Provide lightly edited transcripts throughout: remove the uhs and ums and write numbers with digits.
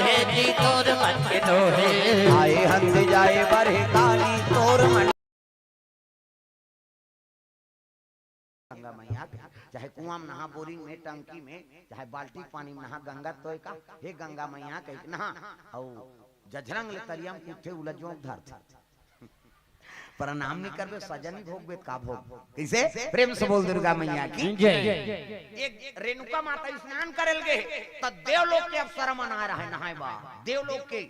मोहे जी तोर मन के दोहे आए हंस जाए बरहे काली तोर मन गंगा मैया चाहे कुआं में नहा, बोरिंग में, टंकी में, चाहे बाल्टी पानी में नहा, गंगा तो का हे गंगा मैया कह नहा और जझरंग ले तरियम कुठे उलझो धर प्रणाम नहीं करबे सजनी भोग बेत का भोग कैसे प्रेम से बोल दुर्गा मैया की जय। एक रेणुका माता स्नान करल गे त देवलोक के अप्सरा मना रहा है नहाए बा देवलोक के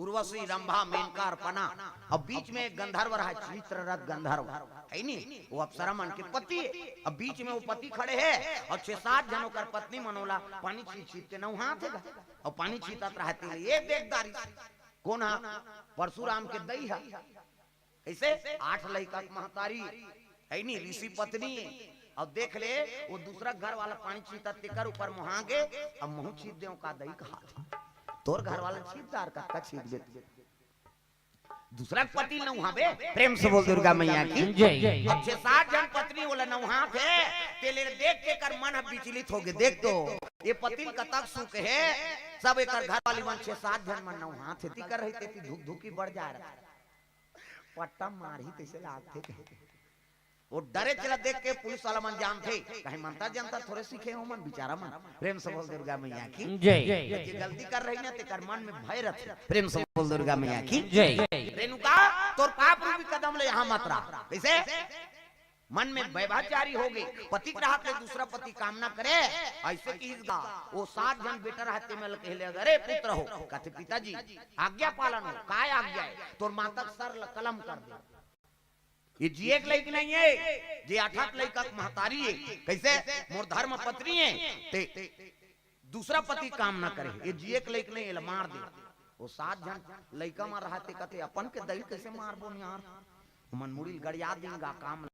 उर्वशी रंभा मेनका अर्पणा और बीच में एक गंधर्व रहा चित्ररथ गंधर्व है नी वो अप्सरा मन के पति अब बीच में वो पति खड़े है और 6-7 जनों कर पत्नी मनोला पानी छीट छीट के नहाते और पानी छीटत रहते हैं। ये देखदारी कौन है परशुराम के दई है कैसे 8 लड़का महतारी है नी ऋषि पत्नी और देख ले वो दूसरा घर वाला पानी छीटा तेकर ऊपर मुहागे अब मुंह छीट दे का दही का तोर घर वाला छीटदार का छीट दे दूसरा पति न वहां बे प्रेम से बोल दुर्गा मैया की जय। अब 6-7 जन पत्नी बोला न वहां थे तेले देख के कर मन विचलित हो गए देख तो ये पति कतक सुख है सब एक घर वाली मन 6-7 जन मन न वहां थे ती कर रही थी धुक धुकी बढ़ जा रहा पट्टा मारी तैसे लाग थे वो डरे चला देख के पुलिस वाला मन जान थे कहीं मनता जानता थोड़े सीखे हो मन बेचारा मन प्रेम से बोल दुर्गा मैया की जय। ये गलती कर रही ना ते कर मन में भय रख प्रेम से बोल दुर्गा मैया की जय। रेणुका तोर पाप रूपी कदम ले यहाँ मत रहा कैसे मन में वैभाचारी हो गई पति ग्राह के दूसरा पति कामना करे ऐसे की वो 7 जन बेटा रहते में कहले अरे पुत्र हो कहते पिताजी आज्ञा पालन हो काय आज्ञा है तोर माता सर कलम कर दे ये जी एक लड़की नहीं है जे 8 लड़का महतारी है कैसे मोर धर्म पत्नी है ते दूसरा पति काम ना करे ये जी एक लड़की नहीं है मार दे वो 7 जन लड़का मार रहते कहते अपन के दही कैसे मारबो यार मन मुड़ी गड़िया देगा काम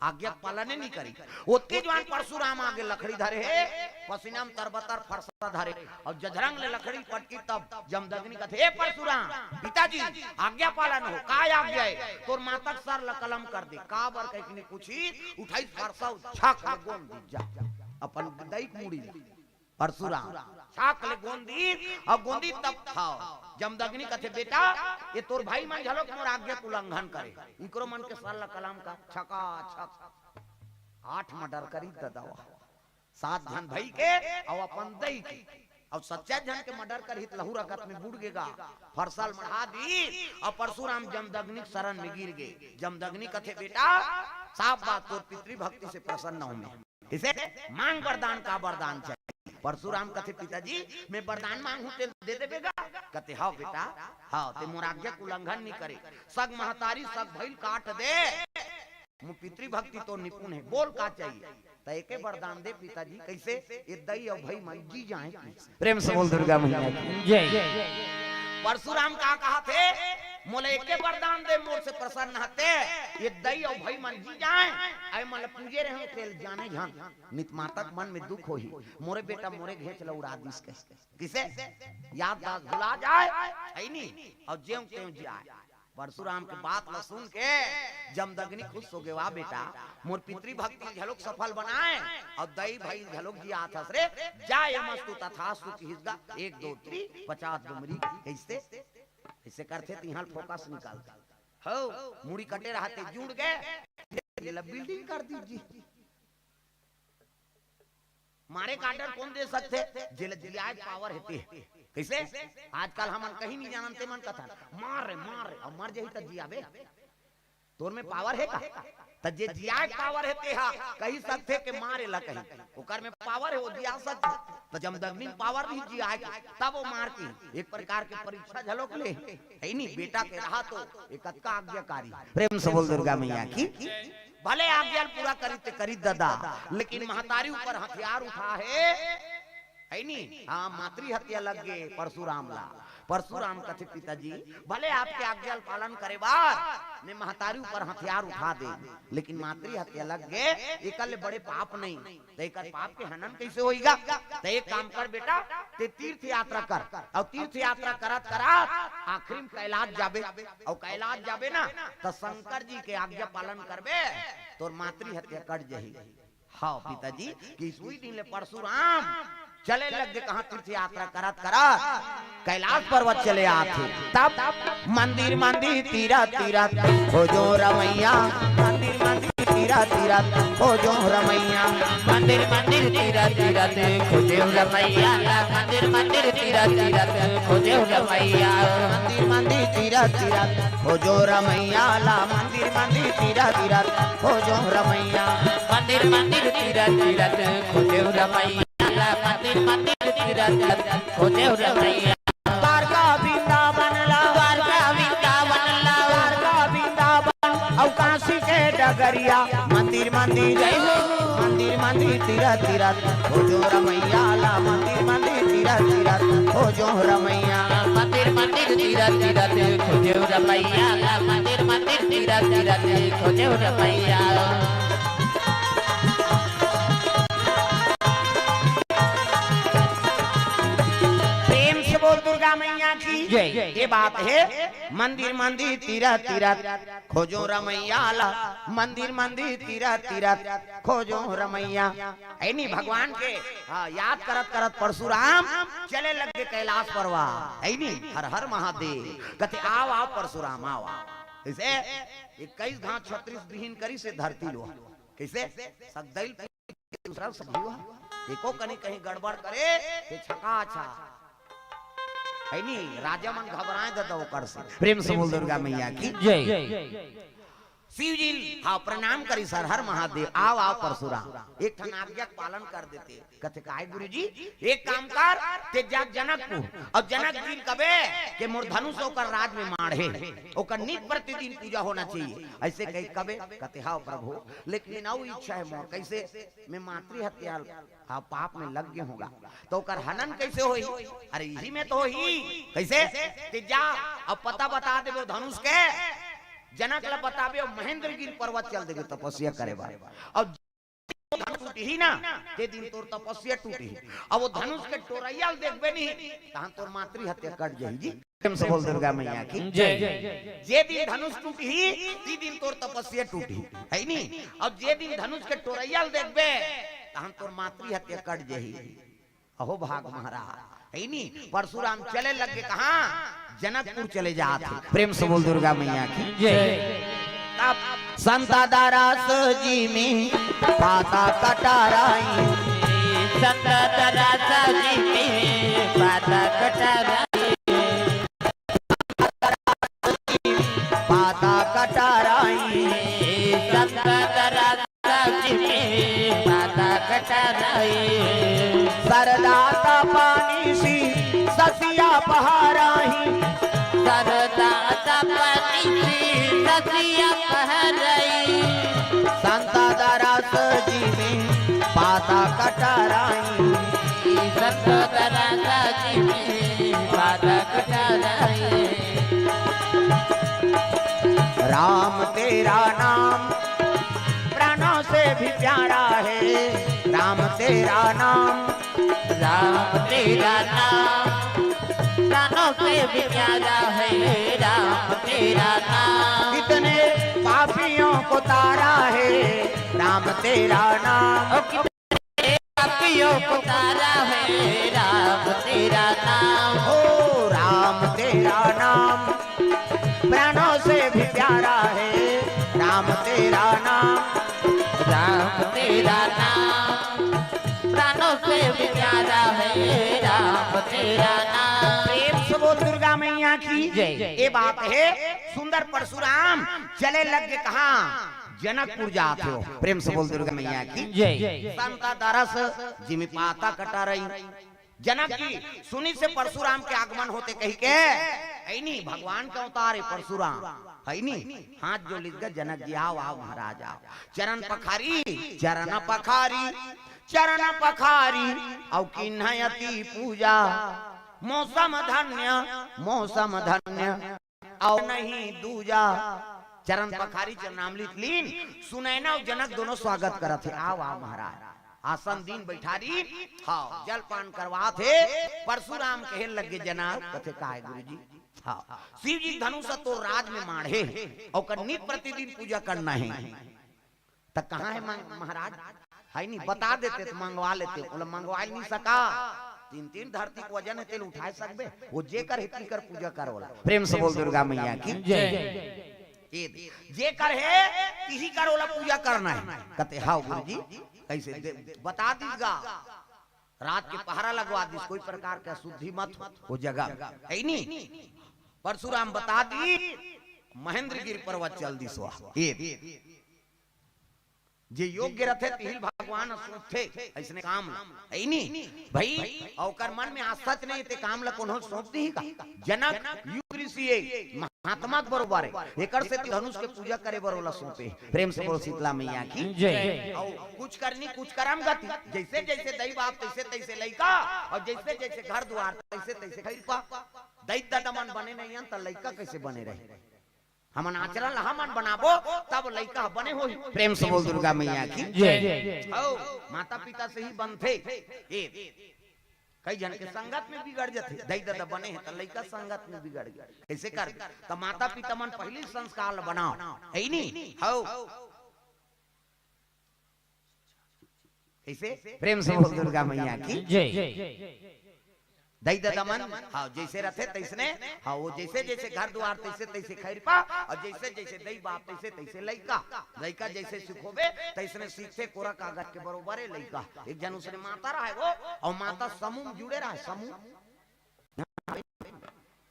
आज्ञा पालन नहीं करी ओते जवान परशुराम आगे लकड़ी धरे है पसीना में तरबतर फरसा धरे और जझरंग ले लकड़ी पटकी तब जमदग्नि कहते हे परशुराम पिताजी आज्ञा पालन हो काय आज्ञा है तोर माता सर कलम कर दे का बर कहने पूछी उठाई फरसा छाक गोन दी जा अपन दैक मुड़ी परशुराम छाक ले गोंदी और गोंदी तब खाओ जमदग्नि कहते बेटा ये तोर भाई मन झलक मोर आज्ञा उल्लंघन करे इकरो मन के सर कलम का छका छक 8 मर्डर करी ददावा 7 जन भाई के और अपन दई के और 7 जन के मर्डर कर हित लहू रगत में बुड़ गेगा फरसाल मढ़ा दी और परशुराम जमदग्नि शरण में गिर गए जमदग्नि कहते बेटा साफ बात तोर पितृ भक्ति से प्रसन्न हूं मैं इसे मांग वरदान का वरदान चाहिए परशुराम कहते पिताजी मैं वरदान मांगू ते दे देबेगा कहते हाँ बेटा हाँ ते मोर आज्ञा उल्लंघन नहीं करे सग महतारी सग भइल काट दे मु पितृ भक्ति तो निपुण है बोल का चाहिए तो एक वरदान दे पिताजी कैसे ये दई और भाई मन जी जाए प्रेम से बोल दुर्गा मैया जय। परशुराम का कहा थे मोले एक वरदान दे मोर से प्रसन्न हते ये दई और भाई मन जी जाए आई मन पूजे रहे तेल जाने जान नित मातक मन में दुख होही मोरे बेटा मोरे घेच ल उड़ा दिस किसे याद दास भुला जाए है नी और ज्यों त्यों जाए परशुराम के बात ल सुन के जमदग्नि खुश हो गए वाह बेटा मोर पितृ भक्ति झलोक सफल बनाए और दई भाई झलोक जी आता रे जाय मस्तु तथास्तु हिजगा 1 2 3 50 डुमरी कैसे ऐसे करते तिहाल फोकस निकालता हो मुड़ी कटे रहते जुड़ गए ये बिल्डिंग कर दीजिए मारे काटर कौन दे सकते जिले जिले पावर है कैसे आजकल हम कहीं नहीं जानते मन कथा मार मार और मर जाही त जियाबे तोर में पावर है का त जे जिया पावर है ते हा कही सकते के मारे ला कहीं ओकर में पावर है वो जिया सकते तो जमदग्नि पावर नहीं जिया तब वो मार की एक प्रकार के परीक्षा झलोक ले है नी बेटा के रहा तो एक का आज्ञाकारी प्रेम से बोल दुर्गा मैया की भले आज्ञा पूरा करी करी दादा लेकिन महतारी ऊपर हथियार उठा है नी हाँ मातृ हत्या लग गए परशुराम ला परशुराम कथे पिताजी भले आपके आज्ञा पालन करे बार ने महतारी ऊपर हथियार उठा दे लेकिन मातृ हत्या लग गए एकल बड़े पाप नहीं तो एक पाप के हनन कैसे होएगा तो एक काम कर बेटा ते तीर्थ यात्रा कर और तीर्थ यात्रा करत करत आखिरी में कैलाश जाबे और कैलाश जाबे ना तो शंकर जी के आज्ञा पालन करबे तो मातृ हत्या कट जाही हाँ पिताजी कि सुई दिन ले परशुराम चले लग गए कहाँ तीर्थ यात्रा करत करत कैलाश पर्वत चले आते। तब मंदिर मंदिर तीरा तीरा खोजो रमैया, मंदिर मंदिर तीरा तीरा खोजो रमैया, मंदिर मंदिर तीरा तीरा खोजे रमैया, मंदिर मंदिर तीरा तीरा खोजे रमैया, मंदिर मंदिर तीरा तीरा खोजो रमैया ला, मंदिर मंदिर तीरा तीरा खोजो रमैया, मंदिर मंदिर तीरा तीरा खोजे रमैया, मंदिर मंदिर तीरा तीरा खोजे रमैया, द्वारका वृंदावन ला, द्वारका वृंदावन ला, द्वारका वृंदावन और काशी के डगरिया, मंदिर मंदिर जय हो, मंदिर मंदिर तीरा तीरा खोजो रमैया ला, मंदिर मंदिर तीरा तीरा खोजो रमैया, मंदिर मंदिर तीरा तीरा खोजे रमैया, मंदिर मंदिर तीरा तीरा खोजे रमैया। दुर्गा मैया की ये बात है। मंदिर मंदिर तीरा तीरा खोजो रमैया ला, मंदिर मंदिर तीरा तीरा खोजो रमैया। है नहीं भगवान के याद करत करत परशुराम चले लग गए कैलाश परवा। है नहीं हर हर महादेव कहते आओ आओ परशुराम आओ आओ। इसे 21 घाट 36 विहीन करी से धरती लो कैसे सगदैल दूसरा सब एको कहीं कहीं गड़बड़ करे छका छा है नहीं राजा मन घबराए देता वो कर से। प्रेम से बोल दुर्गा मैया की जय। शिव जी हाँ प्रणाम करी सर हर महादेव आओ आओ परशुराम एक ठन आज्ञा पालन कर देते। कहते काहे गुरुजी एक काम कर ते जा जनकपुर और जनक जी कबे के मोर धनुष ओकर राज में माढ़े ओकर नित प्रतिदिन पूजा होना चाहिए ऐसे कही कबे। कहते हाँ प्रभु लेकिन औ इच्छा है मोर कैसे मैं मातृ हत्या हाँ पाप में लग गया होगा तो ओकर हनन कैसे होई। अरे यही में तो होई कैसे ते जा अब पता बता देबो धनुष के जनक ला बताबे महेंद्रगिरी पर्वत चल देगे तपस्या करे बा अब टूटी ही ना ते दिन तोर तपस्या टूटी अब वो धनुष के टोरैया देखबे नहीं तहां तोर मातृ हत्या कट जाई जी। प्रेम से बोल दुर्गा मैया की जय। जे दिन धनुष टूटी ही ती दिन तोर तपस्या टूटी है नहीं अब जे दिन धनुष के टोरैया देखबे तहां तोर मातृ हत्या कट जाई। अहो भाग महाराज है नहीं परशुराम चले लग गए कहां जनकपुर चले जाते। प्रेम से बोल दुर्गा मैया की जय। संता दारास जी में पाता कटाराई, संता दारास जी में पाता कटाराई, पाता कटाराई, संता दारास जी में पाता कटाराई, सरदाता पानी सी ससिया पहाराही, सरदाता पानी सी ससिया पहाराई, संता दारास जी में पाता कटाराई, संता दारास जी में पाता कटाराई। राम तेरा नाम प्राणों से भी प्यारा है, राम तेरा नाम, राम तेरा नाम प्राणों से भी प्यारा है, राम तेरा नाम कितने पापियों को तारा है, राम तेरा नाम, कितने पापियों को तारा है, राम तेरा नाम, ओ राम तेरा नाम प्राणों से भी प्यारा है, राम तेरा नाम, राम तेरा नाम प्राणों से भी प्यारा है, राम तेरा नाम। प्रेम से बोल दुर्गा मैया की जय। ये बात है सुंदर परशुराम चले लग गए कहां जनकपुर जाते हो। प्रेम से बोल दुर्गा मैया की जय। संता दरस जिमी पाता कटा रही जनक जी सुनी से परशुराम के आगमन होते कही के है नहीं भगवान का अवतार है परशुराम है नहीं हाथ जो लिख गए जनक जी आओ आओ महाराज आओ चरण पखारी चरण पखारी चरण पखारी औ किन्हयति पूजा मौसम धन्य और नहीं दूजा। चरण पखारी नाम लिख लीन सुनैना और जनक दोनों स्वागत करत थे। आओ आओ महाराज आसन दिन बैठारी हाँ जल पान करवा थे। परशुराम कहे लगे जनाब कथे का है गुरुजी हाँ शिव जी धनुष तो राज में माढ़े और नित प्रतिदिन पूजा करना है तो कहाँ है महाराज? है नहीं, बता देते तो मंगवा लेते। बोला मंगवा नहीं सका, 3 धरती को वजन है, तेल उठा सकबे? वो जे कर हितनी कर पूजा करो। प्रेम से बोल दुर्गा मैया की जय। जे कर है यही करो ला पूजा करना है। कहते हाँ गुरुजी कैसे बता दीजिएगा, रात के पहरा लगवा दी, कोई प्रकार का शुद्धि मत हो जगह है नहीं। परशुराम बता दी, महेंद्रगिरी पर्वत चल दी सो जे योग्य रथे तिहिल भगवान सोचे ऐसने काम है नहीं भाई। औकर मन में आसत नहीं ते काम ला कोनो सौंप दी का। जनक युग ऋषि महात्मा के बरोबर है, एकर से धनुष के पूजा करे बरोला सौंपे। प्रेम से बोल शीतला मैया की जय। और कुछ करनी कुछ करम गति, जैसे जैसे दई बाप तैसे तैसे लइका, और जैसे जैसे घर द्वार तैसे तैसे खैरपा। दैत्य दमन बने नहीं त लइका कैसे बने रहे? हमन आचरण हमन बनाबो तब लइका बने होई। प्रेम से बोल दुर्गा मैया की जय। ओ माता पिता से ही बनथे। कई जन के संगत में बिगड़ जाते, दई दादा बने हैं तो लइका संगत में बिगड़ गया। कैसे कर? तो माता पिता मन पहले संस्कार बनाओ है नहीं हो। कैसे? प्रेम से बोल दुर्गा मैया की जय। दई दादा मन हाँ जैसे रथे तैसने, हाँ वो जैसे जैसे घर द्वार तैसे तैसे खैरपा, और जैसे जैसे दई बाप तैसे तैसे लइका। लइका जैसे सीखोबे तैसने सीखे। कोरा कागज के बरोबर है लइका। एक जन उसने माता रहा है वो, और माता समूह जुड़े रहा है।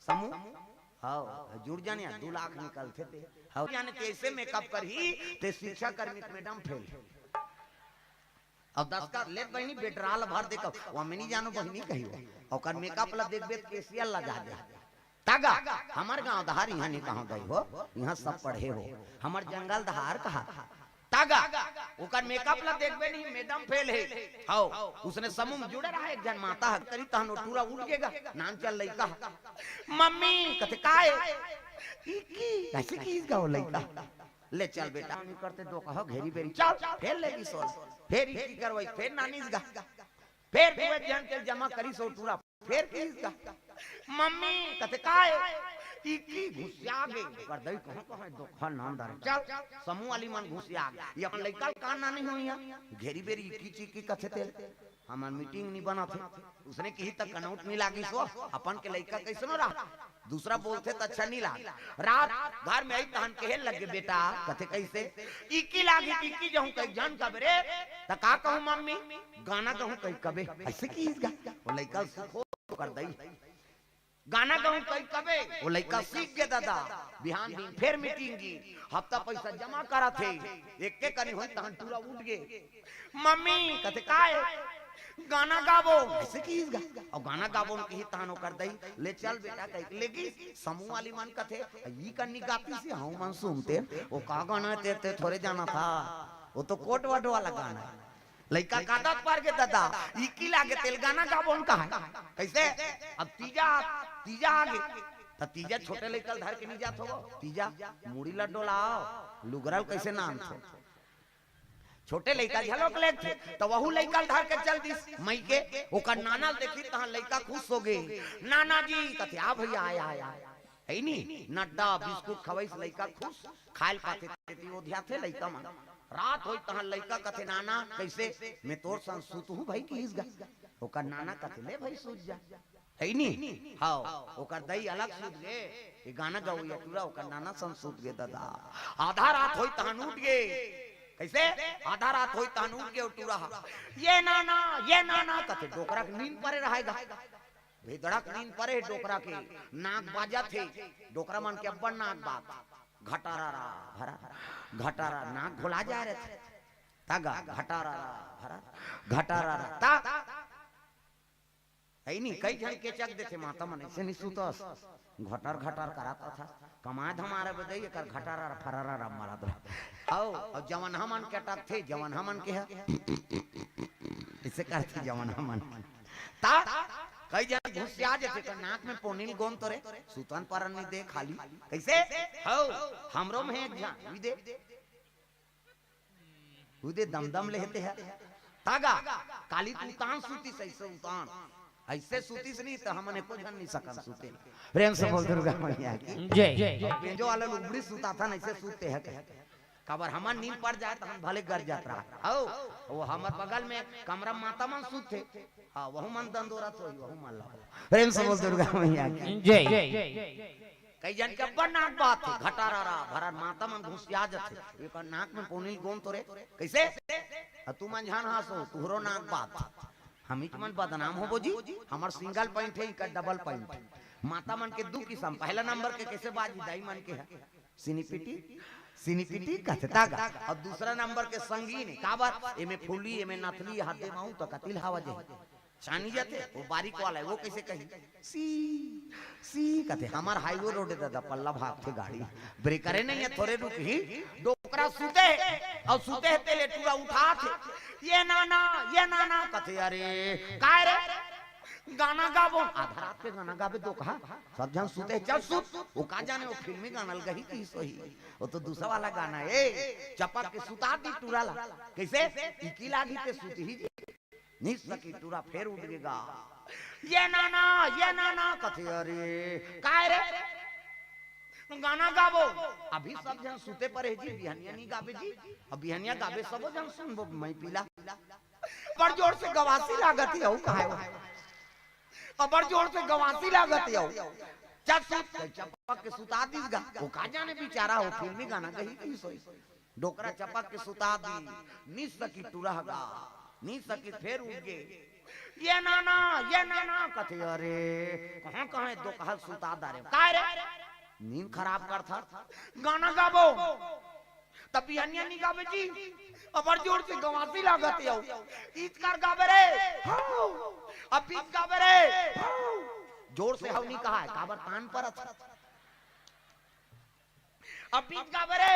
समूह हाँ जुड़ जाने 2 लाख निकलते थे। हाँ जाने कैसे मेकअप कर ही ते शिक्षा कर्मी मैडम फेल। अब 10 का ले बहनी बेटराल भर देखो वो में नहीं जानो बहनी कहियो, और मेकअप ला देखबे केसिया लगा दे। तागा हमार गांव दहार यहाँ नहीं कहां गई हो, यहाँ सब पढ़े हो। हमार जंगल दहार कहा तागा ओकर मेकअप ला देखबे नहीं मैडम फेल है। हां उसने समूह जुड़े रहा। एक जन माता हक करी तहनो टूरा उठ गेगा। नाम चल लइका मम्मी कथे काए की कैसे की गाओ लइका ले चल बेटा नहीं करते दो कहो घेरी बेरी चल फेर लेगी सोल फेर की करवाई फेर नानीस गा फेर दुए जन के जमा करी सो टूरा फेर किस गा मम्मी कथे काए की घुसिया गे कर दई कहां दो नाम दार चल समूह वाली मन घुसिया ये अपन लइका का ना नहीं होइया घेरी बेरी की कथे तेल हमार मीटिंग नहीं बना थे। उसने कही तक कनौट नहीं लागी सो अपन के लइका कैसनो रहा। दूसरा बोलते तो अच्छा नहीं लाग। रात घर में आई तहन कहे लगे बेटा कथे कैसे इकी लागी इकी जहूं कई जान का बरे त का कहूं मम्मी गाना कहूं कई कबे ऐसे की इसका वो लइका सीखो कर दई गाना कहूं कई कबे वो लइका सीख गया दादा। बिहान दिन फिर मीटिंग की हफ्ता पैसा जमा करा थे एक के कनी होई तहन पूरा उठ गए मम्मी कथे काए गाना गाबो ऐसे की गा और गाना गाबो की तहनो कर दई ले चल बेटा कह लेगी समूह वाली मन कथे ई कन्नी गाती से हम मन सुनते वो का गाना ते थोड़े जाना था वो तो कोट वट वाला गाना है। लइका कादा पार के दादा ई की लागे तेल गाना गाबो का है कैसे। अब तीजा आगे त तीजा छोटे लइका धर के नहीं जात हो तीजा मुड़ी ला डोलाओ लुगरल कैसे नाम थे छोटे लइका झलक ले थे तो वहू लइका धर के चल दिस मई के ओकर नाना देखी तहां लइका खुश हो गए नाना जी कथे आ भैया आया है नी नड्डा बिस्कुट खवैस लइका खुश खाइल पाते ती ओधिया थे लइका मन रात होई तहां लइका कथे नाना कैसे मैं तोर संग सुत हूं भाई की इस गा ओकर नाना कथे ले भाई सूत जा है नी हां ओकर दई अलग सूत गे ये गाना गाओ या टूरा ओकर नाना संग सूत गे दादा। आधा रात होई तहां उठ गे कैसे आधा रात होई तहां उठ गे टूरा ये नाना कथे डोकरा के नींद परे रहेगा भेदड़क नींद परे डोकरा के नाक बाजा थे डोकरा मन के अब्बन नाक बात घटारा नाक घोला जा रहे थे तागा घटारा ता है नहीं कई जन के चक देते माता मन ऐसे नहीं सुतस घटार कराता था कमाए हमारे बदई कर घटारा फरारा राम मारा दो आओ और जवान हमन के टक थे जवान हमन के है इसे करते जवान हमन ता कई जन घुसिया जैसे कर नाक में पोनील गोम तोरे सुतन परन नहीं दे खाली कैसे हो हमरो में एक जान उदे दमदम लेते हैं तागा काली तुतान सूती सही से उतान ऐसे सूती से नहीं तो हमने को जन नहीं सकन सूते प्रेम से बोल दुर्गा मैया की जय जो वाला लुबड़ी सूता था ऐसे सूते हैं खबर हमार नींद पड़ जाए तो हम भले घर जात रहा हो वो हमार बगल में कमरा माता मन सूत थे हाँ वहु मन दंदोरा तो वहु मन ला प्रेम से बोल दुर्गा मैया की जय कई जन के बड़ नाक बात है घटारा रहा भरा माता मन घुसिया जाते एक नाक में पोनी गोन तोरे कैसे तू मन जान हासो तुहरो नाक बात हम ही मन बदनाम हो बोजी हमार सिंगल पॉइंट है इनका डबल पॉइंट माता मन के दू किस्म पहला नंबर के कैसे बाजी दाई मन के है सिनीपिटी कथता गा और दूसरा नंबर के संगीन काबर एमे फूली एमे नथली हाथ दे माऊ तो कतिल हवा जे छानी जाते वो बारीक वाला है वो कैसे कही सी कहते हमार हाईवे रोड दादा पल्ला भाग थे गाड़ी ब्रेकरे नहीं है थोड़े रुक ही डोकरा सूते और सूते तेले टूरा उठा थे ये नाना कहते अरे काय रे गाना गाबो आधा रात पे गाना गाबे तो कहा सब जन सूते चल सूत वो का जाने वो फिल्मी गाना गही की सही वो तो दूसरा वाला गाना है चपक के सुता दी टूरा ला कैसे इकी लागी ते सूती ही नहीं सकी टूरा फिर उठ गएगा ये नाना कथे अरे काय रे गाना गाबो अभी सब जन सूते पर है जी बिहनिया नहीं गाबे जी अब बिहनिया गाबे सब जन सुनबो मैं पीला बड़ जोर से गवासी लागत है काहे अब बड़ जोर से गवासी लागत है चपक के सुता दीगा वो का जाने बेचारा हो फिल्मी गाना कही की सोई डोकरा चपक के सुता दी नी सकी टूरागा नी सकी फिर उठ गए ये नाना कथे अरे कहां दो कहा सुता दारे काय रे नींद खराब कर था गाना गाबो तब बिहनिया नहीं गाबे जी अब जोर से गवासी लागत है ईद कर गाबे रे अब बीच गाबे रे जोर से हव नहीं कहा है काबर कान पर था अब बीच गाबे रे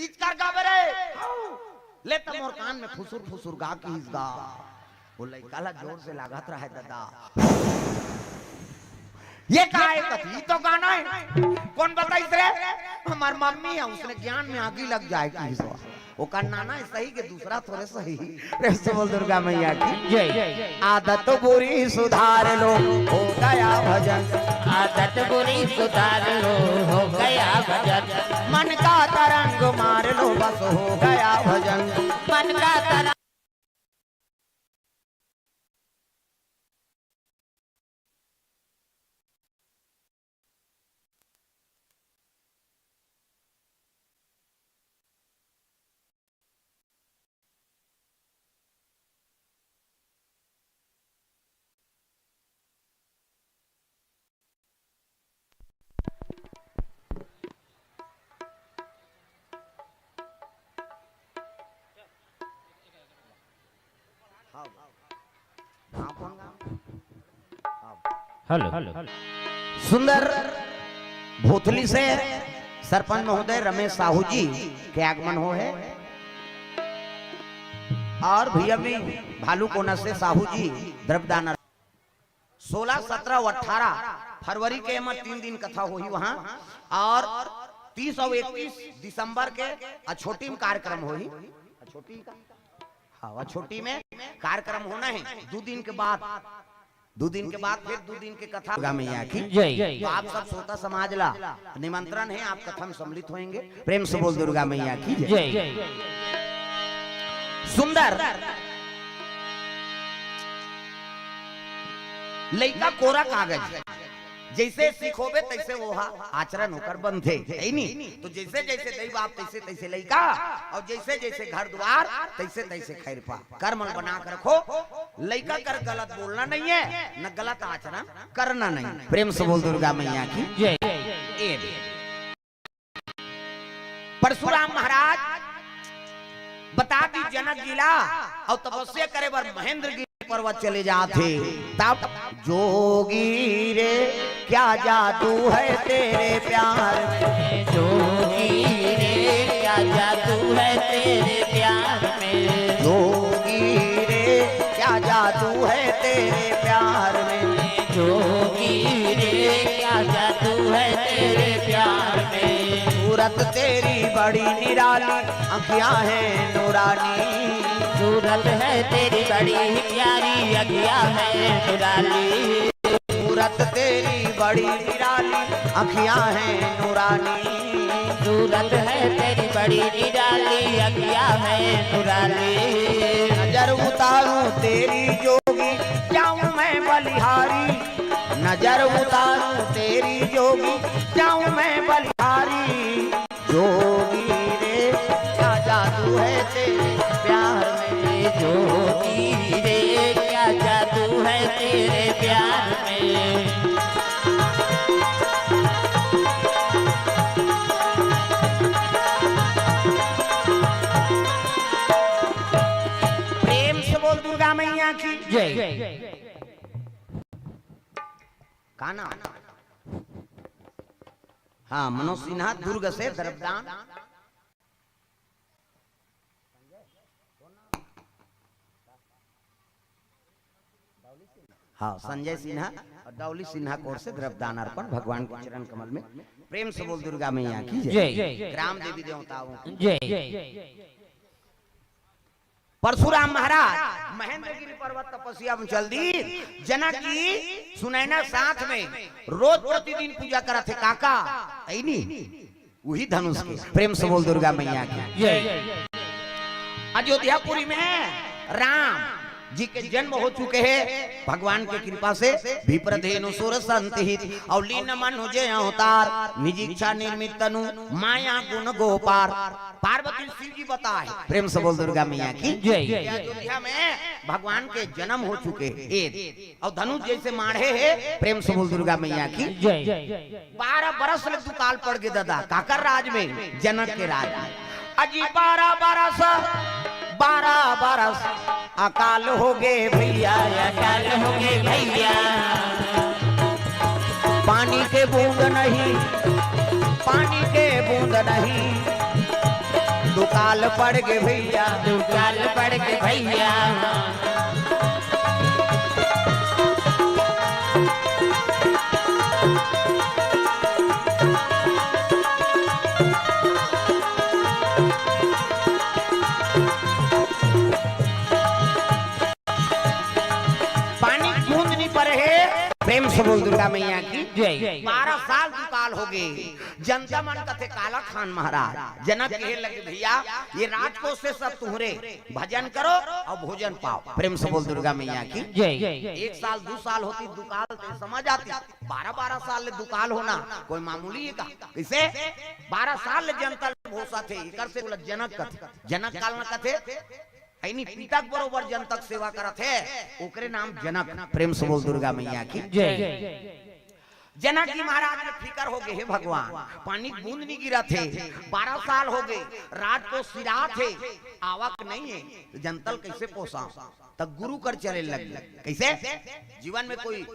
ईद कर गाबे रे ले तम और कान में फुसुर गा की इसगा वो लड़का जोर से लागत रहा है दादा ये क्या है कथी तो गाना है कौन बताई रे हमार मम्मी है उसने ज्ञान में आगे लग जाएगी वो का नाना है सही के दूसरा थोड़े सही प्रेम बोल दुर्गा मैया की जय आदत बुरी सुधार लो हो गया भजन आदत बुरी सुधार लो हो गया भजन मन का तरंग मार लो बस हो गया भजन मन का तरंग हेलो सुंदर भोथली से सरपंच महोदय रमेश साहू जी के आगमन हो है और भैया भी भालू कोना से साहू जी द्रव्यदान 16, 17 और 18 फरवरी के में 3 दिन कथा हुई वहां और 30 और 31 दिसंबर के छोटी में कार्यक्रम हुई छोटी का हाँ छोटी में कार्यक्रम होना है 2 दिन के बाद फिर 2 दिन के कथा मैया की तो आप सब श्रोता समाज ला निमंत्रण है आप कथा में सम्मिलित होंगे प्रेम से बोल दुर्गा मैया की जय सुंदर लइका कोरा कागज जैसे सीखोबे तैसे वो आचरण होकर बंधे है नहीं तो जैसे जैसे दई बाप तैसे तैसे लइका और जैसे जैसे घर द्वार तैसे तैसे खैर पा कर्म बना कर रखो लइका कर गलत बोलना नहीं है न गलत आचरण करना नहीं प्रेम से बोल दुर्गा मैया की जय परशुराम महाराज बता दी जनक जिला और तपस्या करे बर महेंद्र गिरी पर्वत चले जाते तब जोगी रे क्या जादू है तेरे प्यार में जोगी रे क्या जादू है तेरे प्यार में जोगी रे क्या जादू है तेरे प्यार में जोगी रे क्या जादू है तेरे प्यार में सूरत तेरी बड़ी निराली आँखियाँ हैं नूरानी सूरत है तेरी बड़ी प्यारी अगिया है नूरानी सूरत तेरी बड़ी निराली, अखियां हैं नूरानी। सूरत है तेरी बड़ी निराली, अखियां है नूरानी। नजर उतारूं तेरी जोगी, जाऊं मैं बलिहारी। नजर उतारूं तेरी जोगी, जाऊं मैं बलिहारी। जोगी रे क्या जादू है तेरे प्यार में, जोगी रे क्या जादू है तेरे प्यार में। प्रेम से बोल दुर्गा मैया की जय। काना। हाँ, मनोज सिन्हा दुर्ग से दरबदान। हाँ, संजय सिन्हा और डौली सिन्हा कोर से द्रव्यदान अर्पण भगवान के चरण कमल में। प्रेम से बोल दुर्गा मैया की जय। ग्राम देवी देवताओं की जय। परशुराम महाराज महेंद्रगिरी पर्वत तपस्या में चल दी। जनक की सुनैना साथ में रोज प्रतिदिन पूजा करा थे काका ऐनी वही धनुष के। प्रेम से बोल दुर्गा मैया की जय। अयोध्यापुरी में राम जी के जन्म हो चुके हैं भगवान की कृपा से। विप्रधेनु सुर संतहित और लीन मनुजे अवतार, निज इच्छा निर्मित तनु माया गुण गोपार। पार्वती शिव जी बताए। प्रेम से बोल दुर्गा मैया की जय। अयोध्या में भगवान के जन्म हो चुके हैं और धनुष जैसे माढ़े हैं। प्रेम से बोल दुर्गा मैया की जय। 12 बरस लग दुकाल पड़ गए दादा काकर राज में, जनक के राज में। अजी 12 बरस अकाल हो गए भैया, अकाल हो गए भैया। पानी के बूंद नहीं, पानी के बूंद नहीं, दुकाल पड़ गए भैया, दुकाल पड़ गए भैया। प्रेम से बोल दुर्गा मैया की जय। 12 साल दुकाल हो गए। जनता मन कथे काला खान महाराज। जनक कहे लगे भैया ये राजकोष से सब तुम्हारे भजन करो और भोजन पाओ। प्रेम से बोल दुर्गा मैया की जय। 1 साल 2 साल होती दुकाल तो समझ आती। 12 साल ले दुकाल होना कोई मामूली है का? कैसे 12 साल ले जनता भोसा थे इकर से जनक कथे। जनक काल न कथे पिता के बरोबर जनतक सेवा करत है ओकरे नाम जनक। प्रेम से बोल दुर्गा मैया की जय। जनक जी महाराज ने फिकर हो गए हे भगवान पानी बूंद नहीं गिरा थे। 12 साल हो गए रात को सिरा थे आवक नहीं है तो जनतल कैसे पोसा। तब गुरु कर चले लगे। कैसे जीवन में कोई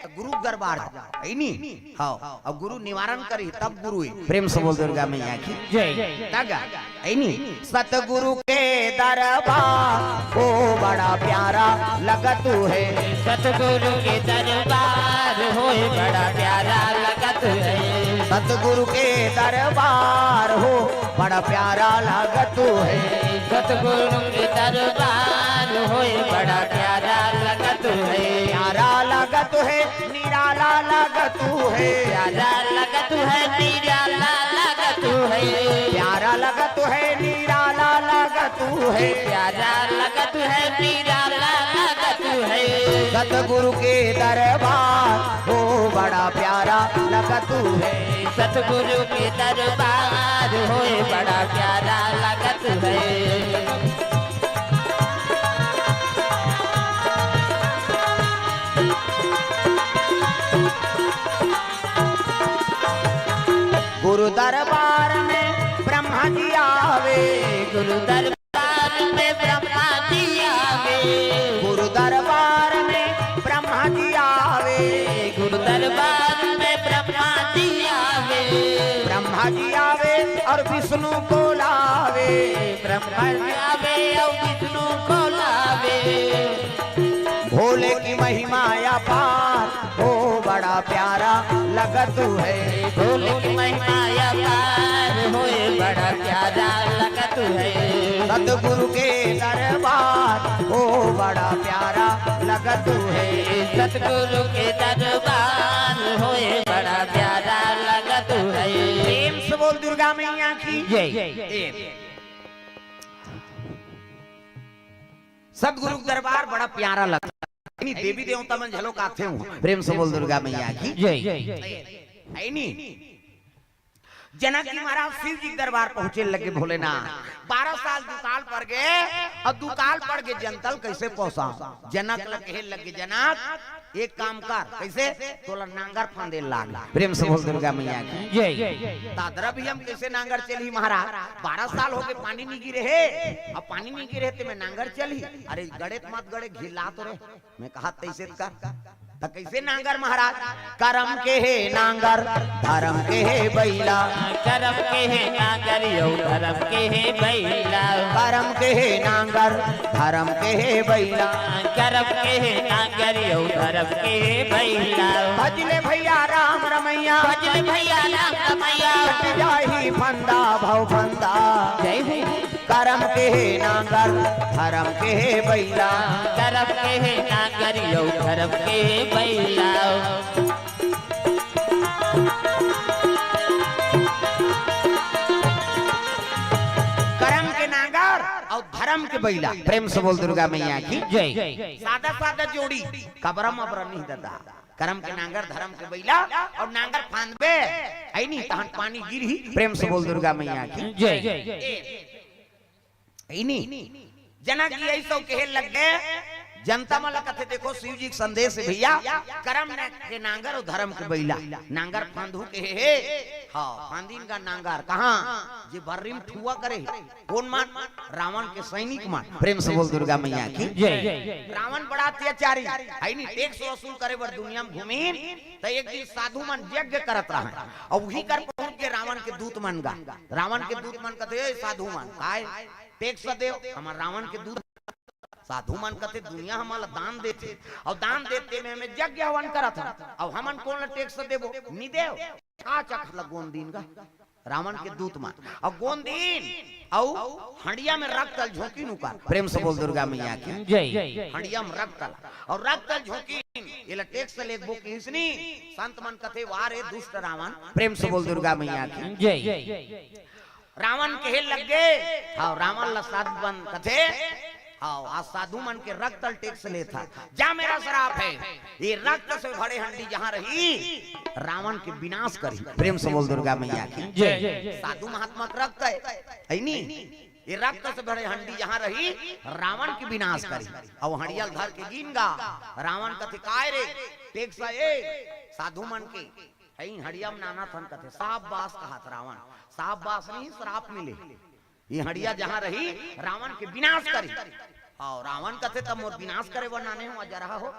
गुरु दरबार नहीं हाँ अब गुरु निवारण करी तब गुरु है। प्रेम से बोल दुर्गा मैया की जय। सतगुरु के दरबार को बड़ा प्यारा लगत है। सतगुरु के दरबार होए बड़ा प्यारा लगत है। सतगुरु के दरबार हो बड़ा प्यारा लगत है। सतगुरु के दरबार होए बड़ा प्यारा लगत है। प्यारा लगत है निराला लगत है। प्यारा लगत है निराला लगत है। प्यारा लगत है निराला लगत है। प्यारा लगत है निराला लगत है। सतगुरु के दरबार हो बड़ा प्यारा लगत है। सतगुरु के दरबार होए बड़ा प्यारा लगत है। गुरु दरबार में ब्रह्मा जी आवे। गुरु दरबार में ब्रह्मा जी आवे। गुरु दरबार में ब्रह्मा जी आवे। गुरु दरबार में ब्रह्मा जी आवे। ब्रह्मा जी आवे और विष्णु को लावे। ब्रह्मा जी आवे और विष्णु को लावे। भोले की महिमा अपार हो बड़ा प्यारा लगत है। भोले की महिमा अपार होए बड़ा प्यारा लगत है। सतगुरु के दरबार हो बड़ा प्यारा लगत है। सतगुरु के दरबार होए बड़ा प्यारा लगत है। प्रेम से बोल दुर्गा मैया की जय। सतगुरु के दरबार बड़ा प्यारा लगता है। देवी देवता में झलक आते हूँ। प्रेम से बोल दुर्गा मैया की जय। जनक जी महाराज शिव जी के दरबार पहुंचे लगे भोलेनाथ। 12 साल दुकाल पड़ गए और दुकाल पड़ गए जनतल कैसे पहुंचा। जनक लगे जनक एक काम कर कैसे तोला नांगर फांदे लाग। प्रेम से बोल दुर्गा मैया की जय। दादरा भी हम कैसे नांगर चली महाराज। 12 साल हो गए पानी नहीं गिरे है। अब पानी नहीं गिरे तो मैं नांगर चली। अरे गड़े मत गड़े घिला तो रे। मैं कहा तैसे कर तो कैसे नांगर महाराज। करम के है नांगर धर्म के है बैला। करम के है नांगर यो धर्म के है बैला। करम के है नांगर धर्म के है बैला। करम के है नांगर यो धर्म के है बैला। भजले भैया राम रमैया भजले भैया राम रमैया कट जाही फंदा भव फंदा। जय हो। करम के है नांगर धर्म के है बैला। करम के है नांगर यो धर्म के है बैला। करम के नांगर और धर्म के बैला। प्रेम से बोल दुर्गा मैया की जय। सादा सादा जोड़ी कबरम अबर नहीं दादा। करम के नांगर धर्म के बैला और नांगर फांदबे आई नहीं तहन पानी गिर ही। प्रेम से बोल दुर्गा मैया की जय। जनक जी ऐसा कहे लग गए। जनता मला कथे देखो शिव जी के संदेश है भैया। करम के नांगर और धर्म के बैला। नांगर फांदू के हे हाँ फांदीन का नांगर कहाँ जे बर्रीम ठुआ करे। कौन मान रावण के सैनिक मान। प्रेम से बोल दुर्गा मैया की जय। रावण बड़ा अत्याचारी है नहीं टैक्स वसूल करे बर दुनिया में घूमीन। तो एक दिन साधु मन यज्ञ करत रहे और वही कर पहुंच के रावण के दूत मन गा। रावण के दूत मन कहते साधु मन काय टैक्स देव हमार रावण के दूत। साधु मन कहते दुनिया हमारा दान देते और दान देते में हमें यज्ञ हवन करा था और हमन कौन टैक्स देवो नी देव का चख लगोन दिन का। रावण के दूत मान और गोंदीन और हंडिया में रक्त झोंकी नुका। प्रेम से बोल दुर्गा मैया की जय। हंडिया में रक्त और रक्त झोंकी ये टैक्स लेबो किसनी संत मन कथे वारे दुष्ट रावण। प्रेम से बोल दुर्गा मैया की जय। रावण कहे लग गए हाँ रावण ला साधु मन कथे हाँ आज साधु मन के रक्त टैक्स लेता जा मेरा श्राप है ये रक्त से भरे हंडी जहाँ रही रावण के विनाश करी। प्रेम से बोल दुर्गा मैया की जय। साधु महात्मा का रक्त है नहीं ये रक्त से भरे हंडी जहाँ रही रावण के विनाश करी। और हड़ियल धर के गिन गा रावण कथे काय रे टैक्स साधु मन के हड़िया में नाना थन कथे साफ बास कहा रावण साफ बास नहीं श्राप मिले। ये हड़िया जहाँ रही रावण के विनाश करी और रावण कथे तब मोर विनाश करे वो नाने हुआ जरा हो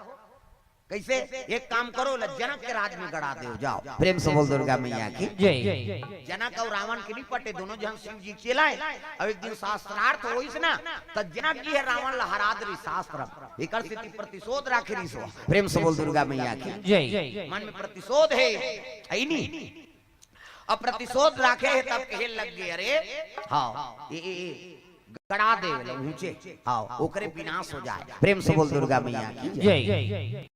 कैसे एक काम करो जनक के राज में गड़ा दे जाओ। प्रेम से बोल दुर्गा मैया की जय। जनक और रावण के नहीं पटे दोनों जन शिव जी चलाए और एक दिन शास्त्रार्थ हो ना तो जनक जी है रावण लहरा दे शास्त्र एक प्रतिशोध राखे रही सो। प्रेम से बोल दुर्गा मैया की जय। मन में प्रतिशोध है नहीं अब प्रतिशोध राखे है तब कहे लग गए अरे हाँ गड़ा दे ऊंचे हाँ ओकरे विनाश हो जाए। प्रेम से बोल दुर्गा मैया की जय।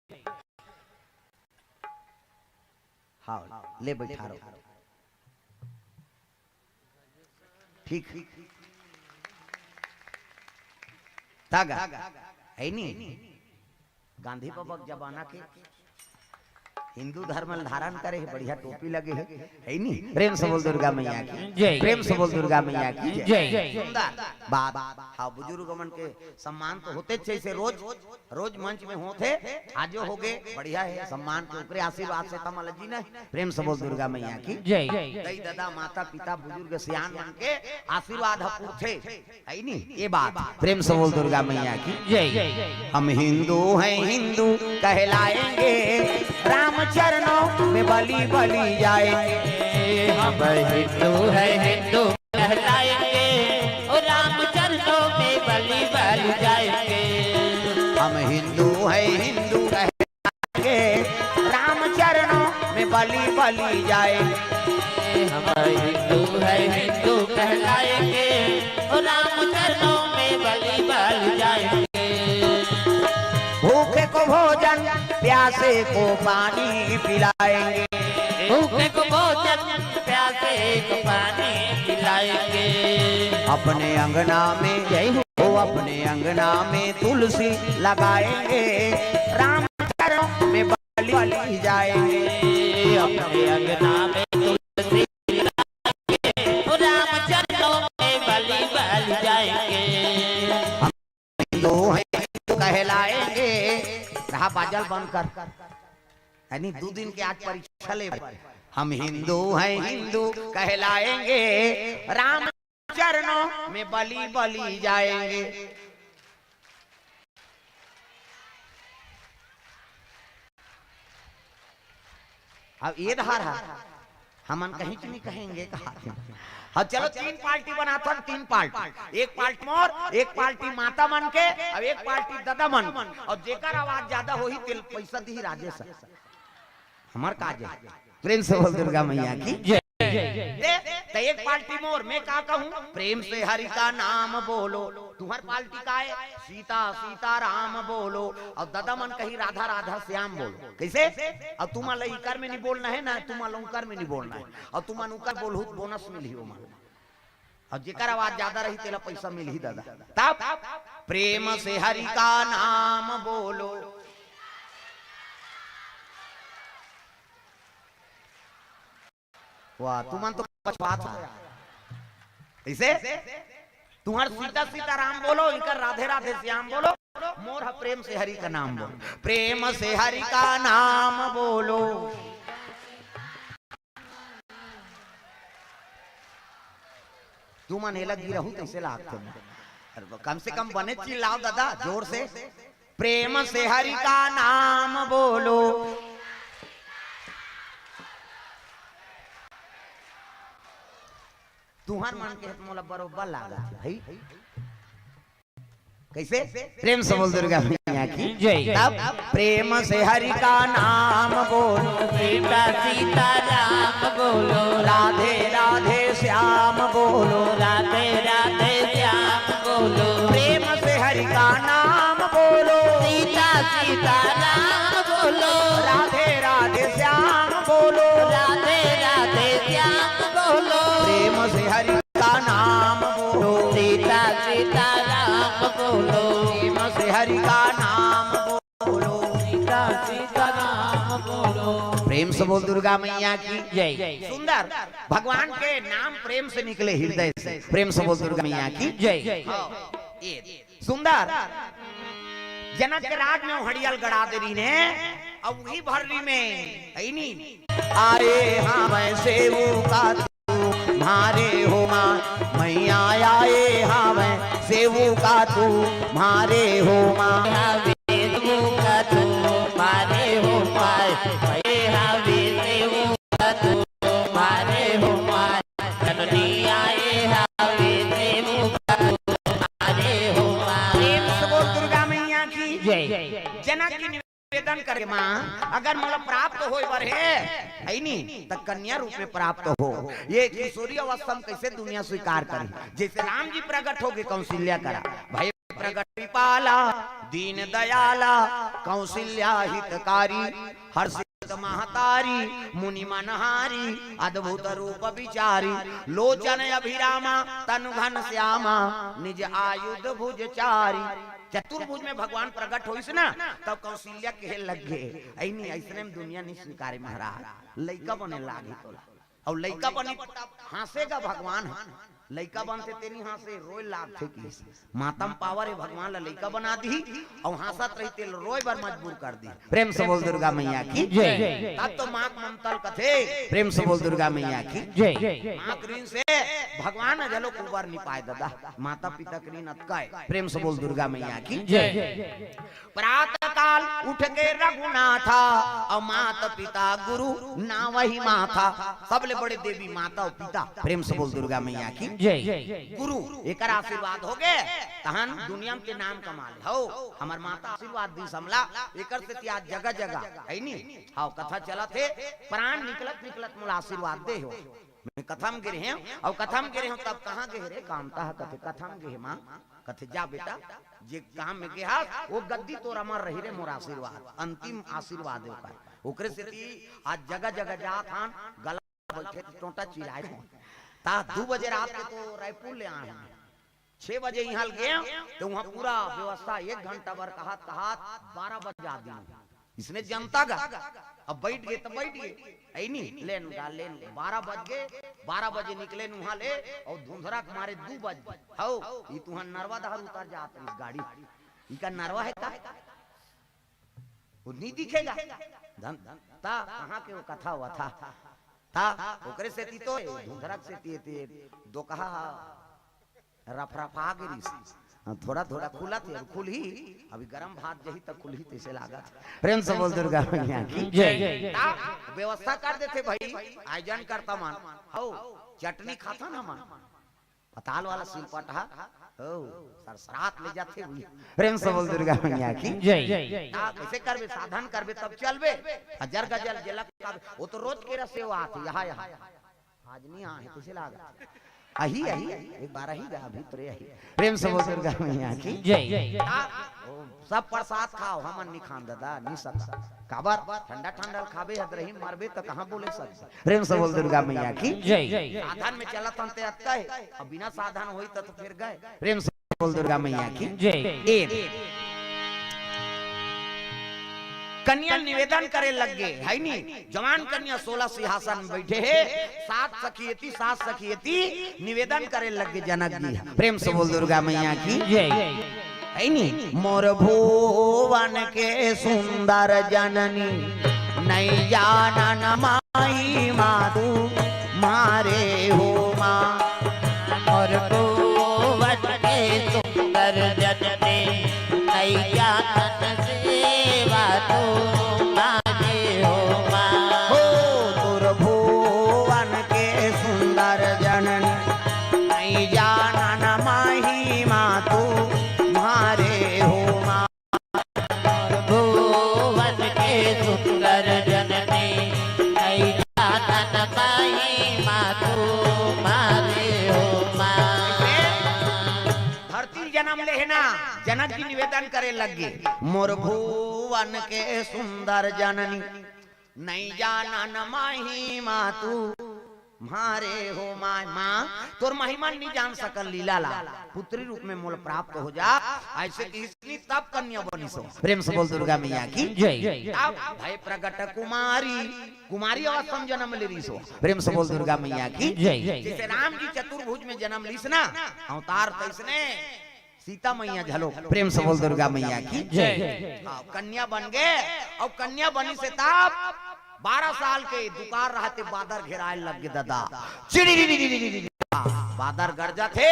हाँ ले बैठा रहो ठीक तागा है नहीं गांधी बाबा जमाना के हिंदू धर्म धारण करे है बढ़िया टोपी लगे है नहीं। प्रेम से बोल दुर्गा मैया की जय। प्रेम से बोल दुर्गा मैया की जय। बात हाँ बुजुर्ग मन के सम्मान तो होते जैसे रोज रोज मंच में होते आज हो गए बढ़िया है सम्मान के ऊपर आशीर्वाद से कमल जी ने। प्रेम से बोल दुर्गा मैया की जय। दई दादा माता पिता बुजुर्ग सियान मन के आशीर्वाद थे है नहीं ये बात। प्रेम से बोल दुर्गा मैया की जय। हम हिंदू हैं हिंदू कहलाएंगे राम चरणों में बलि बलि जाएंगे। हम हिंदू है हिंदू कहलाएंगे और राम चरणों में बलि बलि जाएंगे। हम हिंदू है हिंदू कहलाएंगे राम चरणों में बलि बलि जाएंगे। हम हिंदू है हिंदू कहलाएंगे और राम चरणों में बलि बलि जाएंगे। भूखे को भोजन प्यासे को पानी पिलाएंगे, भूखे को भोजन प्यासे को पानी पिलाएंगे। अपने अंगना में जय हो, अपने अंगना में तुलसी लगाएंगे, राम चरणों में बलि जाएंगे, अपने अंगना में तुलसी लगाएंगे, राम चरणों में बलि जाएंगे। हिंदू हैं कहलाएंगे। रहा बाजल बंद कर, यानी 2 दिन के आज परीक्षा ले, हम हिंदू हैं हिंदू कहलाएंगे, राम चरणों में बलि जाएंगे। अब ये धारा हम कहीं की नहीं कहेंगे, कहा हाँ चलो 3 पार्टी बनाता, 3 पार्टी, एक पार्टी मोर, एक पार्टी माता मन के, और एक पार्टी दादा मन, और जेकर आवाज ज्यादा हो ही तिल पैसा दी राजेश हमार काज है। प्रेम से बोल दुर्गा मैया की जय। तो एक पार्टी मोर, मैं क्या कहूँ, प्रेम से हरि का नाम बोलो, तुम्हार पार्टी का है सीता सीता राम बोलो, और दादा मन कही राधा राधा श्याम बोलो। कैसे? और तुम इकर में नहीं बोलना है ना, तुम उकर में नहीं बोलना है, और तुम उकर बोलू बोनस मिली हो, और जेकर आवाज ज्यादा रही तेला पैसा मिली दादा। तब प्रेम से हरि का नाम बोलो, वाह तुम तो पछवात हो। इसे तुम्हार सीता सीता राम बोलो, इनका राधे राधे श्याम बोलो, मोर प्रेम से हरि का नाम बोलो, प्रेम से हरि का नाम बोलो। तुम अनेला गिरहू कैसे लागते, कम से कम बने चिल्लाओ दादा जोर से, प्रेम से हरि का नाम बोलो। तुहार मन के मोला बरोबर लागत है, कैसे? प्रेम से बोल दुर्गा मैया की जय। तब प्रेम से हरि का नाम बोलो, सीता सीता राम बोलो, राधे राधे श्याम बोलो, राधे राधे श्याम बोलो, प्रेम से हरि का नाम बोलो, सीता सीता राम बोलो, राधे राधे श्याम बोलो, राधे राधे श्याम बोलो, प्रेम से हरि का नाम बोलो, सीता सीता राम बोलो, प्रेम से हरि का नाम बोलो, सीता सीता राम बोलो। प्रेम से बोल दुर्गा मैया की जय। सुंदर भगवान के नाम प्रेम से निकले हृदय से, प्रेम से बोल दुर्गा मैया की जय। सुंदर जनक के राज में हड़ियल गड़ा दे रही ने, अब वही भररी में आए हाँ मैं सेवू का तू मारे हो माँ, मैया आए हाँ मैं सेवू का तू मारे हो माँ, का तू मारे हो माय, का तू मारे हो माय, जननी आए हावे देवू का तू मारे हो माय। प्रेम से बोल दुर्गा मैया की जय। जनक की निवेदन करे माँ, अगर मला प्राप्त हो है नहीं तो कन्या रूप में प्राप्त हो, ये किशोरी अवस्था में कैसे दुनिया स्वीकार करे, जैसे राम जी प्रकट हो गए कौशल्या करा, भाई प्रकट कृपाला दीन दयाला कौशल्या हितकारी, हर्षित महतारी मुनि मनहारी, अद्भुत रूप विचारी, लोचन अभिरामा तनु घन श्यामा, निज आयुध भुज चारी। चतुर्भुज में भगवान प्रकट होइस ना, तब कौशल्या कहे लग गए ऐनी ऐसने में दुनिया नहीं स्वीकारे महाराज, लइका बने लागे तोला, और लइका बने हंसेगा भगवान, लइका बनते तेरी हाँ से रोए लाग थे की मातम पावर है, भगवान ला लइका बना दी और हंसत रही तेल रोए बार मजबूर कर दी। प्रेम से बोल दुर्गा मैया की जय। तब तो माँ ममतल कथे, प्रेम से बोल दुर्गा मैया की जय। माँ क्रीन से भगवान जलो कुबर नहीं पाए दादा, माता पिता क्रीन अतकाए, प्रेम से बोल दुर्गा मैया की जय। प्रातः काल उठ के रघुनाथा, और माता पिता गुरु ना वही माथा, सबले बड़े देवी माता और पिता, प्रेम से बोल दुर्गा मैया की जय। गुरु एक आशीर्वाद हो गए तहन दुनिया के नाम कमा ले हो, हमार माता आशीर्वाद दी समला, एकर से त्याग जगह जगह है नी, हां कथा चला थे, प्राण निकलत निकलत मोला आशीर्वाद दे हो, मैं कथम गिरे हैं और कथम गिरे हो, तब कहां गिरे कामता है कथे कथम गिरे मां, कथे जा बेटा जे काम में गया वो गद्दी तोर अमर रही रे मोर आशीर्वाद अंतिम आशीर्वाद है ओकर ओकरे से ती आज जगह जगह जा खान गला बैठे टोटा चिराए ता 2 बजे रात के तो रायपुर ले आए हैं 6 बजे यहाँ गए तो वहाँ पूरा व्यवस्था 1 घंटा भर कहा 12 बजे आ दी इसने जनता का अब बैठ गए तो बैठ गए ऐ नहीं लेन 12 बजे निकले वहाँ ले और धुंधरा के मारे 2 बजे हो ये तुहां नरवा दहर उतर जाते इस गाड़ी इका नरवा है का वो नहीं दिखेगा धन ता कहाँ के वो कथा हुआ था ता ओकरे से ती तो धुंधरा से ती दो कहा रफरफा गिरी थोड़ा थोड़ा खुला थे खुल ही अभी गरम भात जही तक खुल ही तैसे लागा प्रेम से बोल दुर्गा मैया की जय व्यवस्था कर देते भाई आयोजन करता मान हो चटनी खाता ना मान पताल वाला सिलपट हा हो सरसरात ले जाते हुई प्रेम से बोल दुर्गा मैया की जय कैसे करबे साधन करबे तब चलबे हजार गजल जलक वो तो रोज के रसे आते यहाँ यहाँ आज नहीं आए कैसे लागा अही एक बार ही गा भीतरे अही प्रेम से बोल दुर्गा मैया की जय सब प्रसाद खाओ हमन नहीं खान दादा नहीं सकता काबर ठंडा ठंडा खाबे हद रही मरबे तो कहां बोले सकते प्रेम से बोल दुर्गा मैया की जय साधन में चलत अंते अत्ता है अब बिना साधन होई तो फिर गए प्रेम से बोल दुर्गा मैया की जय कन्या निवेदन करे लग गए है नी जवान कन्या 16 सिंहासन में बैठे है 7 सखियती निवेदन करे लग गए जनक जी प्रेम से बोल दुर्गा मैया की जय है नी मोर भुवन के सुंदर जननी नहीं जानन माई मातु मारे हो माँ मोर भुवन के सुंदर जननी नहीं जानन सेवा तो मारे हो माँ हो तुर भुवन के सुंदर जननी नहीं जानन माही मातु मारे हो माँ भुवन के सुंदर जननी नहीं जानन माही मातु मारे हो माँ धरती जन्म लेना जनक जी निवेदन करे लगे मोर भुवन के सुंदर जननी नहीं जानन माही मातु मारे हो माँ तोर महिमा नहीं जान सकल लीला ला पुत्री रूप में मोल प्राप्त हो जा ऐसे कि इसलिए तब कन्या बनी सो प्रेम से बोल दुर्गा मैया की जय अब भय प्रगट कुमारी अवस्था में जन्म ले रही सो प्रेम से बोल दुर्गा मैया की जय जैसे राम जी चतुर्भुज में जन्म लीस ना अवतार तैसने सीता मैया झलो प्रेम से बोल दुर्गा मैया की जय कन्या बन गए और कन्या बनी से तब 12 साल के दुकार रहते बादर घेराए लग गए दादा बादर गरजा थे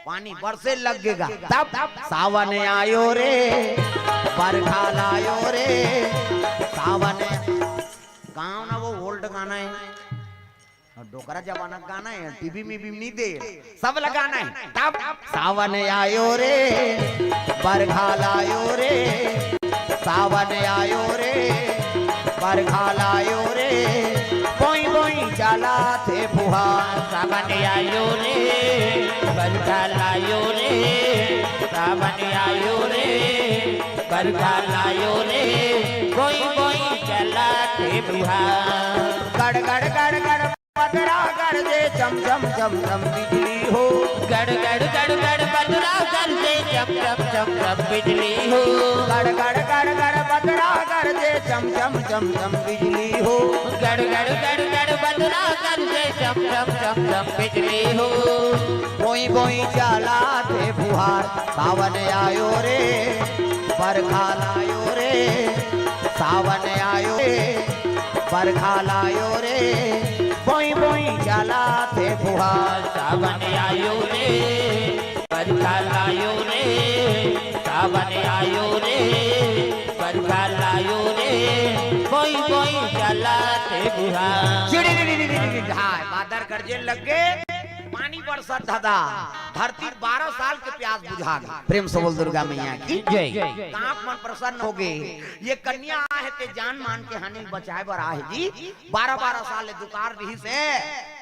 पानी बरसे लगेगा तब सावन आयो रे बरखा लायो रे सावन गाँव ना वो ओल्ड गाना है डोकरा जमाना गाना है टीवी में भी नहीं दे सब लगाना है तब सावन आयो रे बरखा लायो रे सावन आयो रे बरखा लायो रे बोई बोई चला थे फुहार सावन आयो रे बरखा लायो रे सावन आयो रे बरखा लायो रे बोई बोई चला थे फुहार गड़ गड़ गड़ गड़ बदरा कर दे चम चम चम चम बिजली हो गड़ गड़ गड़ गड़ बदरा कर दे चम चम चम चम बिजली हो गड़ गड़ गड़ गड़ बदरा कर दे चम चम चम चम बिजली हो गड़ गड़ गड़ गड़ बदरा कर दे चम चम चम चम बिजली हो बोई बोई चला थे फुहार सावन आयो रे बरखा लायो रे सावन आयो रे बरखा लायो रे बोई बोई चला थे फुहार सावन आयो रे बरखा लायो रे सावन आयो रे बरखा लायो रे बोई बोई चला थे फुहार बादर गरजे लग गए पानी बरसत धदा धरती 12 साल के प्यास बुझा गई। प्रेम से बोल दुर्गा मैया की जय। कांप मन प्रसन्न हो गए। ये कन्या आहे ते जान मान के हानि बचाए बर आहे जी। 12 साल ले दुकार रही से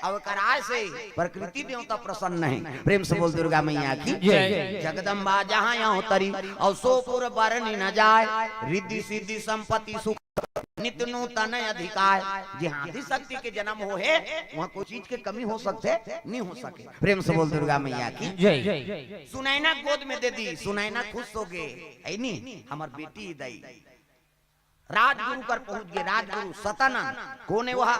अब कराए से प्रकृति देवता प्रसन्न है। प्रेम से बोल दुर्गा मैया की जय। जगदम्बा जहाँ यहाँ तरी और सोपुर बरनी न जाए, रिद्धि सिद्धि संपत्ति सुख नित्य नूतन अधिकार। जहाँ भी शक्ति के जन्म हो है वहाँ कोई चीज के कमी हो सकते नहीं हो सके। प्रेम से बोल दुर्गा मैया की जय। सुनैना गोद में दे दी, सुनैना खुश हो गए। है नी हमार बेटी दई राजगुरु कर पहुंच गए। राजगुरु सतानंद कौन है वह?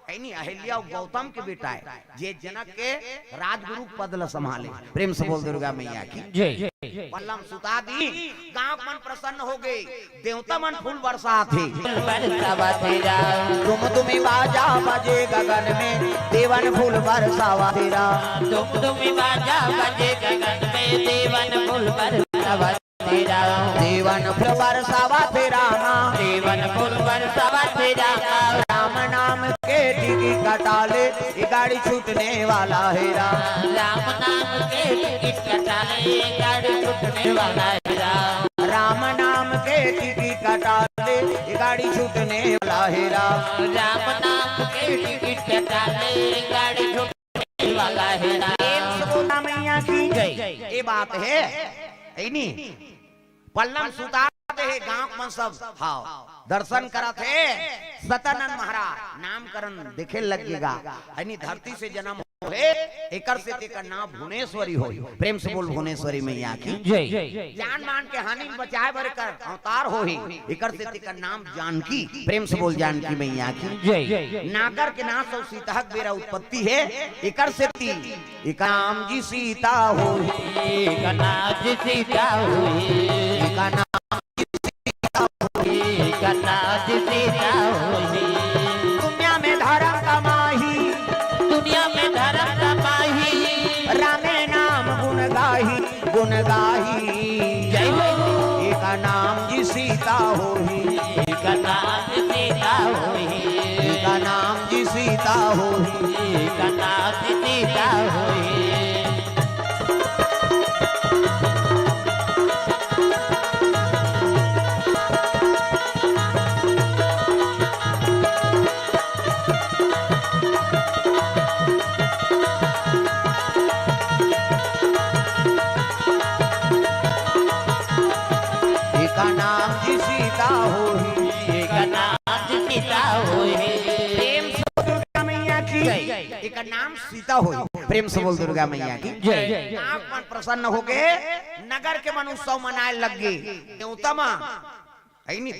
है नी अहिल्या गौतम के बेटा है, जे जनक के राजगुरु पद ल संभाले। प्रेम से बोल दुर्गा मैया की जय। पल्लम सुता दी। गांव मन प्रसन्न हो गए। देवता मन फूल बरसा थे। तुम्हें बाजा बजे गगन में, देवन फूल बरसावा तेरा। तुम्हें बाजा बजे गगन में, देवन फूल बरसावा तेरा। देवन फूल बरसावा तेरा, देवन फूल बरसावा तेरा। राम नाम के टिकी कटाले, ये गाड़ी छूटने वाला है। राम नाम के टिकट कटाले, गाड़ी छूटने वाला है। राम नाम के टिकी कटाले, ये गाड़ी छूटने वाला है। राम नाम के टिकट कटाले, गाड़ी छूटने वाला है। दुर्गा मैया की जय। ये बात है नी पल्लम सुता है। गांव में सब हाँ दर्शन करत है। सतानंद महाराज नामकरण देखे लगेगा। यानी धरती से जन्म होए एकर से तेकर नाम भुवनेश्वरी होई। प्रेम से बोल भुवनेश्वरी मैया की जय। जान मान के हानि बचाए बर कर अवतार होई। एकर से तेकर नाम जानकी। प्रेम से बोल जानकी मैया की जय। नागर के नाम और सीता बेरा उत्पत्ति है। एकर से एका नाम जी सीता होई। एका नाम जी सीता होई। एका नाम एका नाम जी सीता होई। दुनिया में धर्म कमाही, दुनिया में धर्म कमाही। रामे नाम गुण गाही, गुण गाही। जय हो। एका नाम जी सीता होई। एका नाम जी सीता होई। एका नाम जी सीता होई। एका नाम जी सीता होई। एका नाम जी सीता होई। एका नाम जी सीता होई। प्रेम से दुर्गा मैया की एका नाम सीता होई। प्रेम से बोल दुर्गा मैया की जय। आप मन प्रसन्न हो गए। नगर के मन उत्सव मनाए लग गए। देवता मां है नी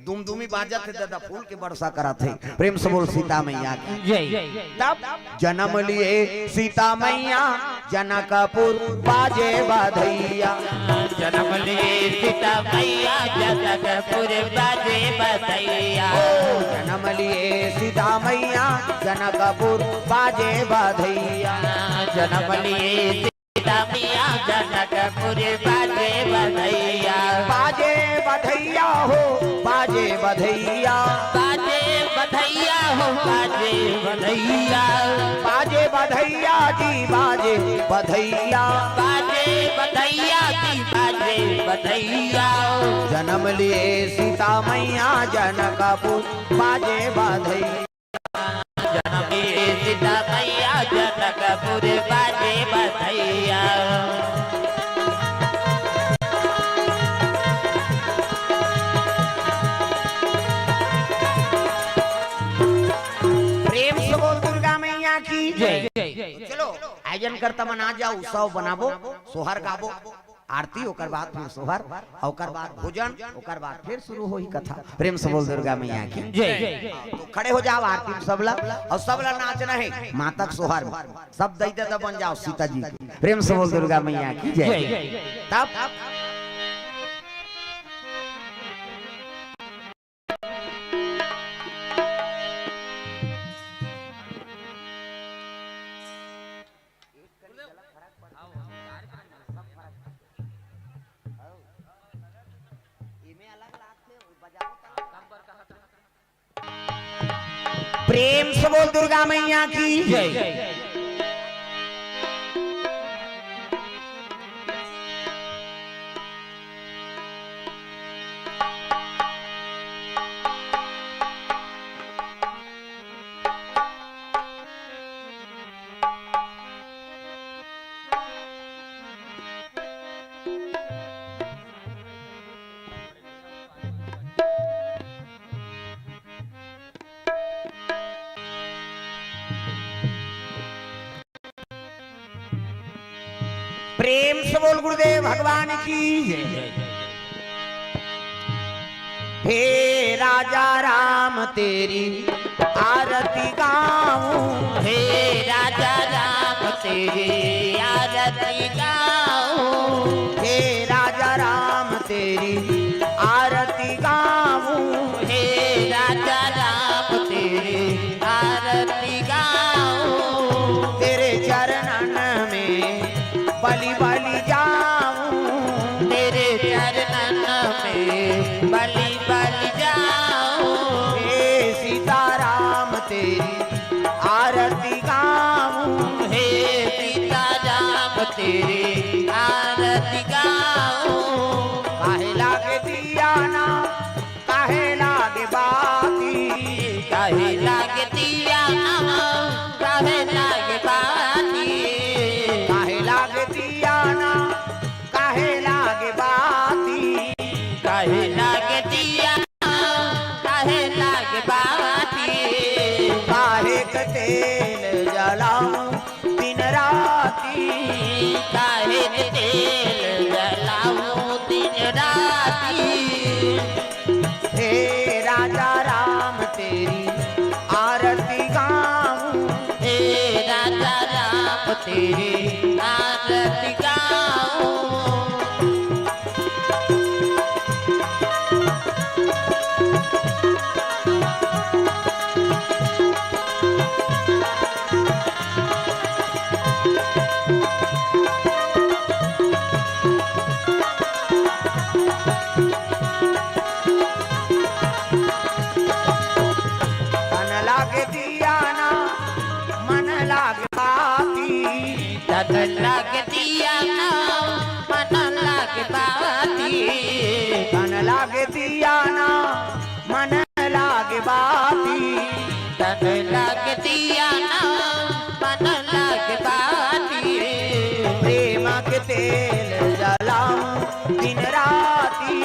दुमदुमी बाजत थे, दादा फूल के वर्षा करा थे। प्रेम से बोल सीता मैया की जय। तब जन्म लिए सीता मैया, जनकपुर बाजे बधैया। जन्म लिए सीता मैया, जनकपुर बाजे बधैया। जन्म लिए सीता मैया, जनकपुर बाजे बधैया। जन्म लिए सीता मैया, जनकपुर बाजे बधैया। बाजे बधैया हो, बाजे बधैया। बाजे बधैया हो, बाजे बधैया। बाजे बधैया जी, बाजे बधैया। बाजे बधैया जी, बाजे बधैया। जन्म लिए सीता मैया, जनकपुर बाजे बधैया। जन्म लिए सीता मैया, जनकपुर बाजे बधैया। प्रेम से बोल दुर्गा मैया की जय। चलो आयोजन करता मना जाओ, उत्सव बनाबो, सोहर गाबो, आरती ओकर बाद फिर सोहर, ओकर बाद भोजन, ओकर बाद फिर शुरू होई कथा। प्रेम से बोल दुर्गा मैया की जय। तो खड़े हो जाओ आरती में सबला, और सबला नाचना है मातक सोहर में। सब दई दे बन जाओ सीता जी की। प्रेम से बोल दुर्गा मैया की जय। तब प्रेम से बोल दुर्गा मैया की जय। प्रेम से बोल गुरुदेव भगवान की जय। हे राजा राम तेरी आरती गाऊं, हे राजा राम तेरी आरती गाऊं, हे राजा राम तेरी आरती गाऊं, हे राजा राम तेरी आरती गाऊं, तेरे चरणन में बलि बलि जाऊं, तेरे चरणन में बलि बलि जाऊं, हे सीताराम तेरी आरती गाऊं, हे सीता राम तेरी आरती गाऊं, काहे लागे दिया ना काहे लागे बाती, काहे लागे दिया ना काहे लागे बाती, काहे लागे दिया ना काहे लागे बाती, काहे लागे दिया काहे लागे बाती, काहे का तेल जलाऊं दिन राती, काहे के तेल जलाऊं दिन राती, हे राजा राम तेरी आरती गाऊं, हे राजा राम तेरी आरती गाऊं, तन लागे दिया ना मन लागे बाती, तन लागे दिया ना मन लागे बाती, तन लागे दिया ना मन लागे बाती, तन लागे दिया ना मन लागे बाती, प्रेम के तेल जलाऊं दिन राती,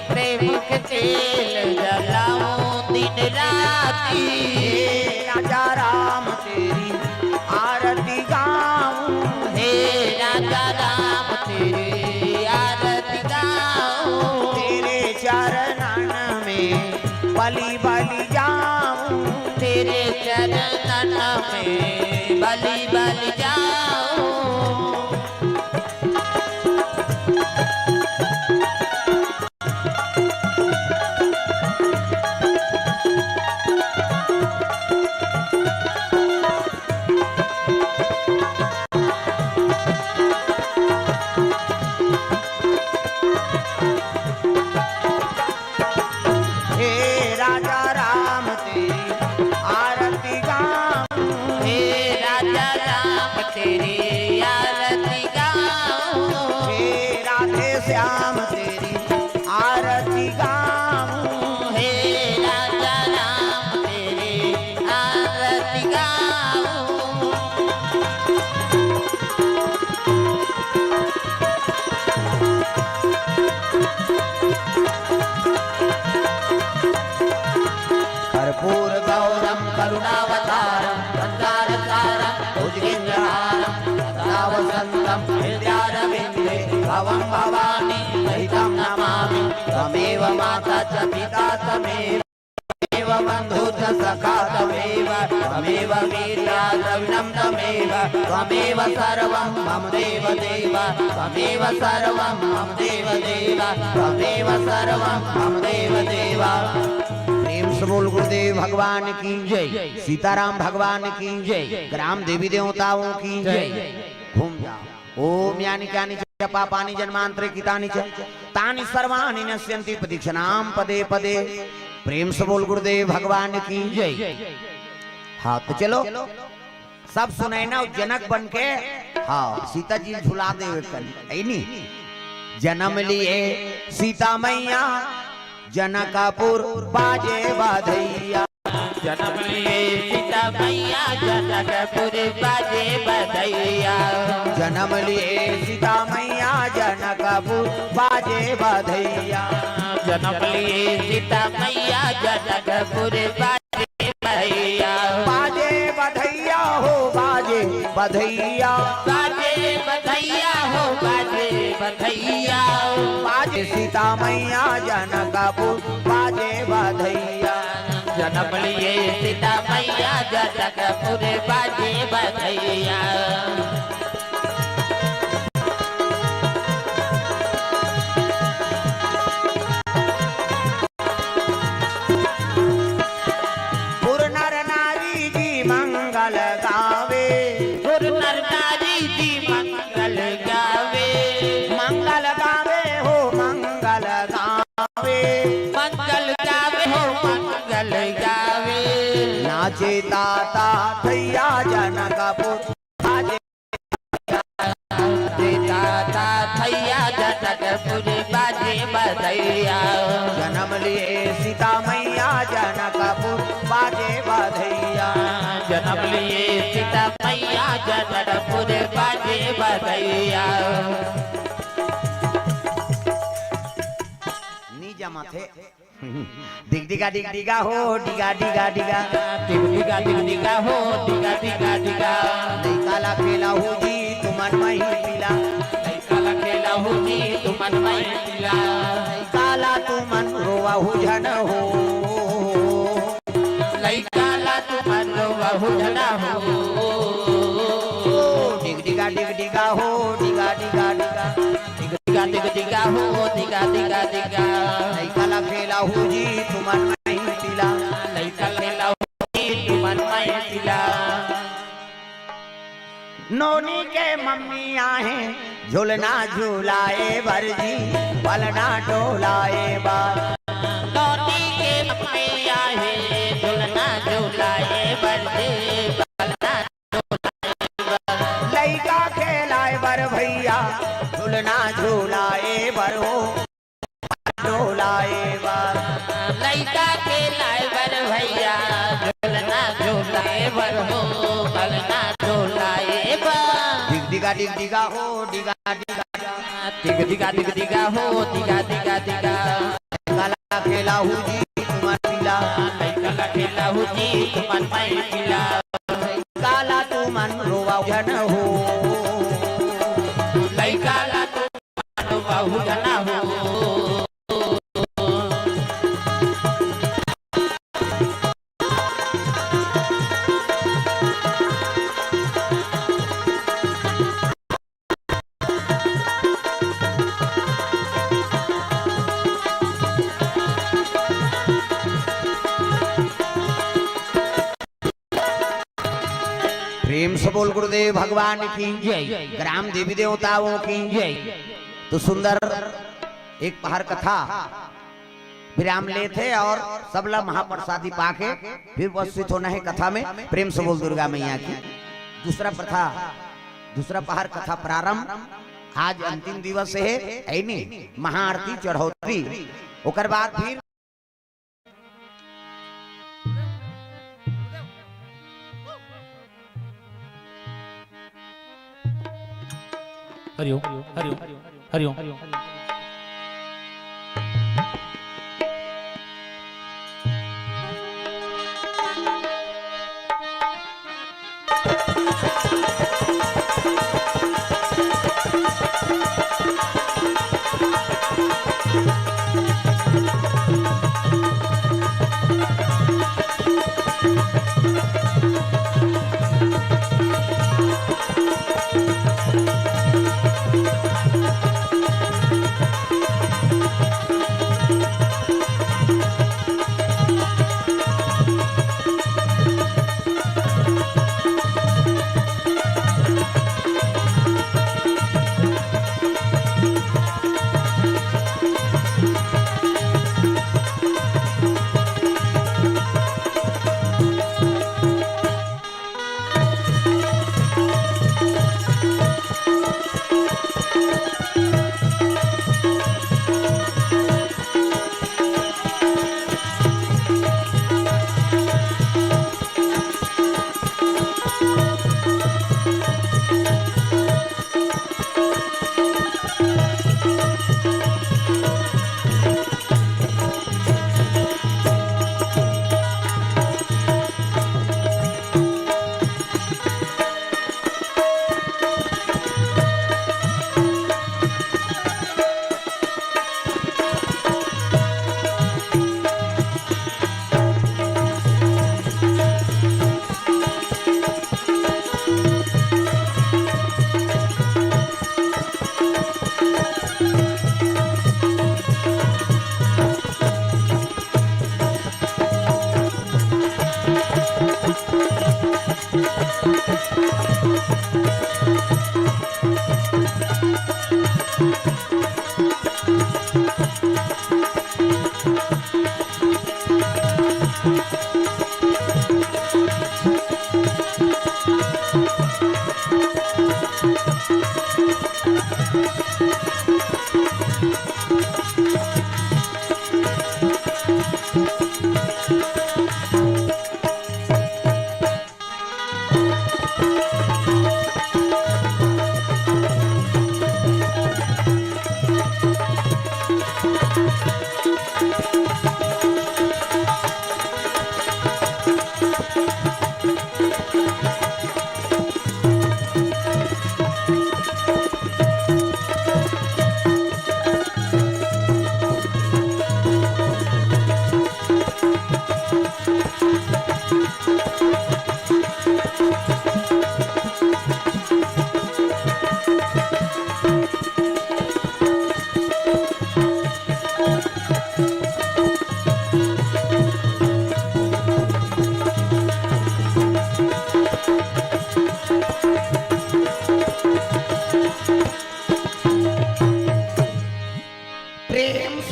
प्रेम के तेल जलाऊं दिन राती, हे राजा राम तेरी आरती गाऊं, हे राजा राम तेरी आरती गाऊं, तेरे चरणन में बलि बलि जाऊं, तेरे चरणन में बलि बलि जाऊं, हे राजा राम तेरी आरती गाऊं, हे राजा राम तेरी आरती गाऊं, हे राधे श्याम तेरी आरती गाऊं, हे राजा राम तेरी आरती गाऊं, कर्पूर गौरम करुणावतारम संसारसारम भुजगेन्द्रहारम सदा वसंतम हृदयारविंदे भवं भवानी सहितं नमामि त्वमेव माता च पिता त्वमेव बन्धु च सखा त्वमेव त्वमेव वीर्या द्रविणं त्वमेव त्वमेव सर्वं मम देव देव त्वमेव सर्वं मम देव देव त्वमेव सर्वं मम देव देव। प्रेम से बोल गुरुदेव भगवान की जय, सीताराम भगवान की जय, ग्राम देवी देवताओं की जय। घूम जाओ। ओम यानी क्यानि च पापानि जन्मांतरे कितानि च तानि सर्वाणि नश्यन्ति प्रदक्षिणाम पदे पदे। प्रेम से बोल गुरुदेव भगवान की जय। हाँ तो चलो सब सुने ना जनक बन के। हाँ सीता जी झुला दे कल जन्म लिए सीता मैया जनकपुर बाजे बधैया। जन्म लिए सीता मैया जनकपुर बाजे बधैया। जन्म लिए सीता मैया जनकपुर बाजे बधैया। जन्म लिए सीता मैया जनकपुर बाजे बधैया। बाजे बधैया हो बाजे बधैया। बाजे बधैया बधैया हो बाजे बधैया बाजे सीता मैया जनकपुर बाजे बधैया जन्म लिए सीता मैया जनकपुर बाजे बधैया नर नारी जी मंगल गावे नर नारी जी मंगल गावे मंगल गावे हो मंगल गावे मंगल गावे हो मंगल गावे नाचे ताता थैया जनकपुर बाजे ताता थैया जनकपुर बाजे बधैया जन्म लिए सीता मैया जनकपुर बाजे बधैया जन्म लिए सीता मैया जनकपुर बाजे बधैया नीजा माथे डिग डिगा हो डिगा डिगा डिगा दिगा हो दिगा दिगा दिगा नहीं काला खेला हो जी तुमन मही पिला काला खेला हो जी तुमन मई पिला काला तुमन रोवा हो जन हो लई काला तुमन बहु जना हो डिग डिगा हो डिगा डिगा डिगा दिगा हो दिगा दिगा दिगा नहीं काला खेला हो जी तुमन मही पिला लई काला खेला हो जी तुमन मई पिला नोनी के मम्मी आहे झूलना झूलाए भरजी पलना डोलाए बार नौनी के अपने आहे झूलना झूलाए बंदे बलना लइका खेलाए बर भैया झूलना झूलाए बर हो डोलाए बार लइका के लाइबर भैया झूलना झूलाए बर हो बलना झूलाए बा डिग डिगा हो डिगा डिगा दिगा हो दिगा दिगा दिगा काला खेला हो जी तुमन पिला लइका खेला हो जी तुमन मई पिला काला तुमन रोवा जन हो लइका ला तुमन बहु जना हो प्रेम से बोल गुरुदेव भगवान की ग्राम देवी देवताओं की तो सुंदर एक पहाड़ कथा विराम ले थे और सबला महाप्रसादी पाके फिर उपस्थित होना है कथा में। प्रेम से बोल दुर्गा मैया की दूसरा पहाड़ कथा प्रारंभ आज अंतिम दिवस है ऐनी महाआरती चढ़ौती ओकर बाद फिर हरिओम हरिओम हरिओम हरिओम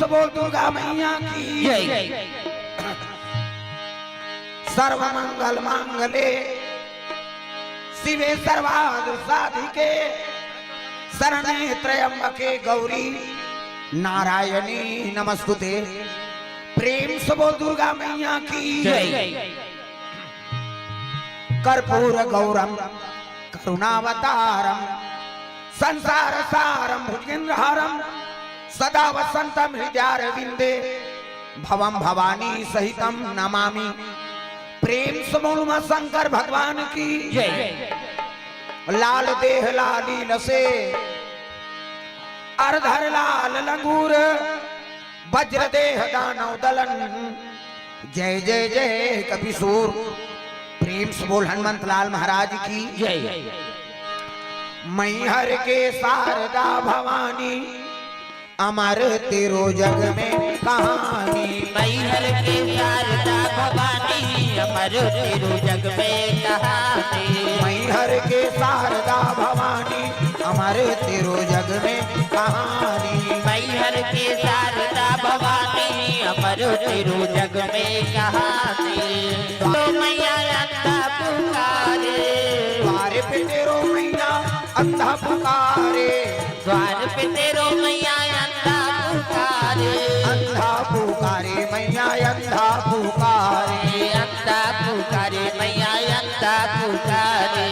से बोल दुर्गा मैया की जय। सर्व मंगल मांगले शिवे सर्वार्थ साधिके शरणे त्र्यंबके गौरी नारायणी नमस्तुते। प्रेम से बोल दुर्गा मैया की जय। कर्पूर गौरम करुणावतारम संसार सारम भुजगेंद्रहारम सदा वसंतम हृदयारविंदे भवम भवानी सहितम नमामि। प्रेम से बोल मां शंकर भगवान की जय। लाल देह लाली लसे अर्धर लाल लंगूर वज्र देह दानव दलन जय जय जय कपिसूर। प्रेम से बोल हनुमंत लाल महाराज की जय। मैहर के शारदा भवानी अमर तेरो जग में कहानी। मैहर के शारदा भवानी अमर तेरो जग में कहानी। मैहर के शारदा भवानी अमर तेरो जग में कहानी। मैहर के शारदा भवानी अमर तेरो जग में कहानी। तो मैया अंधा पुकारे द्वार पे तेरो मैया अंधा पुकारे। द्वार पे तेरो मैया अंधा पुकारे। अंधा पुकारे मैया अंधा पुकारे। अंधा पुकारे मैया अंधा पुकारे।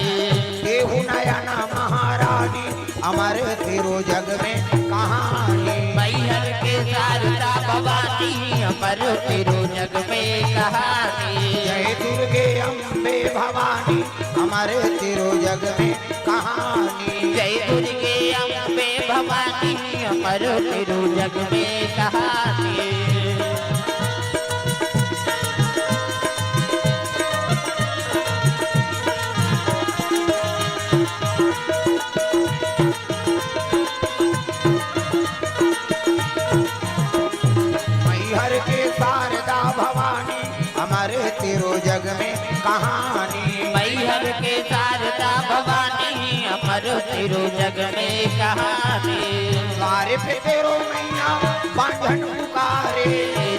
देहु नयना महारानी अमर तेरो जग में कहानी। मैहर के शारदा भवानी अमर तेरो जग में कहानी। जय दुर्गे अम्बे भवानी अमर तेरो जग में कहानी। जय दुर्गे अम्बे भवानी अमर तेरो जग में कहानी। मैहर के शारदा भवानी अमर तेरो जग में कहानी। मैहर के शारदा भवानी अमर तेरो जग में कहानी। द्वार पे तेरो मैया बांझन पुकारे।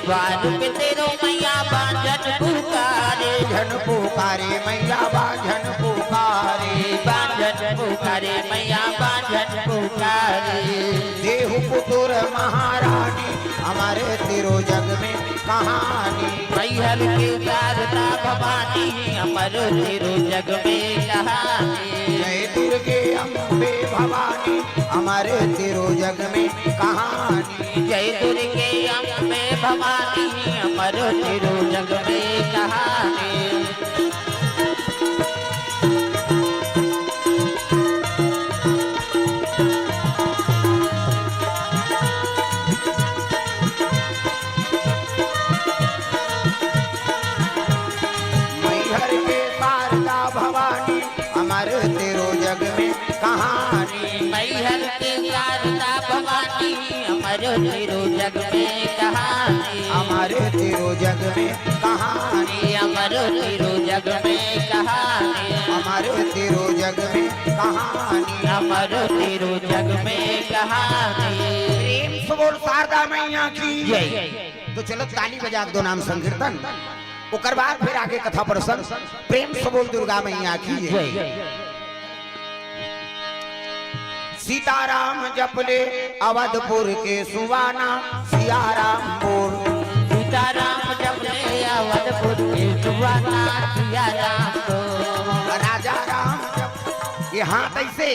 द्वार पे तेरो मैया बांझन पुकारे। झन पुकारे मैया बांझन पुकारे। बांझन पुकारे मैया बांझन पुकारे। देहु पुतुर महारानी अमर तेरो जग में कहानी। मैहर के शारदा भवानी अमर तेरो जग में कहानी। जय दुर्गे अम्बे भवानी अमर तेरो जग में कहानी। जय दुर्गे अम्बे भवानी अमर तेरो जग में कहानी। मैहर के शारदा भवानी अमर तेरो जग में कहानी। मैहर के शारदा भवानी अमर तेरो जग में कहानी। अमर तेरो जग में कहानी। अमर तेरो जग में कहानी। अमर तेरो जग में कहानी। अमर तेरो जग में कहानी। प्रेम से बोल शारदा मैया की जय। तो चलो ताली बजा दो नाम संकीर्तन। उकर बाद फिर आगे कथा प्रसंग। प्रेम से बोल दुर्गा मैया की जय। सीताराम जपले अवधपुर के सुवाना सियाराम बोल। सीताराम जपले अवधपुर के सुवाना सियाराम बोल। राजा राम जप ये हाथ ऐसे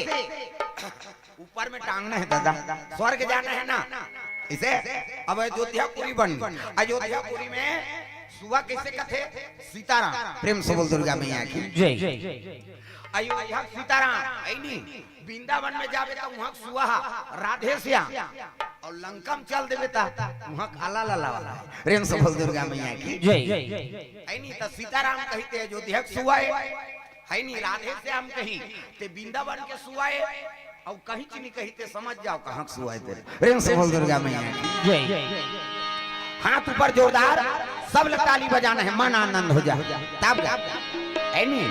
ऊपर में टांगना है दादा। स्वर्ग जाना है ना इसे। अब अयोध्यापुरी बन अयोध्यापुरी में सुबह कैसे कथे सीताराम। प्रेम से बोल दुर्गा मैया की जय। अयोध्या सीताराम ऐनी वृंदावन में जावे तो वहां सुहा राधे श्याम और लंका में चल देवे ता वहां काला लाला वाला। प्रेम से बोल दुर्गा मैया की जय। ऐनी तो सीताराम कहते अयोध्या सुहाए है नी राधे श्याम कहीं ते वृंदावन के सुहाए और कहीं चीनी कहते समझ जाओ कहां सुहाए तेरे। प्रेम से बोल दुर्गा मैया की जय। हाथ ऊपर जोरदार सब लोग ताली बजाना है मन आनंद हो जा तब ऐनी।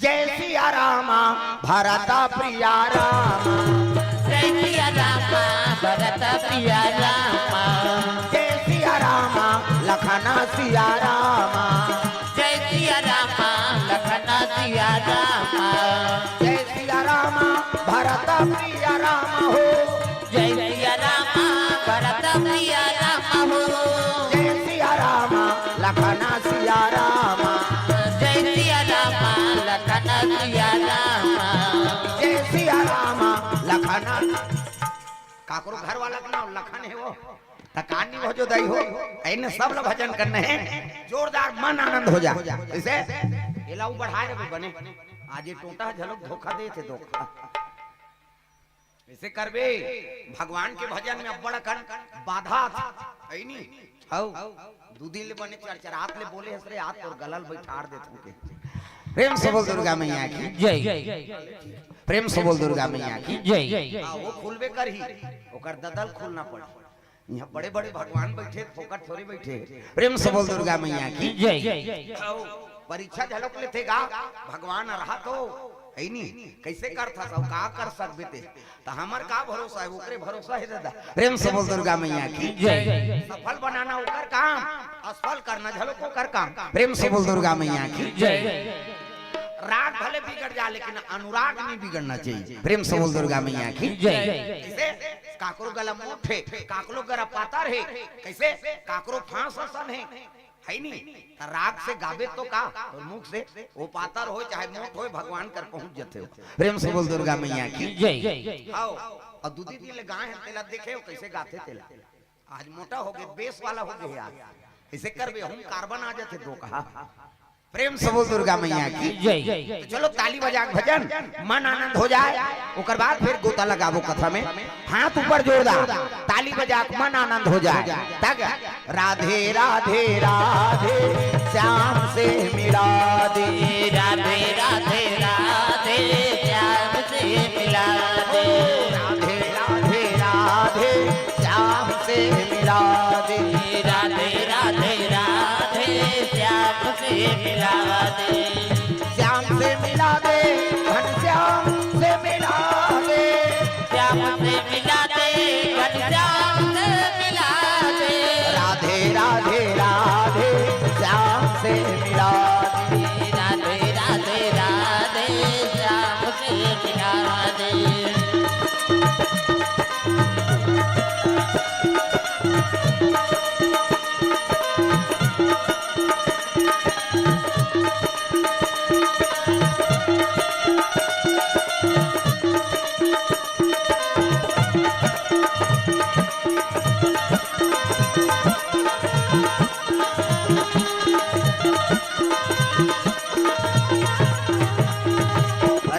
जय सिया रामा भरता प्रिया रामा। जय सिया रामा भरत प्रिया रामा जय सिया रामा लखना सिया रामा जय सिया रामा लखना सिया रामा जय सिया रामा भरत प्रिया रामा हो जय सिया रामा भरत प्रिया रामा हो जय सिया रामा लखना सिया रामा जय सिया रामा लखना सिया रामा जय सिया रामा लखना काकरो घर वाला का नाम लखन है वो तकानी हो जो दई हो इन सब लोग भजन करने हैं जोरदार मन आनंद हो जा इसे इलाऊ बढ़ाए रे बने आज ये टोटा झलक धोखा दे थे धोखा ऐसे करबे भगवान के भजन में बड़ा कन बाधा है नी हाउ दू दिन ले बने चरचरात ले बोले हसरे हाथ और गलल बैठार दे तुमके प्रेम से बोल दुर्गा मैया की जय प्रेम से बोल दुर्गा मैया की जय वो खुलबे करही ओकर ददल खुलना पड़े यहाँ बड़े बड़े भगवान बैठे फोकट थोड़ी बैठे प्रेम से बोल दुर्गा मैया की जय परीक्षा झलक लेते गा भगवान रहा तो है नी कैसे करता सब का कर सकबे ते तो हमर का भरोसा है ओकरे भरोसा है दादा प्रेम से बोल दुर्गा मैया की जय सफल बनाना ओकर काम असफल करना झलक ओकर काम प्रेम से बोल दुर्गा मैया की जय राग भले बिगड़ जा लेकिन अनुराग नहीं बिगड़ना चाहिए प्रेम से बोल दुर्गा मैया की जय कैसे काकरो गला मोट है काकरो गला पातर है कैसे काकरो फांस असन है नी राग से गावे तो का और मुख से वो पातर हो चाहे मोट हो भगवान कर पहुंच जाते हो प्रेम से बोल दुर्गा मैया की जय आओ और दूधी दिन ले गाय तेला देखे हो कैसे गाते तेला आज मोटा हो गए बेस वाला हो गए यार ऐसे करबे हम कार्बन आ जाते दो कहा प्रेम से बोल दुर्गा मैया की जय तो चलो ताली बजा के भजन मन आनंद हो जाए ओकर बाद फिर गोता लगाबो कथा में हाथ ऊपर जोरदार ताली बजा के मन आनंद हो जाए तक राधे राधे राधे श्याम से मिला दे राधे राधे राधे श्याम से मिला दे राधे राधे राधे श्याम से मिला दे राधे राधे राधे श्याम से मिला दे श्याम से मिला दे घनश्याम से मिला दे श्याम से मिला दे घनश्याम से मिला दे राधे राधे राधे श्याम से मिला दे राधे राधे राधे श्याम से मिला दे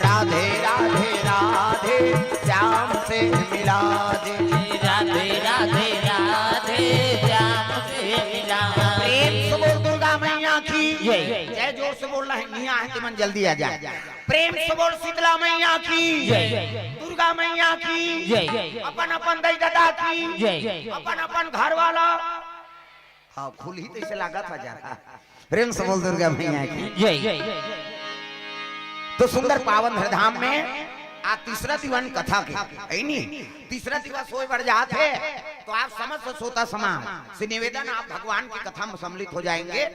राधे राधे राधे श्याम से मिला दे राधे राधे राधे श्याम से मिला प्रेम से बोल दुर्गा मैया की जय जय जोर से बोलना है निया है कि मन जल्दी आ जाए प्रेम से बोल शीतला मैया की जय दुर्गा मैया की जय अपन अपन दई दादा की जय अपन अपन घर वाला हाँ खुल ही तो इसे लगा था जा प्रेम से बोल दुर्गा मैया की जय तो सुंदर पावन धाम में आज तीसरा दीवान कथा के है नी तीसरा दिवस सोए बढ़ जाते तो आप समस्त सोता समा से निवेदन आप भगवान की कथा में सम्मिलित हो जाएंगे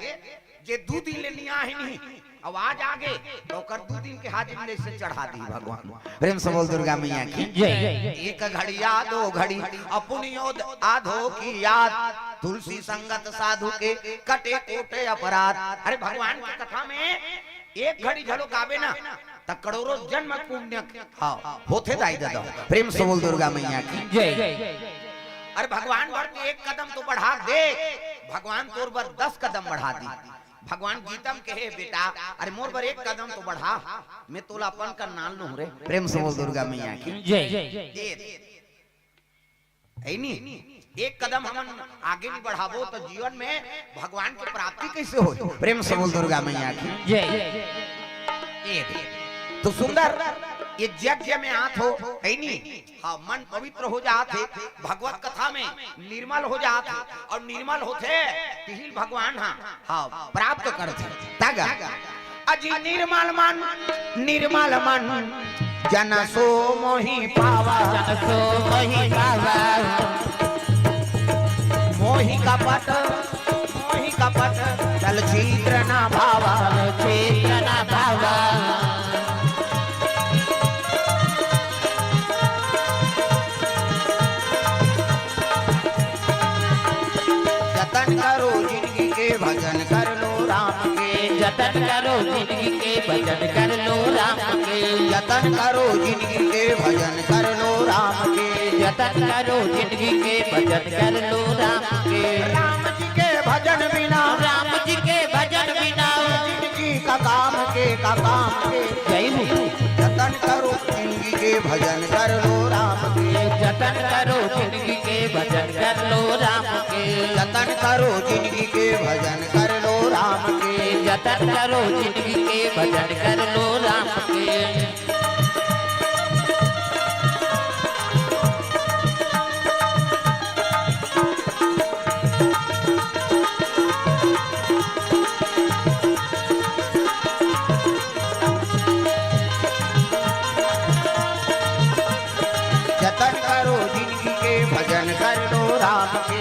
जे 2 दिन ले लिया है नहीं आवाज आगे तो कर 2 दिन के हाजिर में से चढ़ा दी भगवान प्रेम से बोल दुर्गा मैया की जय एक घड़िया 2 घड़ी अपुनियोद आधो की याद तुलसी संगत साधु के कटे कोटे अपराध अरे भगवान की कथा में एक घड़ी झलो गावे ना त करोड़ों जन्म पुण्य हाँ होते दाई दादा प्रेम से बोल दुर्गा मैया की जय अरे भगवान भर के एक कदम तो बढ़ा दे भगवान तोर पर 10 कदम बढ़ा दी भगवान गीतम कहे बेटा अरे मोर पर एक कदम तो बढ़ा मैं तोला अपन का नाल नु रे प्रेम से बोल दुर्गा मैया की जय नी एक कदम हम आगे भी बढ़ाबो तो जीवन में भगवान की प्राप्ति कैसे हो प्रेम से बोल दुर्गा मैया की जय तो सुंदर ये यज्ञ में आत हो है नी हाँ मन पवित्र हो जाते भगवत कथा में निर्मल हो जाते और निर्मल होते तिहिल भगवान हाँ प्राप्त करते तग अजी निर्मल मन जन सो मोहि पावा जन सो मोहि पावा मोहि कपट चल छिद्र न भावा छिद्र न भावा जतन करो जिंदगी के भजन कर लो राम के जतन करो जिंदगी के भजन कर लो राम के जतन करो जिंदगी के भजन कर लो राम के जतन करो जिंदगी के भजन कर लो राम के राम जी के भजन बिना राम जी के भजन बिना जिंदगी का काम के जय हो जतन करो जिंदगी के भजन कर लो राम के जतन करो जिंदगी के भजन कर लो राम के जतन करो जिंदगी के भजन कर लो राम के जतन करो जिंदगी के भजन कर लो राम के जतन करो जिंदगी के भजन कर लो राम के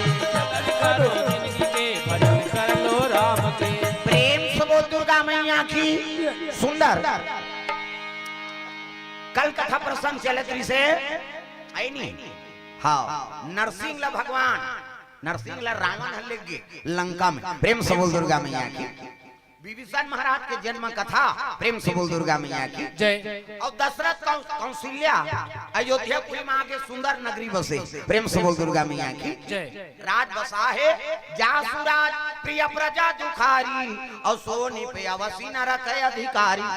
करो जिंदगी के भजन कर लो राम के। प्रेम से बोल दुर्गा मैया की सुंदर कल कथा प्रसंग चलत रही से आई नहीं हाँ नरसिंह ला भगवान नरसिंह ला रावण हल्ले गे लंका में प्रेम से बोल दुर्गा मैया की विभीषण महाराज के जन्म कथा प्रेम से बोल दुर्गा मैया की जय। और दशरथ कौशल्या अयोध्यापुरी में आके सुंदर नगरी बसे प्रेम से बोल दुर्गा मैया की जय। राज बसा है जासुराज प्रिय प्रजा दुखारी और सोनी पे अवसी न रखे अधिकारी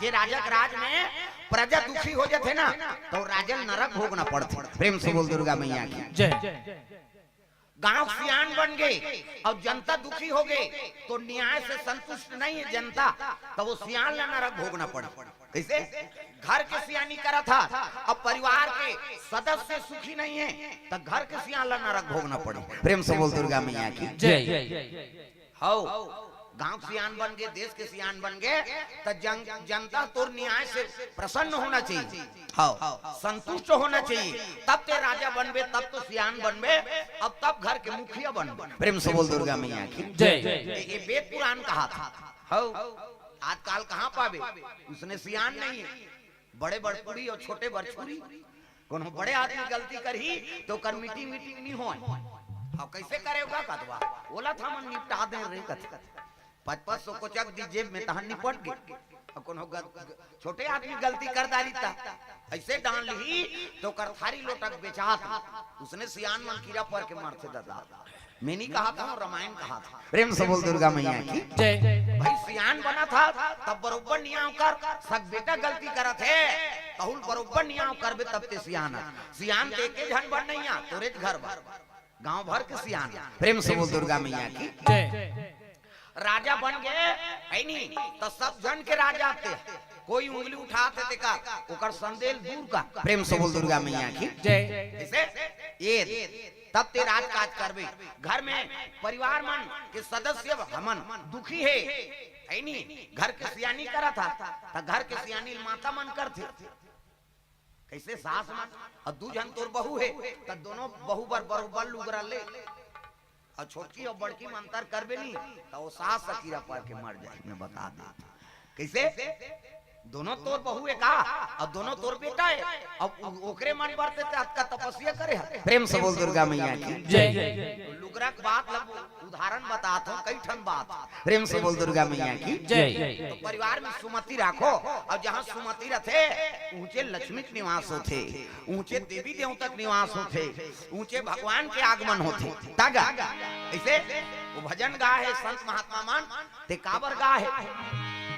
ये राजक राज में प्रजा दुखी हो जाते ना तो राजन नरक भोगना पड़ते प्रेम से बोल दुर्गा मैया की जय। गांव सियान बन गए और जनता दुखी हो गए तो न्याय से संतुष्ट नहीं है जनता तो वो सियान ला नरक भोगना पड़ा कैसे घर के सियानी करा था अब परिवार के सदस्य सुखी नहीं है तो घर के सियान ला नरक भोगना पड़े प्रेम से बोल दुर्गा मैया की जय। हो गांव सियान बन गए देश के सियान बन गए तो जनता तो न्याय से प्रसन्न होना चाहिए हाँ संतुष्ट होना चाहिए तब ते राजा बनबे तब तो सियान बनबे अब तब घर के मुखिया बनबे प्रेम से बोल दुर्गा मैया की जय। ये वेद पुराण कहा था हो आजकल कहाँ पावे उसने सियान नहीं है बड़े बड़पुरी और छोटे बड़छुरी कोनो बड़े आदमी गलती करी तो कर मीटिंग नहीं हो अब कैसे करेगा कतवा बोला था मन निपटा दे रे कथ 500 को चक दी जेब में तहन निपट गई अब कोनो छोटे आदमी गलती कर डाली था ऐसे डाल ली तो कर थारी लोटक बेचात उसने सियान मन कीड़ा पर के मारते दादा मैंने कहा था रामायण कहा था प्रेम से बोल दुर्गा मैया की जय। भाई सियान बना था तब बरोबर नियाव कर सब बेटा गलती करा थे तहुल बरोबर नियाव करबे तब ते सियान देके झन बन नहीं आ तोरे घर भर गांव भर के सियान प्रेम से बोल दुर्गा मैया की जय। राजा बन गए है नहीं तो सब जन के राजा आते कोई उंगली उठाते थे का ओकर संदेल दूर का प्रेम से बोल दुर्गा मैया की जय। ये तब ते राज काज करबे घर में परिवार मन के सदस्य हमन दुखी है नहीं घर के सियानी करा था तो घर के सियानी माता मन करते कैसे सास मन और दू जन तोर बहू है तो दोनों बहू बरोबर लुगरा ले और छोटकी और बड़की में अंतर करबे नहीं तो वो सास सकीरा पर के मर जाए मैं बता दे कैसे दोनों तोर बहू है का और दोनों तोर बेटा है अब ओकरे मन बढ़ते थे आपका तपस्या करे प्रेम से बोल दुर्गा मैया की जय। लुगरा की बात उदाहरण बताता हूँ कई ठन बात प्रेम से बोल दुर्गा मैया की जय। तो परिवार में सुमति रखो और जहाँ सुमति रहते ऊंचे लक्ष्मी के निवास होते ऊंचे देवी देवता के निवास होते ऊंचे भगवान के आगमन होते तागा ऐसे वो भजन गा है संत महात्मा मान ते काबर गा है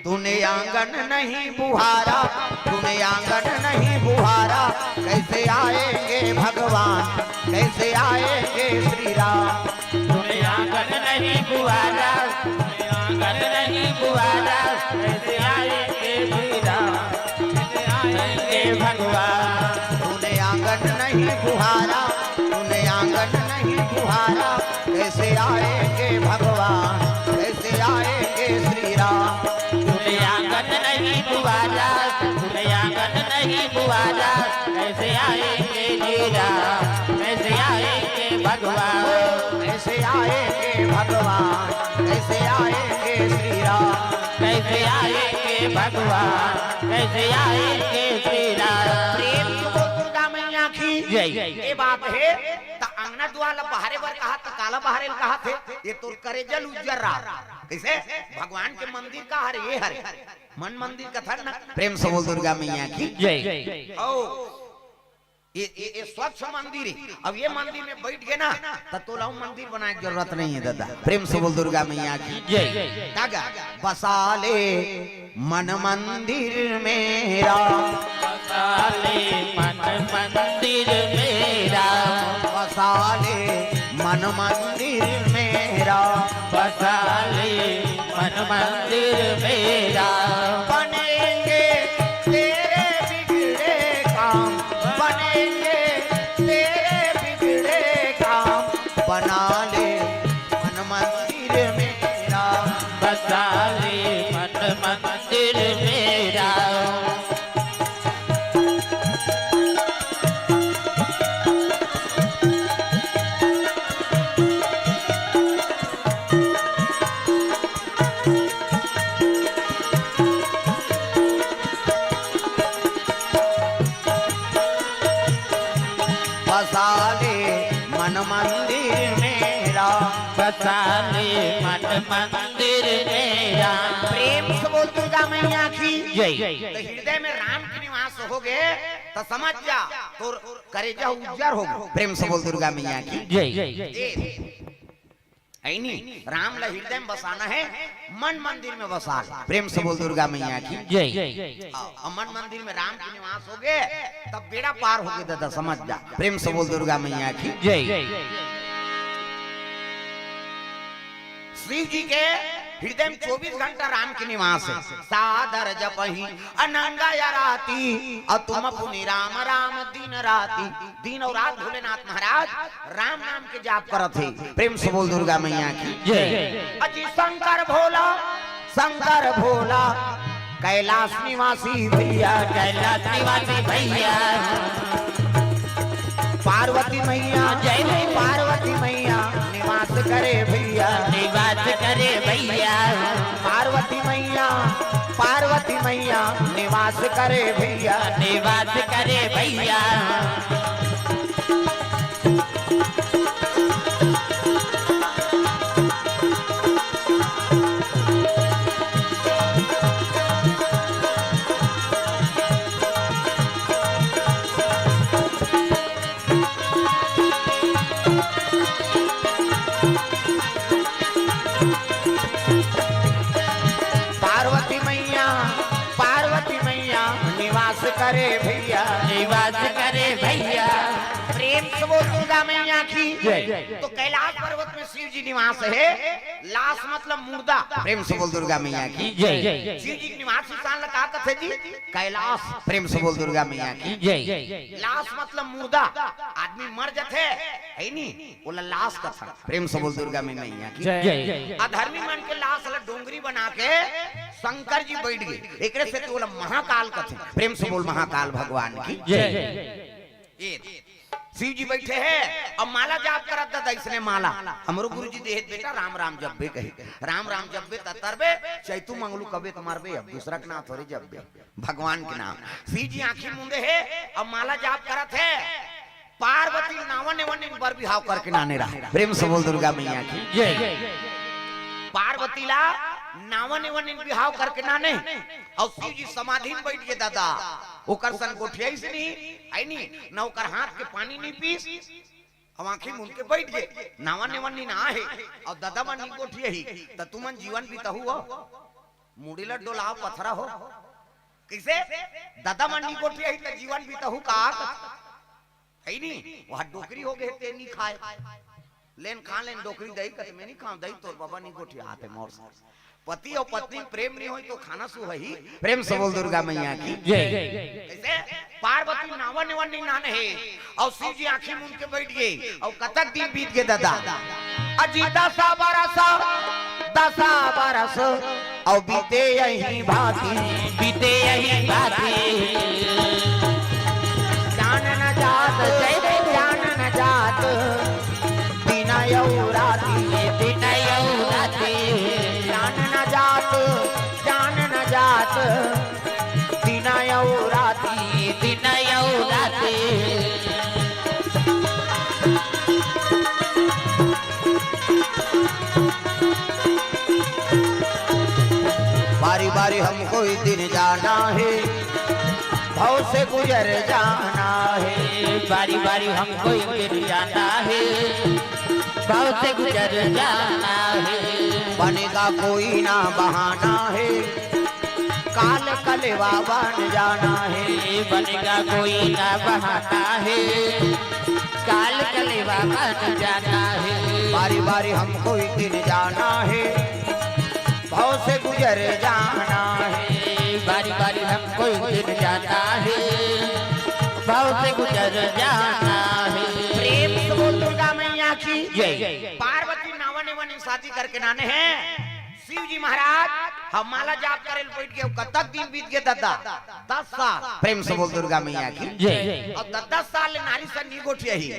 तूने आंगन नहीं बुहारा तूने आंगन नहीं बुहारा कैसे आएंगे भगवान कैसे आएंगे श्री राम तूने आंगन नहीं बुआरा तूने आंगन नहीं बुआरा कैसे आएंगे भीरा कैसे आएंगे भगवान तूने आंगन नहीं बुहारा तूने आंगन नहीं बुहारा कैसे आएंगे भगवान कैसे आएंगे श्री राम तूने आंगन नहीं बुआरा तूने आंगन नहीं बुआरा कैसे आएंगे भगवान, कैसे आएंगे श्री राम, कैसे आएंगे भगवान, कैसे आएंगे श्री राम। प्रेम से बोल दुर्गा मैया की जय। ये बात है त अंगना द्वाला बहारे बर कहा त काला बहारे कहा थे ये तो करे जल उज्जर रहा कैसे भगवान के मंदिर का हर ये हर मन मंदिर का था ना। प्रेम से बोल दुर्गा मैया की जय। ओ ये स्वच्छ मंदिर है। अब ये मंदिर में बैठ गए ना तो लाऊ मंदिर बनाने की जरूरत नहीं है दादा। प्रेम से बोल दुर्गा मैया की जय। दादा बसा ले मन मंदिर मेरा, बसा ले मन मंदिर मेरा, बसा ले मन मंदिर मेरा, बसा ले मन मंदिर मेरा। बनेंगे तेरे बिगड़े काम, बनेंगे तेरे बिगड़े काम, बना ले मन मंदिर मेरा, बसा ले मन मंदिर मेरा। बसा ले मन मंदिर मेरा, बसा ले मन मंदिर मेरा। प्रेम से बोल दुर्गा मैया की जय। तो हृदय में राम के निवास हो गए तो समझ जा तो करेजा उज्जर हो गए। प्रेम से बोल दुर्गा मैया की जय। ऐनी राम ला हृदय में बसाना है, मन मंदिर में बसा ले। प्रेम से बोल दुर्गा मैया की जय। मन मंदिर में राम के निवास हो गए तब बेड़ा पार हो गए दादा समझ जा। प्रेम से बोल दुर्गा मैया की जय। श्री जी के हृदय में 24 घंटा राम के निवास है। सादर जपही अनंगा या राती और तुम पुनि राम राम दिन राती। दिन और रात भोलेनाथ महाराज राम नाम के जाप करत थे। प्रेम से बोल दुर्गा मैया की जय। अजी शंकर भोला, शंकर भोला कैलाश निवासी भैया, कैलाश निवासी भैया, पार्वती मैया जय जय। पार्वती मैया निवास करे भैया, निवास करे भैया, पार्वती मैया, पार्वती मैया निवास करे भैया, निवास करे भैया। पार्वती मैया, पार्वती मैया निवास करे भैया, निवास करे भैया। प्रेम से बोल दुर्गा मैया की जय। तो कैलाश पर्वत में शिव जी निवास है। लाश मतलब मुर्दा। प्रेम से बोल दुर्गा मैया की जय। शिव जी के निवास स्थान लगा कथे जी कैलाश। प्रेम से बोल दुर्गा मैया की जय। लाश मतलब मुर्दा, आदमी मर जाते है नी बोला लाश का था। प्रेम से बोल दुर्गा मैया की जय। अधर्मी मन के लाश वाला डोंगरी बना के शंकर जी बैठ गए। एक से तो बोला महाकाल का था। प्रेम से बोल महाकाल भगवान की जय। शिव जी बैठे हैं अब माला जाप करत दादा इसने माला हमरो गुरु जी देहत बेटा राम राम जब्बे कही, राम राम जब्बे तरबे चैतू मंगलू कबे तुम्हारे अब दूसरा के नाम थोड़ी जब्बे भगवान के नाम। शिव जी आंखी मुंदे है अब माला जाप करत है। पार्वती नावन एवन इन बर बिहाव करके नाने रहा। प्रेम से बोल दुर्गा मैया की जय। पार्वती ला नावन एवन इन बिहाव करके नाने और शिव जी समाधि में बैठ गए दादा। ओकर सन गोठिया से नहीं आई नहीं ना ओकर हाथ के पानी नहीं पीस अब आंखें मुंद के बैठ गए। नावन एवन नहीं ना है और दादा मन नहीं गोठिया ही त तुमन जीवन बीतहु हो मुड़ी ला डोलाव पथरा हो कैसे दादा मन नहीं गोठिया ही त जीवन बीतहु का है नहीं वहां डोकरी हो गए ते नहीं खाए लेन खा लेन डोकरी दही कत में नहीं खा दही तोर बाबा नहीं गोठिया आते मोर पति और पत्नी प्रेम नहीं होई तो खाना सु है ही। प्रेम से बोल दुर्गा मैया की जय। ऐसे पार्वती नावन एवन नहीं नान है और शिव जी आंखें मूंद के बैठ गए और कतक दिन बीत गए दादा। अजी 10 बरस और बीते यही भांति, बीते यही बातें जान न जात, जान न जात, बिना यऊ राती दिन यऊ राती जान न जात दिन यऊ राती दिन यऊ राती बारी बारी हमको ही दिन जाना है भाव से गुजर जाना है बारी बारी हमको फिर जाना है भाव से गुजर जाना है बनेगा कोई ना बहाना है काल कलेवा बन जाना है बनेगा कोई ना बहाना है काल कलेवा बन जाना है बारी बारी हमको ही दिन जाना है भाव से गुजर जाना है बारी बारी हमको फिर जाना है भाव से गुजर जाना है प्रेम से बोल दुर्गा मैया की जय पार्वती नावन एवं शादी करके नाने हैं शिव जी महाराज हम माला जाप करे बैठ के कतक दिन बीत गए दादा 10 साल प्रेम से बोल दुर्गा मैया की जय और 10 साल नारी से नी गोठिया ही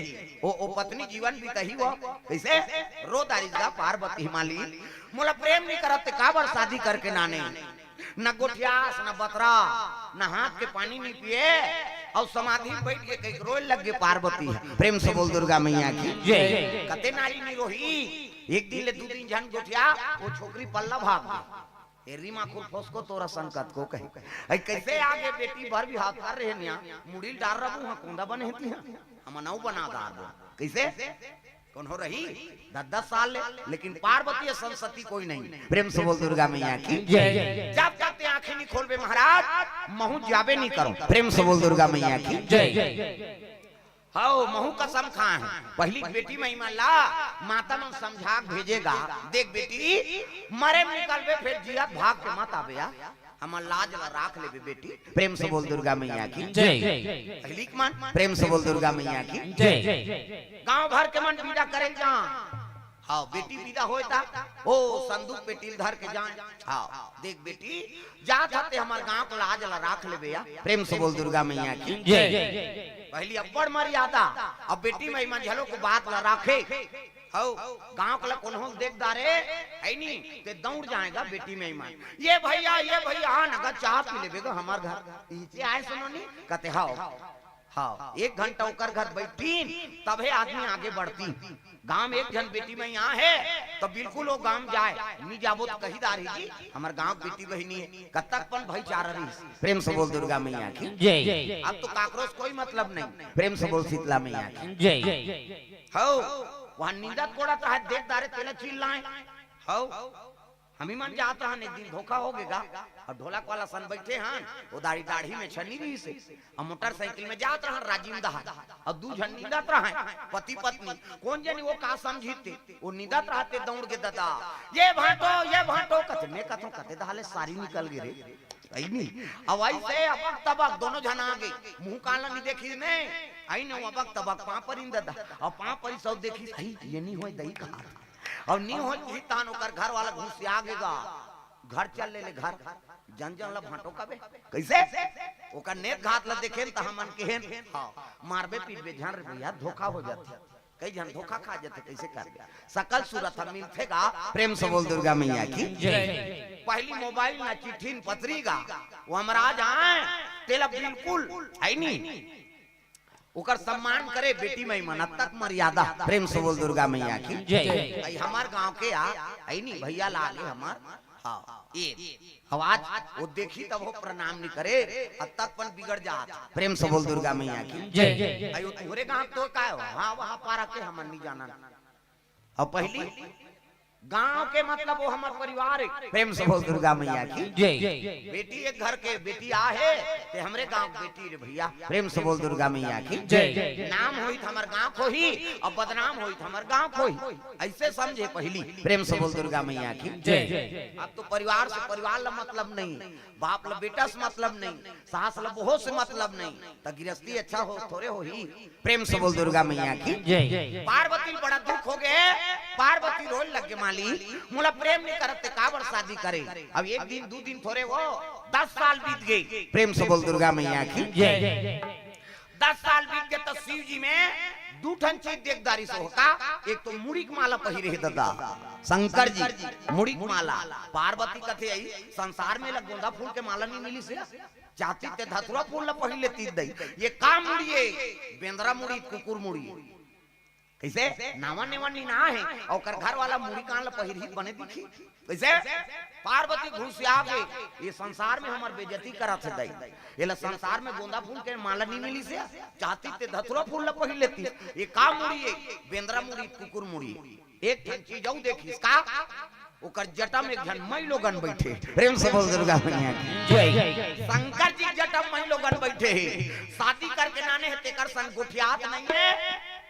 ओ पत्नी जीवन बीतही वो कैसे रो दारिका पार्वती हिमाली मोला प्रेम नहीं करत का बार शादी करके नाने न गोठियास न बतरा न हाथ के पानी नहीं पिए और समाधि में बैठ के कई रोए लग गए पार्वती प्रेम से बोल दुर्गा मैया की जय कते नारी नहीं रोही एक दिन ले 2 दिन जन गोठिया वो छोकरी पल्ला भाग गई रीमा खुल फोस को तोरा संकट को कहे कैसे आगे बेटी भर भी हाथ कर रहे निया मुड़ी डाल रहा हूं कोंदा बने हती हम नौ बना दार कैसे कौन हो रही 10 साल लेकिन पार्वती सरस्वती कोई नहीं प्रेम से बोल दुर्गा मैया की जय जब जाते आंखें नहीं खोलबे महाराज महू जाबे नहीं करो प्रेम से बोल दुर्गा मैया की जय हाओ महू कसम खाए पहली बेटी महिमा ला माता मन समझा भेजेगा देख बेटी मरे में निकलबे फिर जिया भाग के मत आबे हम लाज ला राख लेबे बेटी प्रेम से बोल दुर्गा मैया की जय पहली मान प्रेम से बोल दुर्गा मैया की जय गांव भर के मन विदा करे जा हाँ बेटी विदा होता ओ संदूक पे टील धर के जाए हाँ देख बेटी जा जाते हमार गांव को लाज ला राख ले बेया प्रेम से बोल दुर्गा मैया की जय पहली अब्बड़ मर्यादा अब बेटी महिमा झलो को बात ला राखे हो गांव के लोग उन्होंने देख दारे है नहीं ते दौड़ जाएगा बेटी महिमा ये भैया हाँ नगर चाह पी लेबेगा हमार घर ये आए सुनो नहीं कहते हाँ 1 घंटा ओकर घर बैठी तबे आदमी आगे बढ़ती गांव में एक जन बेटी में यहाँ है तो बिल्कुल वो गांव जाए नहीं जाबो तो कही दारी जी हमारे गांव बेटी बहनी है कतकपन भाईचारा रही प्रेम से बोल दुर्गा मैया की जय अब तो काकरोच कोई मतलब नहीं प्रेम से बोल शीतला मैया की जय हो वहाँ नींदा थोड़ा सा देख दारे तेला चिल्लाए हो हम ही मन जाता है एक दिन धोखा हो गएगा और ढोलक वाला सन बैठे हैं वो दाढ़ी में छनी रही से और मोटरसाइकिल में जात रहा राजीव दहा और 2 जन नींदत रहा पति पत्नी कौन जनी वो का समझीते वो नींदत रहते दौड़ के दादा ये भाटो कते मैं कथो कते दहाले सारी निकल गए रे आई नहीं अब ऐसे अबक तबक दोनों जन आ गए मुंह काला नहीं देखी ने आई ने अबक तबक पां पर दादा और पां पर सब देखी सही ये नहीं होई दही कहा और नहीं हो तान ओकर घर वाला घुस आ गएगा घर चल ले घर जन ला भाटो कबे कैसे ओकर नेत घात ला देखे त हमन केहन हां मारबे पीटबे जान रे भैया धोखा हो जाते कई जन धोखा खा जाते कैसे कर सकल सूरत हम मिलथेगा प्रेम से बोल दुर्गा मैया की जय पहली मोबाइल ना चिट्ठी पत्री गा वो हमरा जाए तेला बिल्कुल है नहीं ओकर सम्मान करे बेटी महिमा तक मर्यादा प्रेम से बोल दुर्गा मैया की जय हमार गांव के आई नहीं भैया लागे हमार हाँ ये आवाज वो देखी तब वो प्रणाम नहीं करे अब तक पन बिगड़ जात प्रेम से बोल दुर्गा मैया की जय अयो तोरे गांव तो का हाँ वहाँ पारा के हमन नहीं जाना अब पहली गांव के मतलब वो हमार परिवार है प्रेम से बोल दुर्गा मैया की जय बेटी एक घर के बेटी आ है ते हमरे गांव बेटी रे भैया प्रेम से बोल दुर्गा मैया की जय नाम होई हमार गांव को ही और बदनाम होई हमार गांव को ही ऐसे समझे पहली प्रेम से बोल दुर्गा मैया की जय अब तो परिवार से परिवार ला मतलब नहीं बाप ला बेटा से मतलब नहीं सास ला बहू से मतलब नहीं तो गृहस्थी अच्छा हो थोड़े हो ही प्रेम से बोल दुर्गा मैया की जय पार्वती बड़ा दुख हो गए पार्वती रोल लग गए माली मुला प्रेम नहीं करते काबर शादी करे अब 1 दिन 2 दिन थोड़े वो 10 साल बीत गए प्रेम से बोल दुर्गा मैया की जय 10 साल बीत गए तो शिव जी में दू ठन चीज देखदारी से होता। एक तो मुड़ी के माला पहिरे है दादा शंकर जी, मुड़ी के माला। पार्वती कथे आई संसार में लग गोंदा फूल के माला नहीं मिली से चाहती ते धतुरा फूल ला पहिले तीत दई। ये काम मुड़िए बेंदरा मुड़ी कुकुर मुड़ी कैसे नावा नेवन नी ना है और कर घर वाला मुड़ी कान ला पहिरी बने दिखी कैसे। पार्वती घुसिया के ये संसार में हमार बेइज्जती करत है दई। एला संसार में गोंदा फूल के माला नहीं मिली से चाहती ते धतुरा फूल ला पहिले तीत। ये काम मुड़िए बेंदरा मुड़ी कुकुर मुड़ी। एक चीज और देखी इसका ओकर जटा में एक जन मई लोगन बैठे। प्रेम से बोल दुर्गा मैया जय। शंकर जी जटा मई लोगन बैठे हैं। शादी करके नाने है तेकर संग गोठियात नहीं है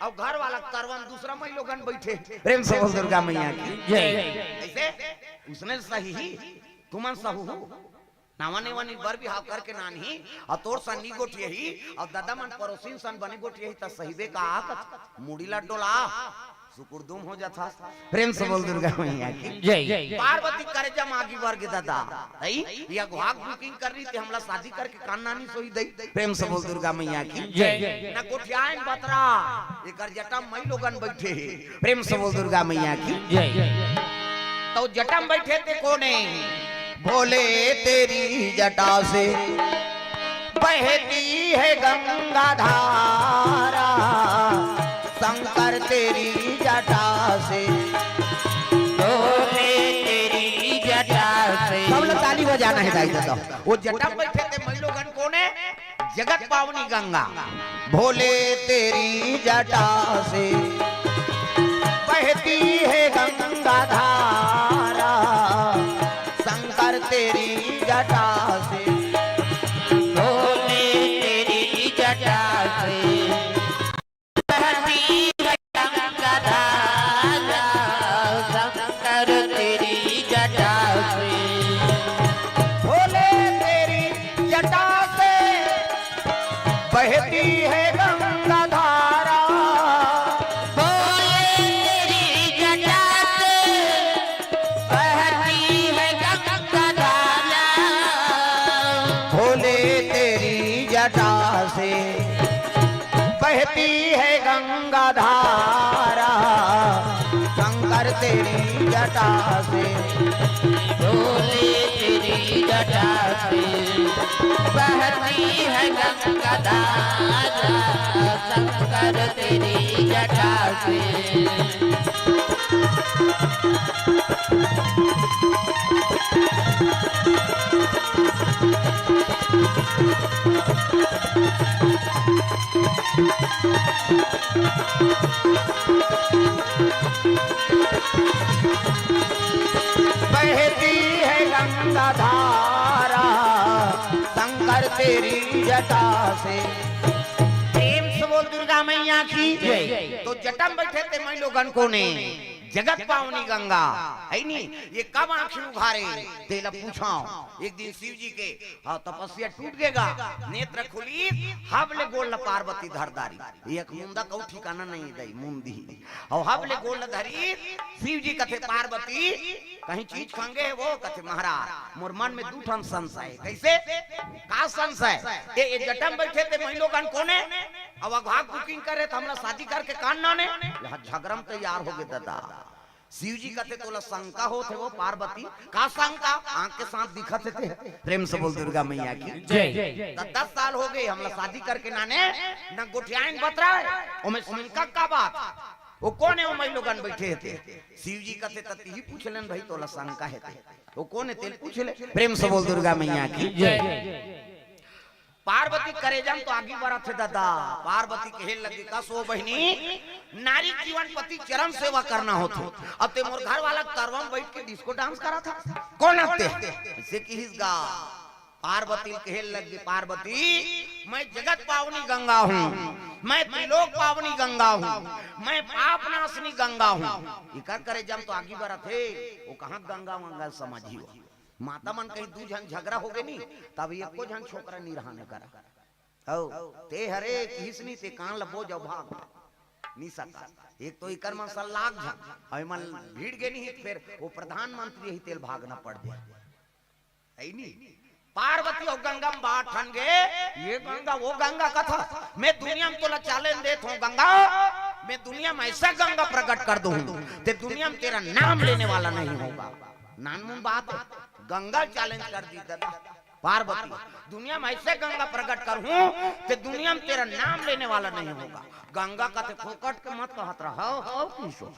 और घर वाला करवन दूसरा मई लोगन बैठे। प्रेम से बोल दुर्गा मैया की जय। ऐसे उसने सही ही तुमन सहु नावने वानी बर भी हाव करके नानी और तोर सन्नी गोठिए ही और दादा मन पड़ोसी सन बनी गोठिए ही त सहीबे का आकत मुड़ीला डोला सुकुरदुम हो जाता। प्रेम से बोल दुर्गा मैया की जय। पार्वती करे जम आगी वर्ग दादा आई या गुहाग बुकिंग कर रही थी हमला शादी करके कान्नानी सोई दई। प्रेम से बोल दुर्गा मैया की जय। ना कोठियाइन बतरा एकर जटा मई लोगन बैठे। प्रेम से बोल दुर्गा मैया की जय। तो जटम बैठे थे कोने बोले तेरी जटा से बहती है गंगा धारा शंकर तेरी जटा से बोले तेरी जटा से। सब लोग ताली बजाना है दाई दादा। वो जटा बैठे थे मई लोगन कोने जगत पावनी गंगा भोले तेरी जटा से बहती है गंगा धारा शंकर तेरी जटा से बोले तेरी जटा से बहती है गंगा धारा शंकर तेरी जटा से। भोले तेरी जटा से बहती है गंगा धारा बोले तेरी जटा से बहती है गंगा धारा। भोले तेरी जटा से बहती है गंगा धारा शंकर तेरी जटा से बोले तेरी जटा से बहती है गंगा धारा शंकर तेरी जटा से। बहती है गंगा धारा शंकर तेरी जटा से। प्रेम से बोल दुर्गा मैया की जय। तो जटम बैठे थे मैं लोगन को ने जगत पावनी गंगा है नी ये कब आंखें उघारे तेला पूछाओ। एक दिन शिव जी के तपस्या टूट गएगा नेत्र खुली हबले गोल पार्वती धरदारी एक मुंदा कौ ठिकाना नहीं दई मुंदी और हबले गोल धरी शिव जी कथे पार्वती कहीं चीज खांगे है वो कथे महाराज मोर मन में दूठन संशय कैसे का संशय ये जटम बैठे थे मैं लोगन कोने अब भाग बुकिंग करे तो हमरा शादी करके कान नाने यहाँ झगड़म तैयार हो गए दादा। शिव जी कहते तोला शंका होते वो पार्वती का शंका आंख के साथ दिखते थे। प्रेम से बोल दुर्गा मैया की जय। 10 साल हो गए हमला शादी करके नाने न गोठियाइन बतराए ओमे शंका का बात वो कौन है वो मई लोगन बैठे थे। शिव जी कहते तती ही पूछलन भाई तोला शंका है वो कौन है तेल पूछ ले। प्रेम से बोल दुर्गा मैया की जय। पार्वती करेजम तो आगे बढ़ा थे दादा। पार्वती कहे लगी का सो बहनी नारी जीवन पति चरण सेवा करना होता अब ते मोर घर वाला करवम बैठ के डिस्को डांस करा था कौन आते से किसगा। पार्वती कहे लगी पार्वती मैं जगत पावनी गंगा हूँ मैं त्रिलोक पावनी गंगा हूँ मैं पाप नाशनी गंगा हूँ। इकर करेजम तो आगे बढ़ा थे वो कहाँ गंगा वंगा समझियो माता मन कहीं दू झन झगड़ा हो गए नी तब एको झन छोकरा नहीं रहने करा औ ते हरे किसनी ते कान लबो जाओ भाग नहीं सका। एक तो इकर मन सल लाग झन और मन भीड़ गए नहीं फिर वो प्रधानमंत्री ही तेल भागना पड़ गया है नी पार्वती और गंगा में बात ठन गए, ये गंगा वो गंगा कथा मैं दुनिया में तोला चैलेंज देता हूँ गंगा, मैं दुनिया में ऐसा गंगा प्रकट कर दूं ते दुनिया में तेरा नाम लेने वाला नहीं होगा। नानमुन बात है, गंगा चैलेंज कर दी दादा पार्वती, दुनिया में ऐसे गंगा प्रकट कर हूं ते दुनिया में तेरा नाम लेने वाला नहीं होगा। गंगा का ते फोकट के मत कहत रहो किसो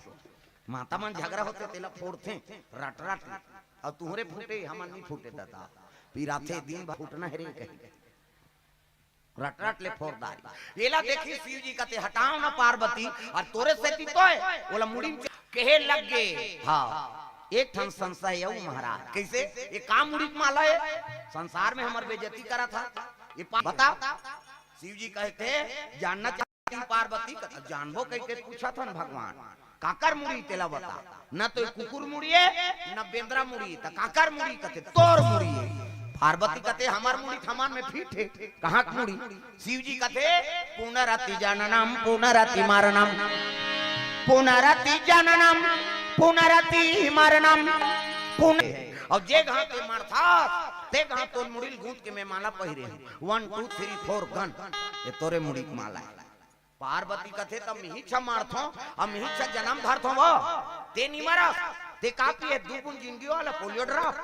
माता मन झगड़ा होते तेला फोड़ते रट रट और तुहरे फूटे हमन नहीं फूटे दादा पीराथे दिन भर फूटना है रे कहीं रट रट ले फोड़दारी एला देखी शिव जी कहते हटाओ ना पार्वती और तोरे से ती तो है बोला मुड़ी में कहे लग गए। हाँ एक ठन संशय है महाराज कैसे ये काम मुड़ी माला है संसार में हमार बेइज्जती करा था ये बता शिव जी कहते जानना चाहती पार्वती का जानबो कह के पूछा था भगवान काकर मुड़ी तेला बता न तो कुकुर मुड़ी है न बेंद्रा मुड़ी त काकर मुड़ी कहते तोर मुड़ी है। पार्वती कहते हमार मुड़ी थमान में फिट है कहाँ की मुड़ी। शिव जी कहते पुनरति जननम पुनरति मरणम पुनरति जननम पुनरति मरणम और जे घाट के मरथा ते घाट तो मुड़ी गूंथ के मैं माला पहिरे 1 2 3 4 गन ये तोरे मुड़ी की माला है। पार्वती कथे तब मिही छ मारथो अब मिही छ जन्म धरथो वो ते नहीं मरा ते कापी है दुगुन जिंदगी वाला पोलियो ड्रॉप।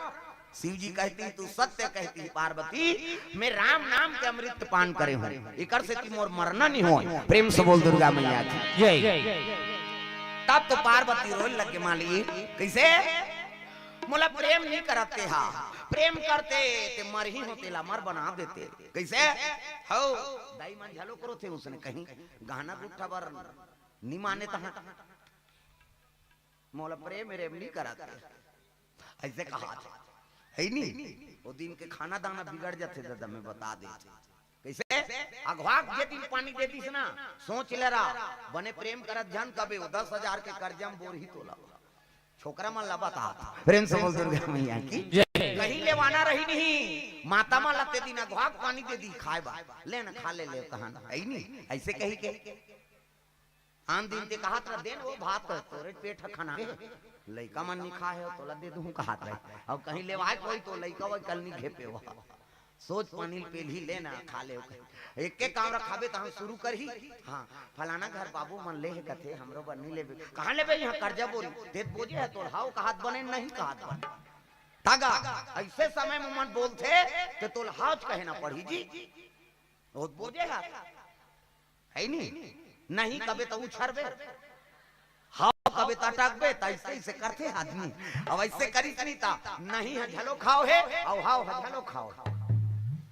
शिव जी कहती तू सत्य कहती पार्वती मैं राम नाम के अमृत पान करे हूं इकर से मोर मरना नहीं हो। प्रेम से बोल दुर्गा मैया की जय। तब तो पार्वती रोने लगे माली कैसे मोला प्रेम नहीं करते हा प्रेम करते ते मर ही होते ला मर बना देते कैसे हो दाई मन झलो करो थे उसने कहीं गाना गुट्ठा बर नहीं माने तहां मोला प्रेम मेरे नहीं करते ऐसे कहा है नहीं वो दिन के खाना दाना बिगड़ जाते दादा मैं बता दे कैसे अगवाक जे दिन पानी दे दिस ना सोच ले रहा बने प्रेम करत जन कबे 10,000 के कर्जा में बोर ही तोला छोकरा मन ला बता। प्रेम से बोल दुर्गा मैया की कहीं लेवाना रही नहीं माता मां लते दिन अगवाक पानी दे दी खाए बा ले ना खा ले कहां है नहीं ऐसे कही के आन दिन ते कहा था देन वो भात तोरे पेट खाना लइका मन नहीं खाए तोला दे दूं कहा था अब कहीं लेवाए कोई तो लइका वो कल नहीं घेपे हुआ सोच पानी पेल ही लेना खा ले एक के काम रखाबे त हम शुरू कर ही। हां फलाना घर बाबू मन ले है कथे हमरो बन्नी लेबे कहां लेबे यहां कर्जा बोरी देत बोझे है तोड़ हाउ कहात बने नहीं कहात बने तागा ऐसे समय में मन बोलते ते तोल हाउच कहे ना पढ़ी जी बहुत बोझे है नहीं कबे तो उछरबे हाउ कबे तटकबे त ऐसे ऐसे करते आदमी अब ऐसे करी नहीं ता नहीं है झलो खाओ है और हाउ है झलो खाओ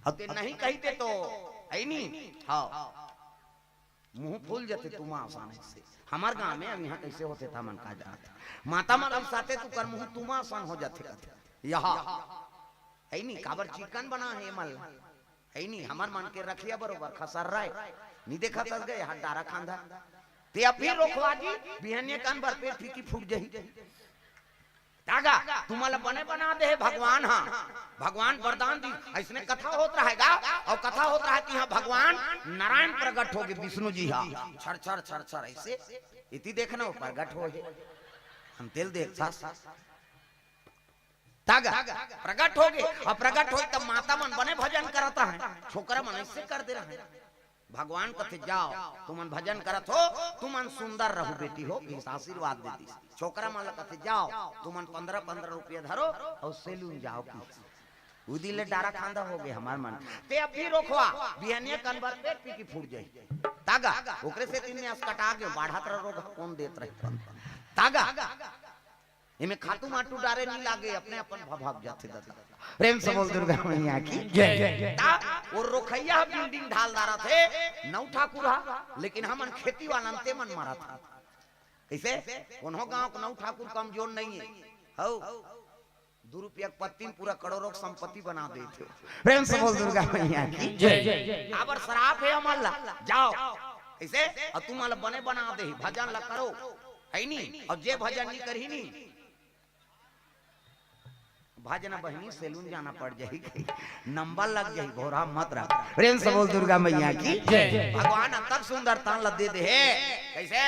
अब ते नहीं कहते तो है नहीं हाँ मुंह फूल जाते तुम आसानी से हमार गांव में अब यहाँ कैसे होते था मन का जाते माता मन अब साथे तू कर मुंह तुम आसान हो जाते यहाँ है नहीं काबर चिकन बना है मल है नहीं हमार मन के रखिया बरोबर खसर रहा है नहीं देखा कर गए हाथ डारा खांधा ते अब भी रोकवा जी बिहनिया कान भर पेट फीकी फूट जाही तागा तुम्हारा बने बना दे भगवान। हाँ भगवान वरदान दी ऐसने कथा होता रहेगा और कथा होता है कि हाँ भगवान नारायण प्रकट हो गए विष्णु जी हाँ छर छर छर छर ऐसे इति देखना हो प्रकट हो हम तेल देख तागा प्रकट हो गए और प्रकट हो तब माता मन बने भजन करता है छोकरा मन ऐसे कर दे रहे भगवान कथे जाओ तुमन भजन करत हो तुमन सुंदर रहो बेटी हो इस आशीर्वाद दे दी छोकरा मन कथे जाओ तुमन 15-15 रुपया धरो और सेलून जाओ की उदी ले डारा खांदा हो गए हमार मन ते अब भी रोकवा बिहनिया कनवर पे पीकी फूट जाई तागा ओकरे से तीन ने कटा के बाढ़ा तर रोग कौन देत रहे तागा इमे खातू माटू डारे नहीं लागे अपने अपन भाग जाते दादा। प्रेम से बोल दुर्गा मैया की जय। और रोखैया बिल्डिंग ढालदारा थे नौ ठाकुर लेकिन हमन खेती वाला ते मन मारा था कैसे कोनो गांव को नौ ठाकुर कमजोर नहीं है हो 2 रुपया पत्ती पूरा करोड़ों संपत्ति बना देते। प्रेम से बोल दुर्गा मैया की जय। आबर शराब है अमल जाओ ऐसे और तुम बने बना दे भजन ला करो है नहीं और जे भजन नहीं करी नहीं भाजना बहनी सेलून जाना पड़ जाएगी नंबर लग जाए घोरा मत रख। प्रेम से बोल दुर्गा मैया की जय। भगवान अंतर सुंदरता ला दे दे कैसे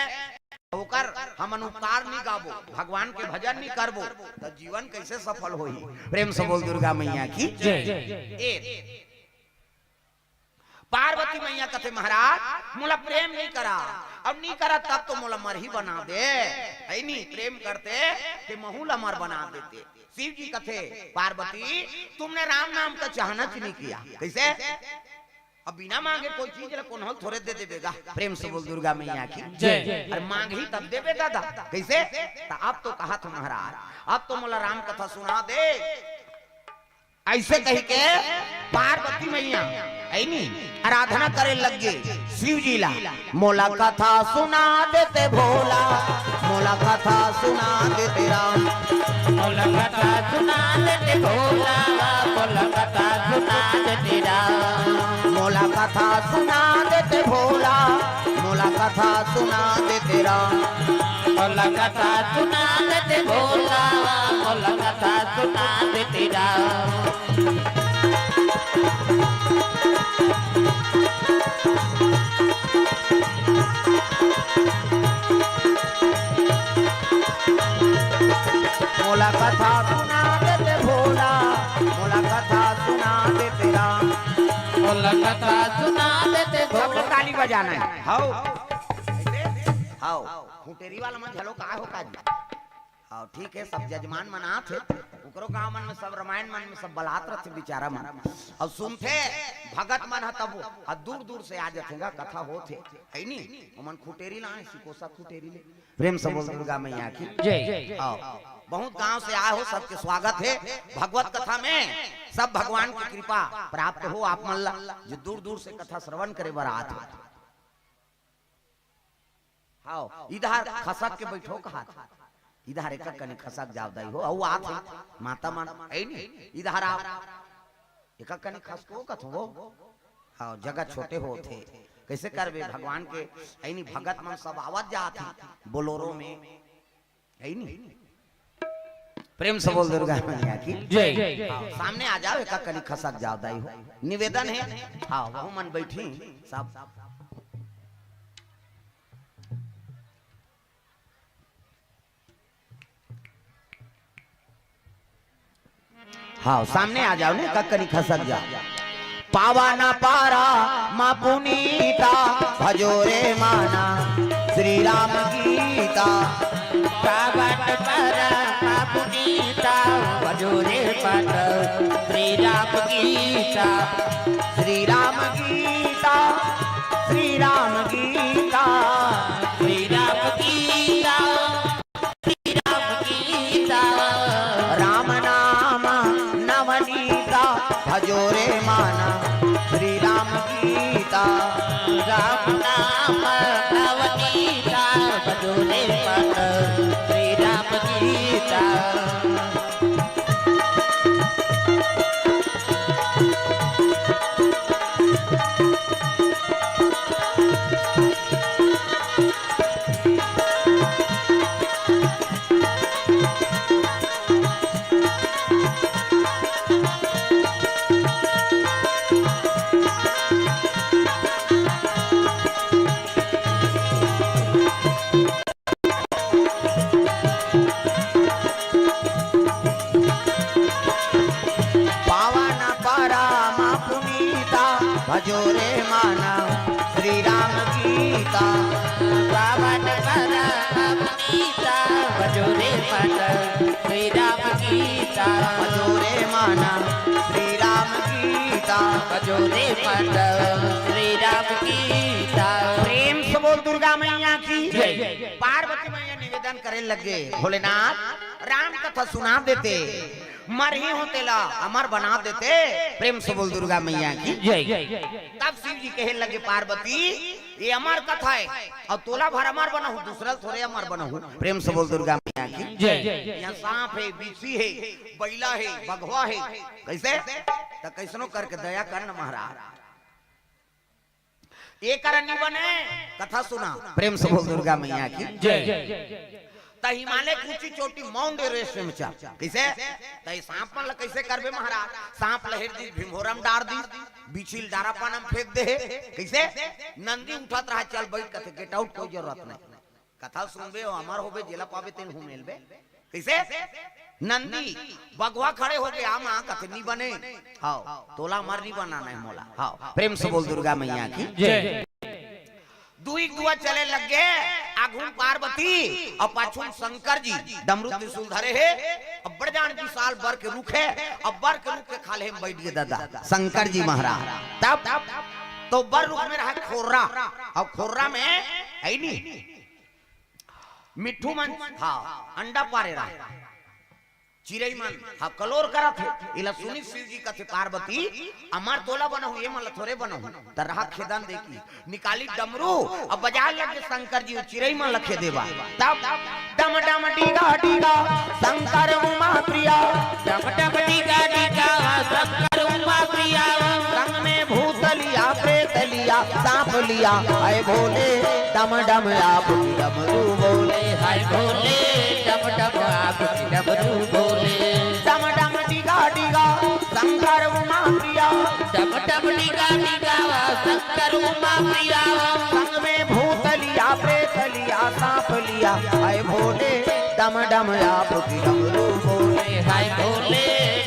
ओकर हम अनुपकार नहीं गाबो, भगवान के भजन नहीं करबो तो जीवन कैसे सफल होई। प्रेम से बोल दुर्गा मैया की जय। पार्वती मैया कहते महाराज मोला प्रेम नहीं करा, अब नहीं करा तब तो मोला मर ही बना दे, है नहीं प्रेम करते ते महूला मर बना देते। शिव जी कहते पार्वती तुमने राम नाम का चाहना नहीं किया, कैसे अब बिना मांगे कोई चीज कौन थोड़े दे देगा। प्रेम से बोल दुर्गा मैया की जय। अरे मांग ही तब देवे दादा, कैसे अब तो कहा था महाराज अब तो मोला राम कथा सुना दे, ऐसे कह के पार्वती मैया आराधना करे लग गए शिव जी ला। मोला कथा सुना देते भोला, मोला कथा सुना देते राम, मोला कथा सुना देते भोला, मोला कथा सुना देते राम, मोला कथा सुना देते भोला, मोला कथा सुना देते राम, मोला कथा सुना देते भोला, मोला कथा सुना देते राम। मोला कथा सुना देते भोला, मोला कथा सुना देते राम, मोला कथा सुना देते भोला। ताली बजाना है हाउ हाउ फुटेरी वाला मन झलो का हो काजी। हां ठीक है सब जजमान मना थे ओकरो गांव मन में सब रामायण मन में सब बलात रहते बेचारा मन और सुनते भगत मन ह तब दूर दूर से आ जातेगा कथा होते है नी मन खुटेरी ला सिकोसा खुटेरी ले। प्रेम से बोल दुर्गा मैया की जय। आओ बहुत गांव से आए हो, सबके स्वागत है भगवत कथा में, सब भगवान की कृपा प्राप्त हो आप मन ला जो दूर दूर से कथा श्रवण करे बर आत हो। हां इधर खसक के बैठो कहा इधर एक कने खसक जाव दई हो औ आत माता मन है नी इधर आओ एक कने खस को कथो। हां जगह छोटे होते कैसे करबे भगवान के है नी भगत मन सब आवत जात बोलोरो में है नी। प्रेम से बोल दुर्गा मैया की जय। सामने आ जाओ एक कनी खसक जाओ दाई हो निवेदन है। हाँ वह मन बैठी सब हाँ सामने आ जाओ ने ककनी खसक जाओ। पावा ना पारा माँ पुनीता भजोरे माना श्री राम गीता, पावट पर पुनीता भजोरे पट श्री राम गीता, श्री राम गीता, श्री राम गीता, श्री राम गीता, श्री राम गीता, राम नाम नवनीता भजोरे माना श्री राम गीता, राम नाम नवनीता भजोरे पट श्री राम गीता। भजोरे माना श्री राम गीता, पावन पर पुनीता भजोरे पट श्री राम गीता, भजोरे माना श्री राम गीता, भजोरे पट श्री राम गीता। प्रेम से बोल दुर्गा मैया की जय। पार्वती मैया निवेदन करे लगे भोलेनाथ राम कथा सुना देते मर ही होते ला अमर बना देते। प्रेम से बोल दुर्गा मैया की जय। तब शिव जी कहे लगे पार्वती ये अमर कथा है और तोला भर अमर बना हूँ दूसरा थोड़े अमर बना हूँ। प्रेम से बोल दुर्गा मैया की जय। यहाँ सांप है बिच्छी है बैला है बघवा है कैसे तो कैसनो करके दया करना महाराज ये करनी बने कथा सुना। प्रेम से बोल दुर्गा मैया की जय। हिमालय की ऊंची चोटी माउंट एवरेस्ट में चा कैसे सांप मन कैसे करबे महाराज, सांप लहर दी भीमोरम डार दी बिछिल डारा पानम फेंक दे कैसे नंदी उठत रहा चल बैठ के गेट आउट कोई जरूरत नहीं कथा सुनबे और अमर होबे जेला पावे तेन हूं मेलबे कैसे नंदी बगवा खड़े हो गए आमा कथनी बने हां तोला मर नहीं बनाना है मोला हां प्रेम से बोल दुर्गा मैया की जय। दुई दुआ चले लग गए आगुन पार्वती और पाछुन शंकर जी डमरू त्रिशूल धरे है अब बड़ जान विशाल बर के रुख है अब बर के रुख के खाले में बैठ गए दादा शंकर जी महाराज तब तो बर रुख में रहा खोर्रा और खोर्रा में है नहीं मिठू मन हाँ अंडा पारे रहा चिरई मन हाँ कलोर करा थे इला सुनी शिव जी का थे पार्वती अमर तोला बना हुए मन थोड़े बना हूँ तरह खेदान देखी निकाली डमरू अब बाजार लगे शंकर जी चिरई मन लखे देवा तब डम डम टीका टीका शंकर उमा प्रिया डम डम टीका टीका शंकर उमा प्रिया संग में भूत लिया प्रेत लिया सांप लिया आए भोले डम डम आप डमरू बोले हाय भोले डम डम आप डमरू बोले डम डम टीका टीका शंकर उमा प्रिया डम डम टीका टीका शंकर उमा प्रिया संग में भूत लिया प्रेत लिया सांप लिया आए भोले डम डम आप डमरू बोले हाय भोले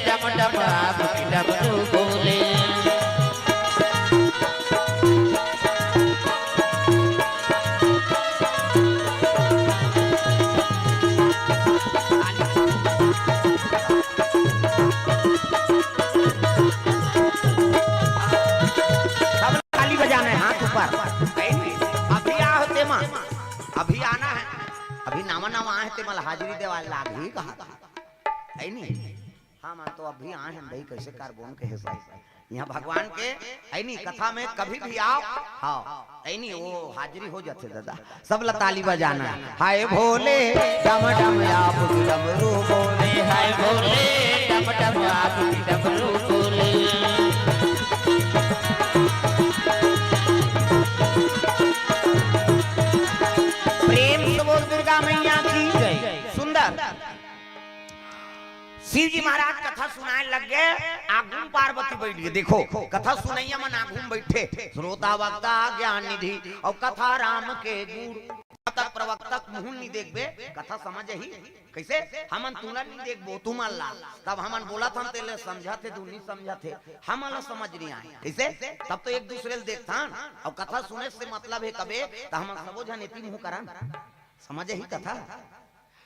डम डम आप डमरू बोले अभी आना है अभी नामा नामा आए थे मल हाजिरी देवाल लाग ही कहा है नहीं हाँ man तो अभी आए हैं भाई कैसे कार्बन के हिसाब यहाँ भगवान के है नहीं कथा में कभी भी आओ हाँ है नहीं वो हाजिरी हो जाते दादा सब लताली बजाना हाय भोले डम डम आप डमरू बोले हाय भोले डम डम आप डमरू बोले दुर्गा मैया की सुंदर शिव जी महाराज कथा सुनाए लग गए आगुन पार्वती बैठ गए देखो कथा सुनैया मन आगुन बैठे श्रोता वक्ता ज्ञान निधि और कथा राम के गुण तक प्रवक्तक मुंह नहीं देखबे कथा समझ ही कैसे हमन तुला नहीं देखबो तुमन ला तब हमन बोला था तेले समझा थे तू नहीं समझा थे हमन समझ नहीं आए कैसे तब तो एक दूसरे देखता और कथा सुने से मतलब है कबे तो हमन सबो जन एती मुंह करन समझ ही कथा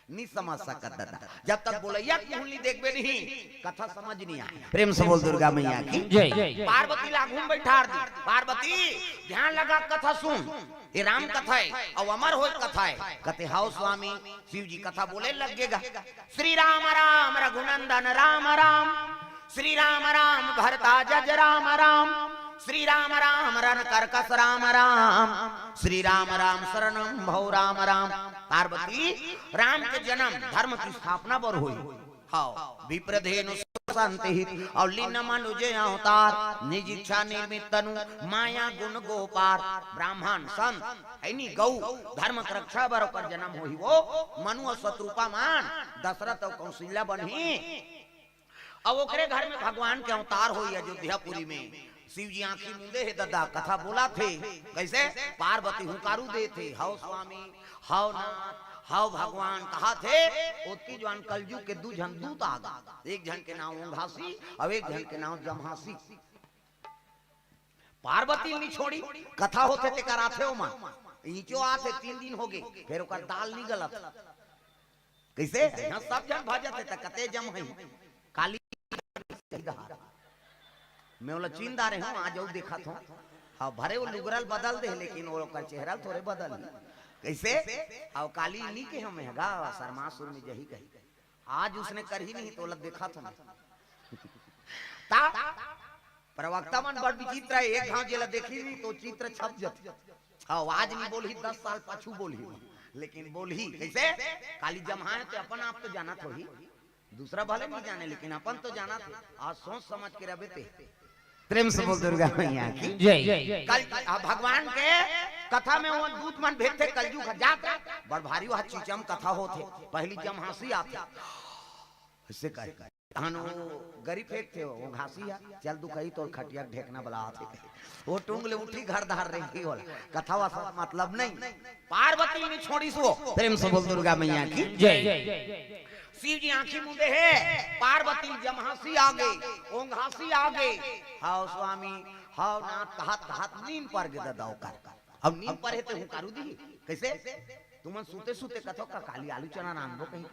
नहीं समझ सकत दादा जब तक बोलैया मुहल्ली देखबे नहीं कथा समझ नहीं आए प्रेम से बोल दुर्गा मैया की जय। पार्वती लागून बैठार दी पार्वती ध्यान लगा कथा सुन ये राम कथा है और अमर हो कथा है कहते हाउ स्वामी शिव जी कथा बोले लगेगा श्री राम राम रघुनंदन राम राम श्री राम राम भरता जज राम राम श्री राम राम रन करकस राम राम श्री राम राम शरणम भव राम राम पार्वती राम के जन्म धर्म की स्थापना पर हुई हाउ विप्रधेनु शांति और लीन मनुज अवतार निज इच्छा निर्मित तनु माया गुण गोपार ब्राह्मण संत ऐनी गौ धर्म की रक्षा बर ओकर जन्म होई वो मनु शत्रुपा मान दशरथ और कौशल्या बनी अब ओकरे घर में भगवान के अवतार हुई अयोध्यापुरी में शिव जी आंखी मुंदे है दादा कथा बोला थे कैसे पार्वती हुंकारू दे थे how Swami how Nath how भगवान कहा थे ओती जवान कलयुग के दू जन दूत आ गए एक जन के नाम ओंघासी और एक जन के नाम जमहासी पार्वती नहीं छोड़ी कथा होते ते कराथे ओ मां इचो आते 3 दिन हो गए फिर ओकर दाल नहीं गलत कैसे यहां सब जन भजते त कते जम है काली मैं बोला चिंदा रहे हूँ आज देखा था हाँ भरे वो लुगरल बदल दे लेकिन वो का चेहरा थोड़े बदल कैसे और काली नहीं के हम हैगा शर्मासुर में जही कही आज उसने कर ही नहीं तो लग देखा था ता प्रवक्ता मन बड़ विचित्र है एक गांव जेला देखी नहीं तो चित्र छप जत हाँ आज नहीं बोली 10 साल पाछू बोली लेकिन बोली कैसे काली जमाए तो अपन आप तो जाना थोड़ी दूसरा भले नहीं जाने लेकिन अपन तो जाना थे आज सोच समझ के रहे थे प्रेम से बोल दुर्गा मैया की जय। कल भगवान के कथा में वो दूत मन भेजते कलयुग जाता बड़ भारी वह चीचम कथा होते पहली जमहासी आते इससे कहे तानो गरीब फेंक थे वो घासी है चल दुखई तो खटिया ढेकना बला थे वो टुंगले उठी घर धार रही होल कथा वासा मतलब नहीं पार्वती ने छोड़ी सो प्रेम से बोल दुर्गा मैया की जय शिव जी आंखी मुंदे है पार्वती जमहासी आ गई ओंघासी आ गई हाउ स्वामी हाउ नाथ हाथ हाथ नींद पर के दादा कर अब नींद पर है तो हुकारू दी कैसे तुमन सूते सूते कथो का काली आलू चना नाम दो कहीं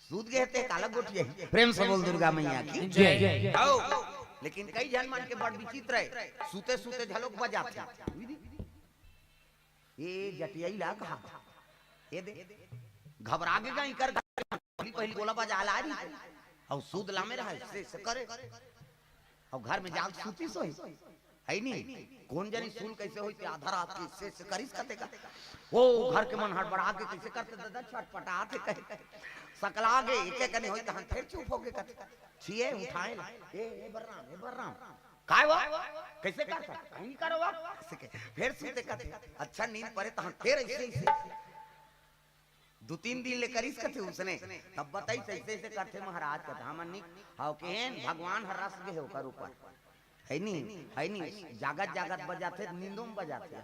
सूत गए थे काला गोटिया प्रेम से बोल दुर्गा मैया की जय आओ लेकिन कई जन मन के बड़ विचित्र है सूते सूते झलोक बजाते ये जटिया ला कहा ये दे घबरा के गई कर पहली गोला बजा ला रही और सूद ला में रहा से करे और घर में जाग सूती सोई है नहीं कौन जानी सुन कैसे होई आधा रात से करिस कतेगा वो घर के मन हड़बड़ा के कैसे करते दादा छटपटाते कहे सकला गए एके कने होई तहन फिर चुप हो गए कते छिए उठाए ए बर्राम काय वो कैसे करता कहीं करो फिर सुते कते अच्छा नींद पड़े तहन फिर ऐसे दो तीन दिन ले करिस कथे उसने तब बताई ऐसे ऐसे करते महाराज कथा हमनी हाउ केन भगवान हर रस के होकर ऊपर है नहीं जागत जागत बजाते नींदों में बजाते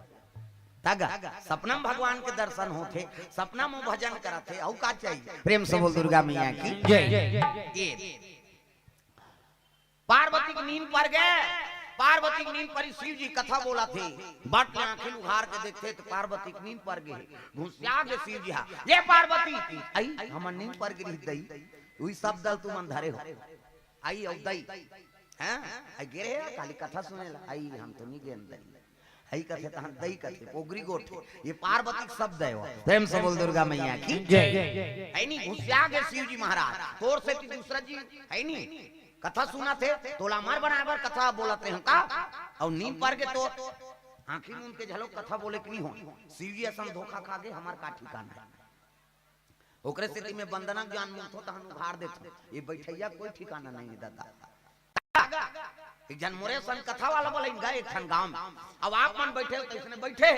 तागा सपना में भगवान के दर्शन होते सपना में भजन कराते और का चाहिए प्रेम से बोल दुर्गा मैया की जय पार्वती की नींद पर गए पार्वती की नींद पर शिव जी कथा बोला थे बट में आंखें उघार के देखते तो पार्वती की नींद पर गए घुसिया के शिव जी ये पार्वती आई हम नींद पर गिरी दई वही सब दल तुम अंधारे हो आई औ दई हैं आई गिरे खाली कथा सुने ला आई हम तो नहीं गेन दई आई कथे तहन दई कथे पोगरी गोठ ये पार्वती शब्द है वो प्रेम से बोल दुर्गा मैया की जय है नहीं घुसिया के शिव जी महाराज तोर से दूसरा जी है नहीं कथा सुना थे तोला मार बनाकर कथा बोलते हैं का और नींद पर के तो आंखी मुंद के झलक कथा बोले कि नहीं हो शिव जी असम धोखा खा गए हमार का ठिकाना है ओकरे स्थिति में बंदना ज्ञान मुक्त होता हम उघार देते ये बैठैया कोई ठिकाना नहीं है दादा एक जन मोरे सन कथा वाला बोले गए एक ठन गांव में अब आप मन बैठे तो इसने बैठे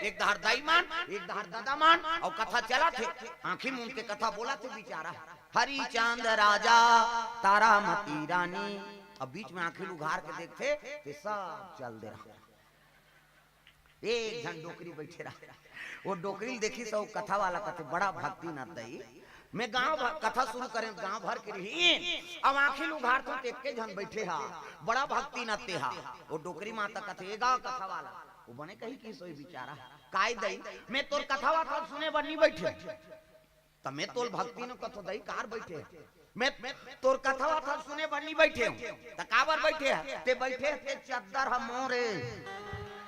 एक दहर दाई मान एक दहर दादा मान और कथा चला थे आंखी मुंद के कथा बोला थे बेचारा हरी चांद राजा तारामती रानी अब बीच में आंखें उघार के देखते तो सब चल दे रहा एक जन डोकरी बैठे रहा वो डोकरी देखी सब कथा वाला कहते बड़ा भक्ति न दई मैं गांव कथा शुरू करें गांव भर के रही अब आंखें उघार तो एक के जन बैठे हा बड़ा भक्ति न ते हा वो डोकरी माता कथे गांव कथा वाला वो बने कही की सोई बेचारा काय दई मैं तोर कथा वाला सुने बनी बैठे तमे तोल भक्ति न कथो दई कार बैठे मैं तोर कथा वाथा सुने बनी बैठे त काबर बैठे ते बैठे ते चद्दर हम मोरे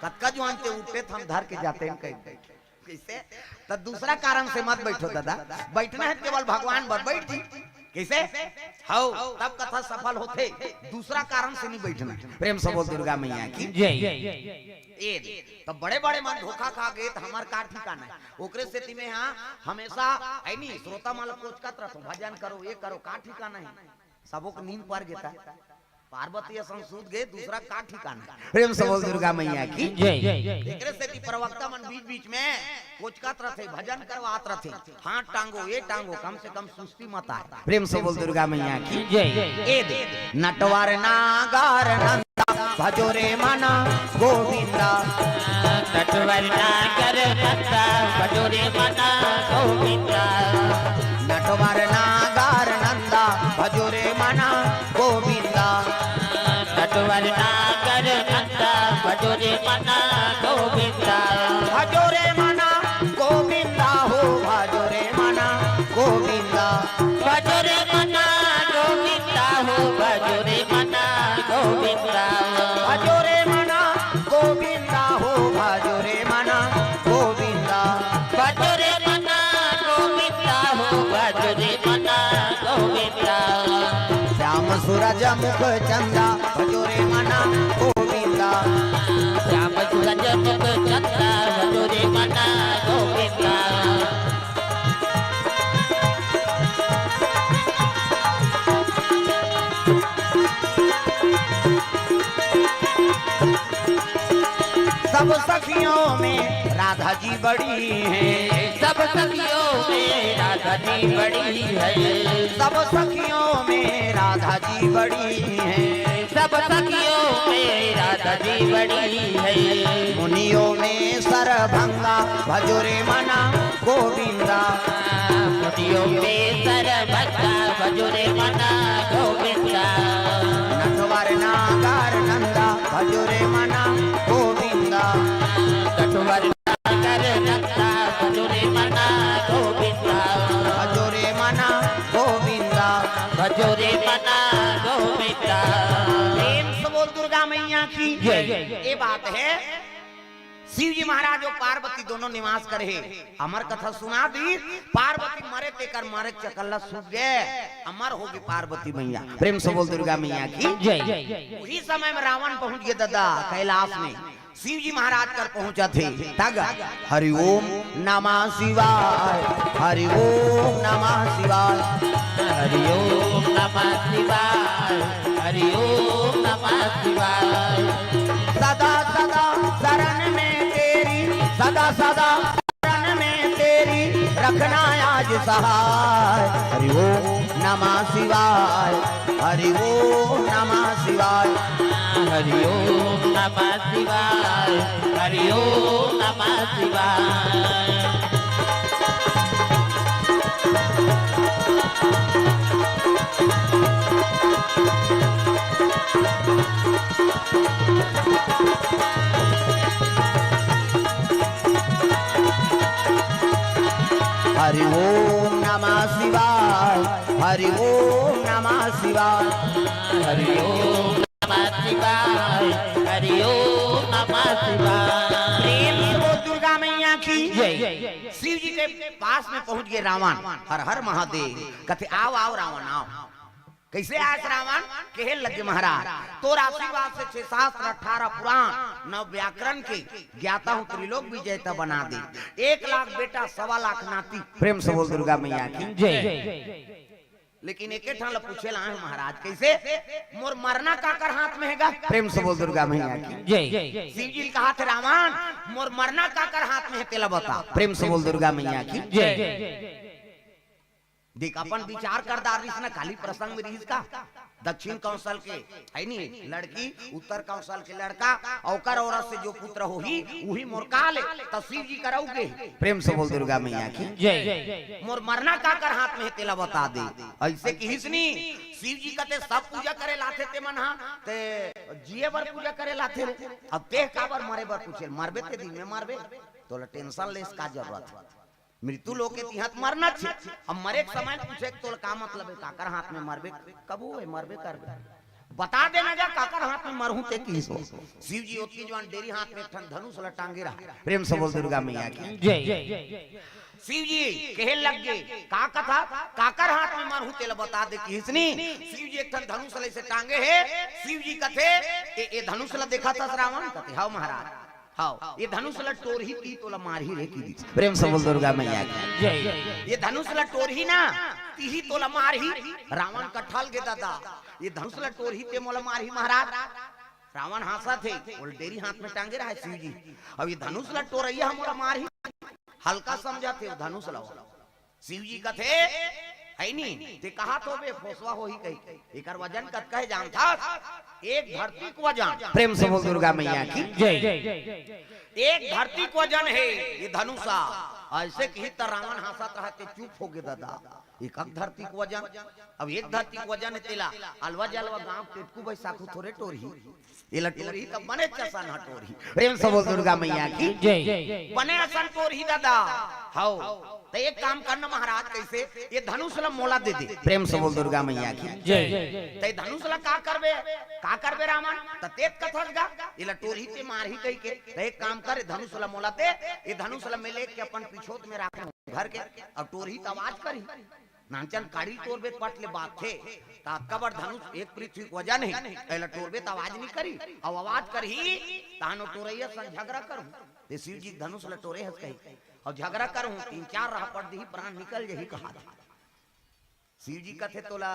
कतका जुआन ते उठे हम धर के जाते हैं कहीं कैसे तो दूसरा कारण से मत बैठो दादा बैठना है केवल भगवान पर बैठ जी कैसे हाउ तब कथा सफल होते दूसरा कारण से नहीं बैठना प्रेम से बोल दुर्गा मैया की जय तो बड़े बड़े मन धोखा खा गए तो हमार का ठिकाना है ओकरे स्थिति में हाँ हमेशा है नहीं श्रोता माल कोचकत रहो भजन करो ये करो का ठिकाना है सबों को नींद पर गेता पार्वती संसूद गए दूसरा का ठिकाना प्रेम से बोल दुर्गा मैया की एकरे से की प्रवक्ता मन बीच बीच में कोचकत रहे भजन करवात रहे हाथ टांगो ये टांगो कम से कम सुस्ती मत आए प्रेम से बोल दुर्गा मैया की ए दे नटवर नागार नंदा भजो रे मना गोविंदा नटवर नागर नंदा भजो रे मना गोविंदा नटवर नागार नंदा भजो रे मना गोविंदा नटवर नागर नंदा भजो रे मना गोविंदा भजो रे मना गोविंदा हो भजो रे मना गोविंदा भजो रे मना गोविंदा हो भजो रे मना गोविंदा भजो रे मना गोविंदा हो भजो रे मना गोविंदा भजो रे मना गोविंदा हो भजो रे मना गोविंदा श्याम सूरज मुख चंदा भजो रे मना गोविंदा श्याम सूरज मुख चंदा भजो रे मना गोविंदा सब सखियों में राधा जी बड़ी हैं, सब सखियों में राधा जी बड़ी है, सब सखियों में राधा जी बड़ी हैं, सब सखियों में राधा जी बड़ी है। मुनियों में सरभंगा भजोरे मना गोविंदा, मुनियों में सरभंगा भजोरे मना गोविंदा, नटवर नागर नंदा भजोरे मना गोविंदा, कटवर नागर नंदा भजोरे मना गोविंदा, भजोरे मना गोविंदा, भजोरे मना गोविंदा। प्रेम से बोल दुर्गा मैया की ये बात है। शिव जी महाराज और पार्वती दोनों निवास करे, अमर कथा सुना दी। पार्वती मरे तेकर मारे चकल्ला सूख गए, अमर होगी पार्वती मैया। प्रेम से बोल दुर्गा मैया की जय। उसी समय में रावण पहुंच गए दादा कैलाश में, शिव जी महाराज कर पहुंचा थे तग हरिओम नमः शिवाय, हरिओम नमः शिवाय, हरिओम नमः शिवाय, हरिओम नमः शिवाय। सदा सदा शरण में तेरी, सदा सदा शरण में तेरी रखना आज सहाय, हरिओम नमः शिवाय, हरिओम नमः शिवाय, हरिओम नमः शिवाय, हरिओम नमः शिवाय। हरि ओम नमः शिवाय, हरि ओम नमः शिवाय, हरिओम नमः शिवाय, हरिओम नमः शिवाय। प्रेम से बोल दुर्गा मैया की जय। शिव जी के पास में पहुंच गए रावण, हर हर महादेव कहते आओ आओ रावण आओ। कैसे आए रावण कहे लगे महाराज तो आशीर्वाद से 6 शास्त्र 18 पुराण 9 व्याकरण के ज्ञाता हूँ, त्रिलोक विजेता बना दे, 1 लाख बेटा 1.25 लाख नाती। प्रेम से बोल दुर्गा मैया की जय। लेकिन एक ठान पूछे ला महाराज कैसे मोर मरना काकर हाथ में हैगा। प्रेम से बोल दुर्गा मैया की जय। शिव जी कहा थे रावण मोर मरना काकर हाथ में है तेला बता। प्रेम से बोल दुर्गा मैया की जय। देख अपन विचार कर दारिस ना खाली प्रसंग में रहीस का। दक्षिण कौशल के है नी लड़की, उत्तर कौशल के लड़का, औकर औरत से जो पुत्र होही वही मोर काल तो शिव जी कराओगे। प्रेम से बोल दुर्गा मैया की जय। मोर मरना काकर हाथ में है तेला बता दे। ऐसे की हिसनी शिव जी कहते सब पूजा करे लाथे ते मन हा ते जिए बर पूजा करे लाथे रे। अब ते काबर मरे बर पूछे मरबे ते दिन में मरबे तो टेंशन लेस का जरूरत है। मृत्यु लोग के तिहत मरना छे। अब मरे के समय पूछे तो का मतलब है काकर हाथ में मरबे कबू है मरबे करबे बता देना जा काकर हाथ में मरहूं ते की सो। शिव जी ओती जवान डेरी हाथ में ठन धनुष ल टांगे रहा। प्रेम से बोल दुर्गा मैया की जय। शिव जी कहे लग गए का कथा काकर हाथ में मरहूं ते ल बता दे की हिसनी। शिव जी एक ठन धनुष ल से टांगे है। शिव जी कथे ए धनुष ल देखा था रावण कथे हां महाराज हाँ ये धनुष ल टोरही की तो मार ही रे की। प्रेम से बोल दुर्गा मैया की जय। ये धनुष ल टोरही ना तीही तो मार ही। रावण कठल के दादा ये धनुष ल टोरही ते मोला मार ही महाराज। रावण हंसा थे बोल डेरी हाथ में टांगे रहा है शिव जी। अब ये धनुष ल टोरैया मोला मार ही हल्का समझा थे धनुष ल। शिव जी का थे है नी ते कहा तो बे फोसवा हो ही कही एकर वजन कत कहे जान था एक धरती को वजन। प्रेम से बोल दुर्गा मैया की जय। एक धरती को वजन है ये धनुषा। ऐसे की त रावण हंसत रहते चुप हो गए दादा एक धरती को वजन। अब एक धरती को वजन तेला अलवा जलवा गांव टेटकू बैसाखू थोड़े टोरही ये लटोरही तब बने चसन हटोरही। प्रेम से बोल दुर्गा मैया की जय। बने असन टोरही दादा हाउ तो एक काम करना महाराज कैसे ये धनुष ल मोला दे दे। प्रेम से बोल दुर्गा मैया की जय। ते धनुष ल का करबे रावण त तेत कथस गा ये लटोरही ते मारही कह के तो एक काम कर धनुष ल मोला दे। ये धनुष ल में लेके अपन पिछोत में रखे घर के अब टोरही त आवाज करी नांचन काड़ी तोरबे पटले बात थे ता कबर धनुष एक पृथ्वी वजन है एला तोरबे त आवाज नहीं करी अब आवाज करही तानो टोरैया संग झगड़ा करू ते शिव जी धनुष ल टोरे हस कही और झगड़ा करूं 3-4 राह पड़ दी प्राण निकल जही कहा। शिव जी कथे तोला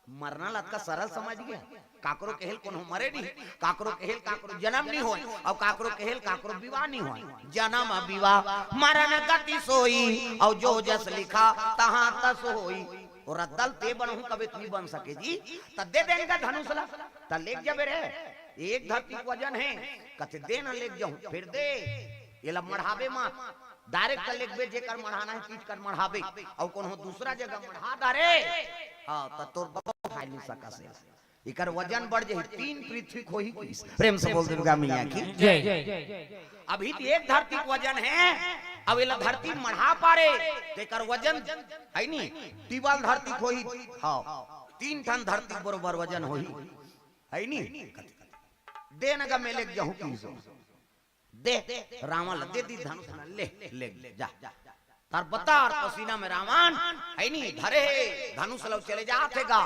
मरना लत का सरल समझ गया। काकरो केहल कोनो मरे नहीं, काकरो केहल काकरो जन्म नहीं होए, और काकरो केहल काकरो विवाह नहीं होए। जन्म विवाह मरण गति सोई, और जो जस लिखा तहां तस होई। और रद्दल ते बनहु कभी नहीं बन सके जी। त दे देन का धनुषला त लेक जबे रे, एक धरती वजन है कते दे न लेक जाऊं, फिर दे ये ला मढ़ावे मत, डायरेक्ट लेक बे जेकर मढ़ाना है पीट कर मढ़ावे, और कोनो दूसरा जगह मढ़ा दारे हां त तोर बहुत खाई नहीं सका से। इकर वजन बढ़ जाई, 3 पृथ्वी खोही कोई। प्रेम से बोल दुर्गा मैया की जय। अभी तो एक धरती वजन है, अब ये धरती मढ़ा पारे तेकर वजन है नी, टीबल धरती खोही हां 3 टन धरती बरोबर वजन होई है नी। दे नगा में लेक जाऊं की दे रावण दे दी धनुष ले ले जा तार बता पसीना में रावण है नी धरे धनुष लो चले जातेगा।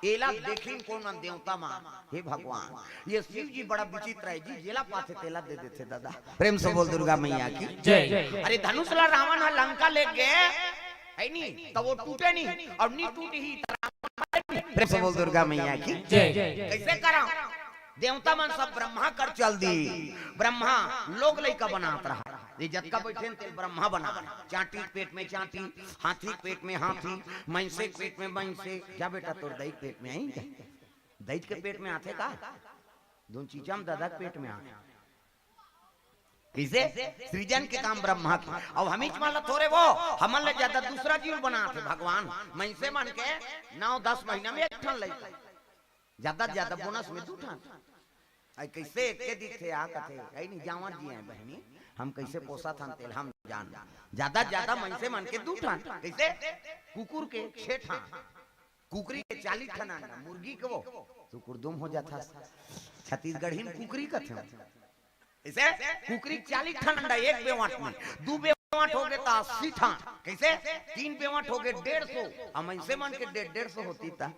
एला देखिन कौन देवता मां, हे भगवान ये शिव जी बड़ा विचित्र है जी, जेला पाथे तेला दे देते दादा। प्रेम से बोल दुर्गा मैया की जय। अरे धनुष ला रावण लंका ले गए है नी, तो वो टूटे नहीं, और नहीं टूटी ही प्रेम से बोल दुर्गा मैया की जय। कैसे करा देवता मन सब ब्रह्मा कर चल दी, ब्रह्मा लोग लइका बनात रहा, ये जतका बैठे ते ब्रह्मा बना, चाटी पेट में चाटी, हाथी पेट में हाथी, मैंसे पेट में मैंसे। क्या बेटा तोर दही पेट में आई क्या? दही के पेट में आते का दोन चीजम दादा के पेट में आ। इसे सृजन के काम ब्रह्मा की, और हम मान थोड़े वो हमन ले ज्यादा दूसरा जीव बनाते भगवान। मैंसे मन के 9-10 महीना में एक ठन लइका, ज्यादा ज्यादा बोनस में 2 ठन। आई कैसे के दिखे आ कथे आई नहीं जावन जी है बहनी, हम कैसे पोसा था तेल हम जान। ज्यादा ज्यादा मन से मन के 2 ठन, कैसे कुकुर के 6 ठन, कुकरी के 40 ठन, मुर्गी के वो कुकुर दुम हो जाता। छत्तीसगढ़ी में कुकरी कथे ऐसे कुकरी 40 ठन अंडा एक बेवाट में, 2 बेवाट हो गए तो 80 ठन, कैसे 3 बेवाट हो गए 150, हम ऐसे मन के 150 होती था।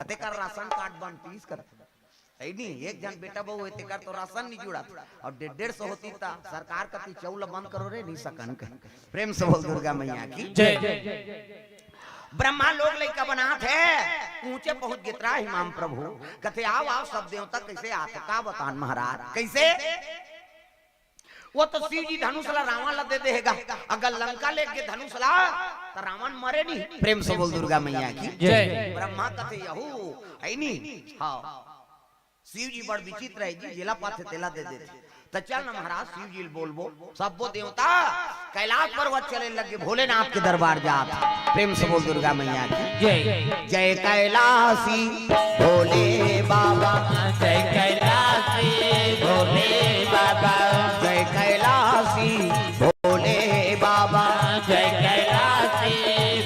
अते कर राशन कार्ड बन 30 कर है नी, एक जन बेटा बहु होते कर तो राशन नहीं जुड़ा, और 150 होती था सरकार का चौल बंद करो रे नहीं सकन के। प्रेम से बोल दुर्गा मैया की जय। ब्रह्मा लोग लइका बनात है, ऊंचे पहुंच गितरा हिमाम प्रभु कथे आओ आओ सब देवता कैसे आते का बतान महाराज कैसे। वो तो शिव जी धनुष ला रावण ला दे देगा, अगर लंका लेके धनुष ला तो रावण मरे नहीं। प्रेम से बोल दुर्गा मैया की जय। ब्रह्मा कथे यहू है नी हां शिव जी बड़ विचित्र है जी, जेला पाथे तेला दे देते। तो चल ना महाराज शिव जी बोल सब वो देवता कैलाश पर्वत चले लगे, भोलेनाथ के दरबार जाता। प्रेम से बोल दुर्गा मैया की जय। जय कैलाशी भोले बाबा, जय कैलाशी भोले बाबा, जय कैलाशी भोले बाबा, जय कैलाशी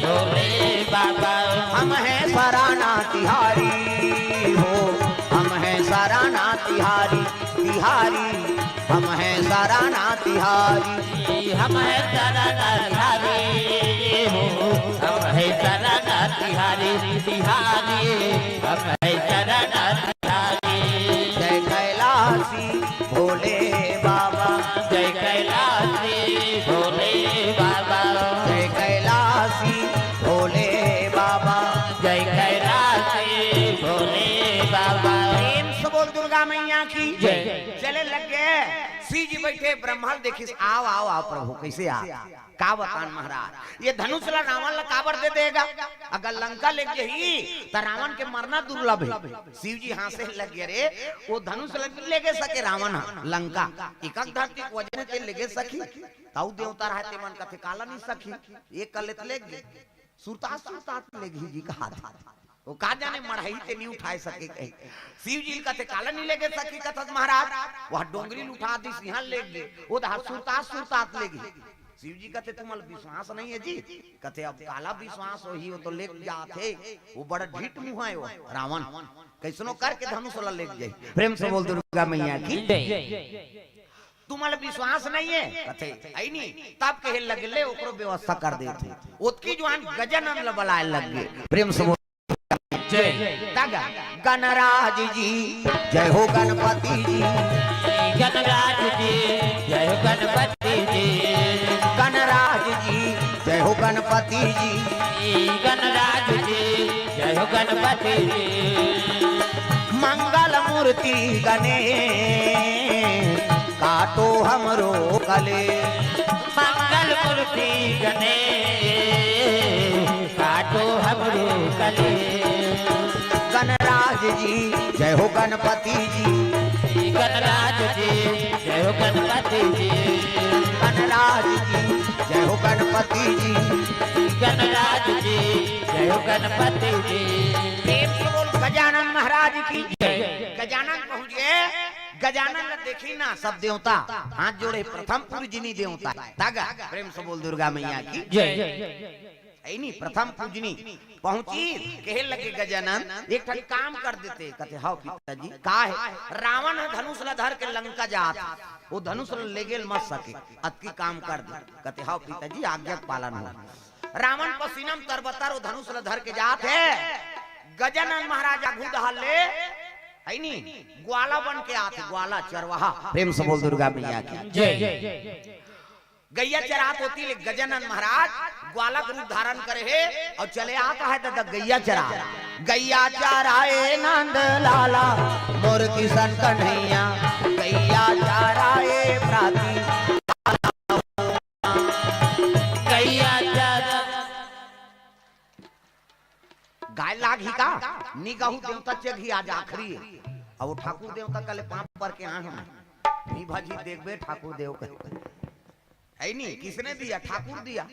भोले बाबा। हम हैं सराना तिहारी हो, हम हैं सराना तिहारी तिहारी, हम हैं सराना तिहारी, हम है सराना तिहारी हो, हम है सराना तिहारी तिहारी, हम है सराना तिहारी। जय कैलाशी भोले बाबा, जय कैलाशी भोले बाबा, जय कैलाशी भोले बाबा, जय कैलाशी भोले बाबा। प्रेम से बोल दुर्गा मैया की जय। चले लग गए शिव जी बैठे, ब्रह्मा देखिस आओ आओ आओ प्रभु कैसे आ का बतान महाराज। ये धनुष ला रावण ला काबर दे देगा, अगर लंका ले गई तो रावण के मरना दुर्लभ है। शिव जी हासे लग गए रे वो धनुष ले गे सके रावण लंका, एक धरती वजन के ले गे सखी, ताऊ देवता रहते मन कथे काला नहीं सखी, एक कलेत ले गे सुरतात सुरतात ले गी जी का हाथ, वो का जाने मढ़ाई ते नहीं उठाए सके कहीं। शिव जी का काला नहीं लेगे सकी कथत महाराज, वह डोंगरी उठा दी सिंहल ले गए, वो सुरतात सुरतात ले गए। शिव जी कहते तुम्हारा विश्वास नहीं है जी, कहते अब काला विश्वास हो ही वो तो ले जाते, वो बड़ा ढीठ मुंह है वो रावण, कैसनो करके धनुष ला ले जाए। प्रेम से बोल दुर्गा मैया की तुम्हारा विश्वास नहीं है कहते आई नहीं, तब कहे लगले ओकरो व्यवस्था कर देते, उसकी जवान गजानन बुलाए लग गए। प्रेम से जय। गणराज जी जय हो गणपति जी, गणराज जी जय हो गणपति जी, गणराज जी जय हो गणपति जी, गणराज जी जय हो गणपति जी मंगल मूर्ति गणे काटो हमरो कले मंगल मूर्ति गणे काटो हमरो कले गणराज जी जय हो गणपति जी गणराज जी जय हो गणपति जी गणराज जी जय हो गणपति जी गणराज जी जय हो गणपति जी प्रेम से बोल गजानन महाराज की जय। गजानन पहुंच गए। गजानन ने देखी ना सब देवता हाथ जोड़े प्रथम पूजनी देवता तागा प्रेम से बोल दुर्गा मैया की जय। नहीं प्रथम पूजनी पहुंची कहे लगे गजानन एक ठन काम कर देते कहते हाँ पिताजी का है रावण धनुष ला धर के लंका जात वो धनुष ले गेल मत सके अतकी काम कर दे कहते हाँ पिताजी आज्ञा पालन हो रावण पसीनम तरबतर वो धनुष ला धर के जात है गजानन महाराज आगू दहले है नी ग्वाला बन के आते ग्वाला चरवाहा प्रेम से बोल दुर्गा मैया की जय। गैया चरात होती ले गजानन महाराज ग्वाला का रूप धारण करे है और चले आता है दादा गैया चराए नंद लाला मोर किशन कन्हैया गैया चराए प्राती गैया चरा गाय लागी का निगहु देवता चघी आज आखरी है और वो ठाकुर देवता कले पांप पर के आह नहीं भाजी देखबे ठाकुर देव के है नहीं किसने दिया ठाकुर दिया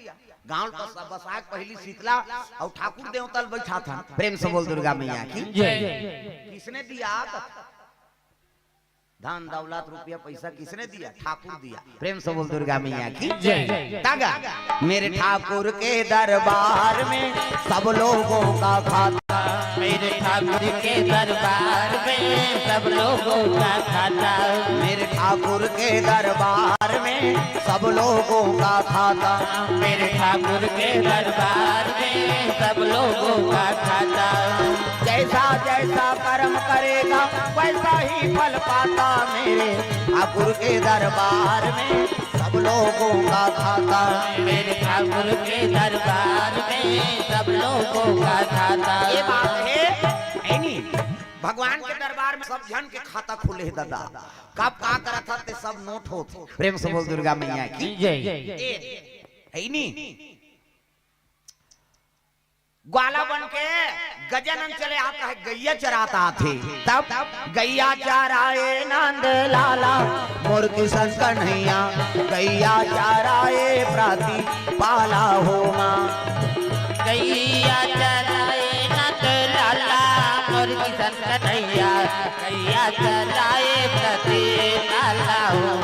गांव पर बसाक पहली शीतला और ठाकुर देवता बैठा था प्रेम से बोल दुर्गा मैया की जय। किसने दिया धन दौलत रुपया पैसा किसने दिया ठाकुर दिया प्रेम से बोल दुर्गा मैया की जय। तागा मेरे ठाकुर के दरबार में सब लोगों का खाता मेरे ठाकुर के दरबार में सब लोगों का खाता मेरे ठाकुर के दरबार में सब लोगों का खाता मेरे ठाकुर के दरबार में सब लोगों का खाता जैसा जैसा कर्म करेगा वैसा ही फल पाता मेरे ठाकुर के दरबार में सब लोगों का खाता मेरे ठाकुर के दरबार में सब लोगों का खाता ये बात है नहीं भगवान के दरबार में सब जन के खाता खुले है दादा कब का करत था ते सब नोट होते प्रेम से बोल दुर्गा मैया की जय। है नहीं ग्वाला बन के गजानन चले आता है गैया चराता थे तब गैया चराए नंद लाला मोर किशन कन्हैया गैया चराए प्राती पाला हो मां गैया चराए नंद लाला मोर किशन कन्हैया गैया चराए प्रति लाला हो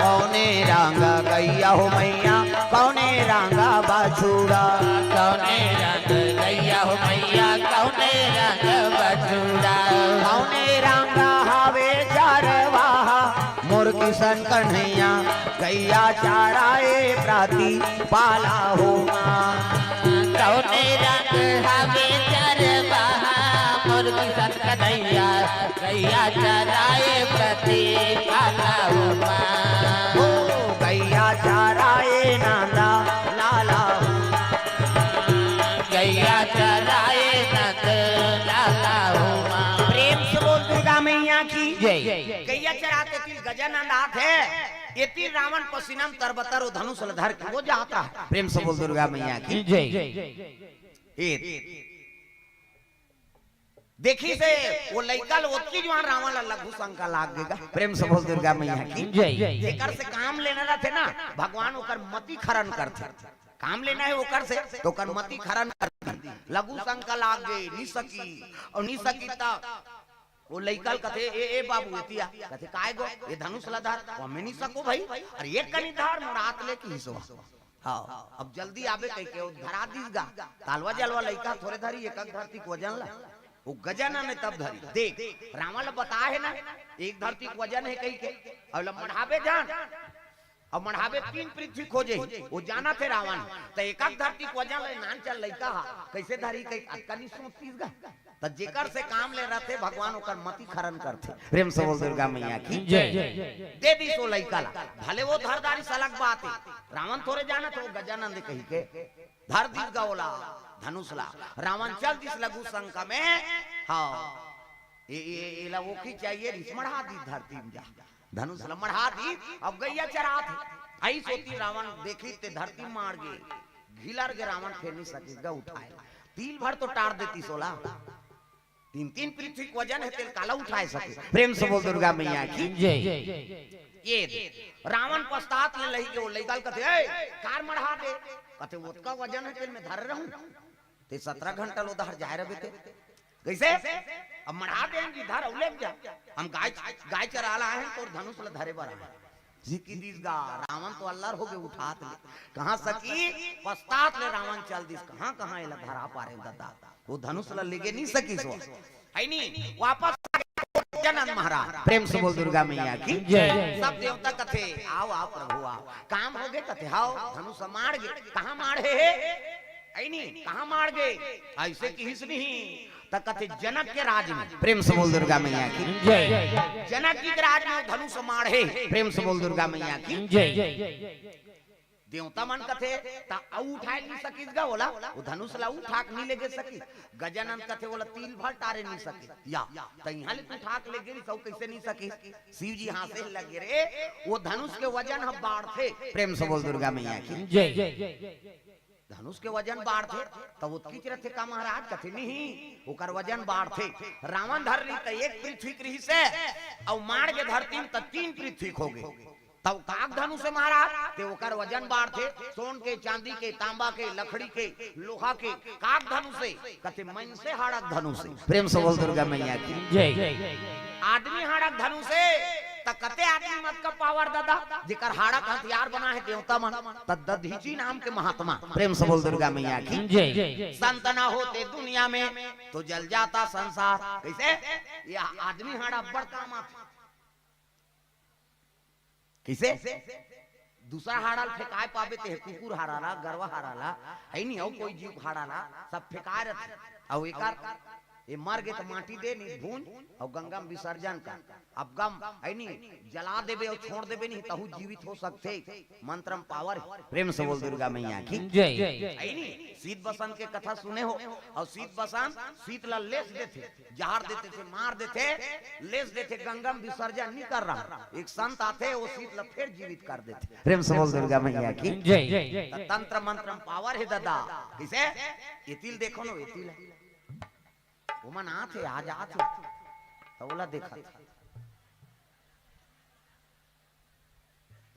कौने रंगा गैया हो मैया कौने रंगा बाछुड़ा कौने रंग गैया हो मैया कौने रंग बछुड़ा कौने रंगा हवे चरवाहा मोर किशन कन्हैया गैया चराए प्राती पाला हो मां कौने रंग हवे चरवाहा मोर किशन कन्हैया गैया चराए प्रति पाला हो ओ गैया चराए नंदा लाला हो गैया चराए नंद लाला हो प्रेम से बोल दुर्गा मैया की जय। गैया चराते तिल गजानन हाथ है ये तीर रावण पसीनम तरबतर और धनुष धर के वो जाता है प्रेम से बोल दुर्गा मैया की जय। देखी से वो लइका ओतकी जवान रावण ला लघु शंका लाग देगा प्रेम से बोल दुर्गा मैया की जय। जेकर से काम लेना रहते ना भगवान ओकर मति खरन करते काम लेना है ओकर से तो ओकर मति खरन करती लघु शंका लाग गई नी सकी और नी सकी ता वो लइकल कथे ए बाबू एतिया कथे काय गो ये धनुष ला धार हमें नहीं सको भाई अरे एक कनी धार मुरात ले की हिस्सा हां अब जल्दी आवे कह के धरा दीगा तालवा जलवा लइका थोड़े धरी एक धरती को वजन ला वो गजानन ने तब धरी देख रावण बता है ना एक धरती को वजन है कहीं के और मढ़ावे जान अब मढ़ावे 3 पृथ्वी खोजे वो जाना थे रावण तो एक धरती को वजन ले नान चल लइका कैसे धरी कई अटकनी सोचतीस गा त जेकर से काम ले रहे थे भगवान ओकर मति खरन करते प्रेम से बोल दुर्गा मैया की जय। दे दी सो लइका ला भले वो धरदारी सलग बात है रावण थोड़े जाना तो गजानन दे कही के धर दी गौला धनुष ला रावण चल दिस लगू शंका में हाँ ये ला वो की चाहिए रिस मढ़ा दी धरती में जा धनुष ला मढ़ा दी अब गैया चरा थे आई सोती रावण देखी ते धरती मार गे घिलर के रावण फेर नहीं सकेगा उठाए तिल भर तो टार देती सोला तीन तीन पृथ्वी को वजन है तेल काला उठाए सके प्रेम से बोल दुर्गा मैया की ये रावण पश्चात ले लही के वो लेगाल कहते ए कार मढ़ा दे कहते वो का वजन है तेल में धर रहूं ते 17 घंटा लो धर जाए रहे थे कैसे अब मढ़ा देंगे धर उलेग जा हम गाय चरा ला है तो धनुष ला धरे बर जी की दिस गा रावण तो अल्लाह हो गए उठात ले कहां सकी पश्चात ले रावण चल दिस कहां एला धरा पारे दादा वो धनुष ला लेगे नहीं सकी सो है नहीं वापस जनन महाराज प्रेम से बोल दुर्गा मैया की जय सब देवता कथे आओ आओ प्रभु आओ काम हो गए कथे आओ धनुष मार गए कहां मारे है नहीं कहां मार गए ऐसे की हिस नहीं तक कथे जनक के राज में प्रेम से बोल दुर्गा मैया की जय जनक के राज में धनुष मारे प्रेम से बोल दुर्गा मैया की जय देवता मन कथे ता उठाए नहीं सकीस गा बोला वो धनुष ला उठाक नहीं लेगे सकी गजानन कथे बोला तिल भर टारे नहीं सकी या त यहां ले तू ठाक ले गेली तो कैसे नहीं सकी शिव जी हां से लगे रे वो धनुष के वजन हम बाढ़ थे प्रेम से बोल दुर्गा मैया की जय धनुष के वजन बाढ़ थे तब वो खींच रहे थे का महाराज कथे नहीं ओकर वजन बाढ़ थे रावण धर ली त एक पृथ्वी कृहि से और मार के धरती त 3 पृथ्वी खो गए तब काक धनु से महाराज ते ओकर वजन बाढ़ थे सोन के चांदी के तांबा के लकड़ी के लोहा के काक धनु से कते मन से हाड़क धनु से प्रेम से बोल दुर्गा मैया की जय आदमी हाड़क धनु से त कते आदमी मत का पावर दादा जेकर हाड़क हथियार बना है देवता मन त दधीची नाम के महात्मा प्रेम से बोल दुर्गा मैया की जय संत ना होते दुनिया में तो जल जाता संसार कैसे ये आदमी हाड़ा बड़ काम आता किसे दूसरा हाड़ाल फेकाए पावे ते कुकुर हाराला गरवा हाराला है नहीं हो कोई जीव हाराला सब फेकाए रहते और एकार ये मर गए तो माटी दे नहीं भून और गंगा में विसर्जन का अब गम है नहीं जला देबे और छोड़ देबे नहीं तहु जीवित हो सकते मंत्रम पावर प्रेम से बोल दुर्गा मैया की जय है नहीं शीत बसंत के कथा सुने हो और शीत बसंत शीतला लेस देते जहर देते थे मार देते लेस देते गंगा में विसर्जन नहीं कर रहा एक संत आते वो शीतला फिर जीवित कर देते प्रेम से बोल दुर्गा मैया की जय तंत्र मंत्रम पावर है दादा किसे ये तिल देखो ना ये तिल वो मन आते आज आते तो बोला देखा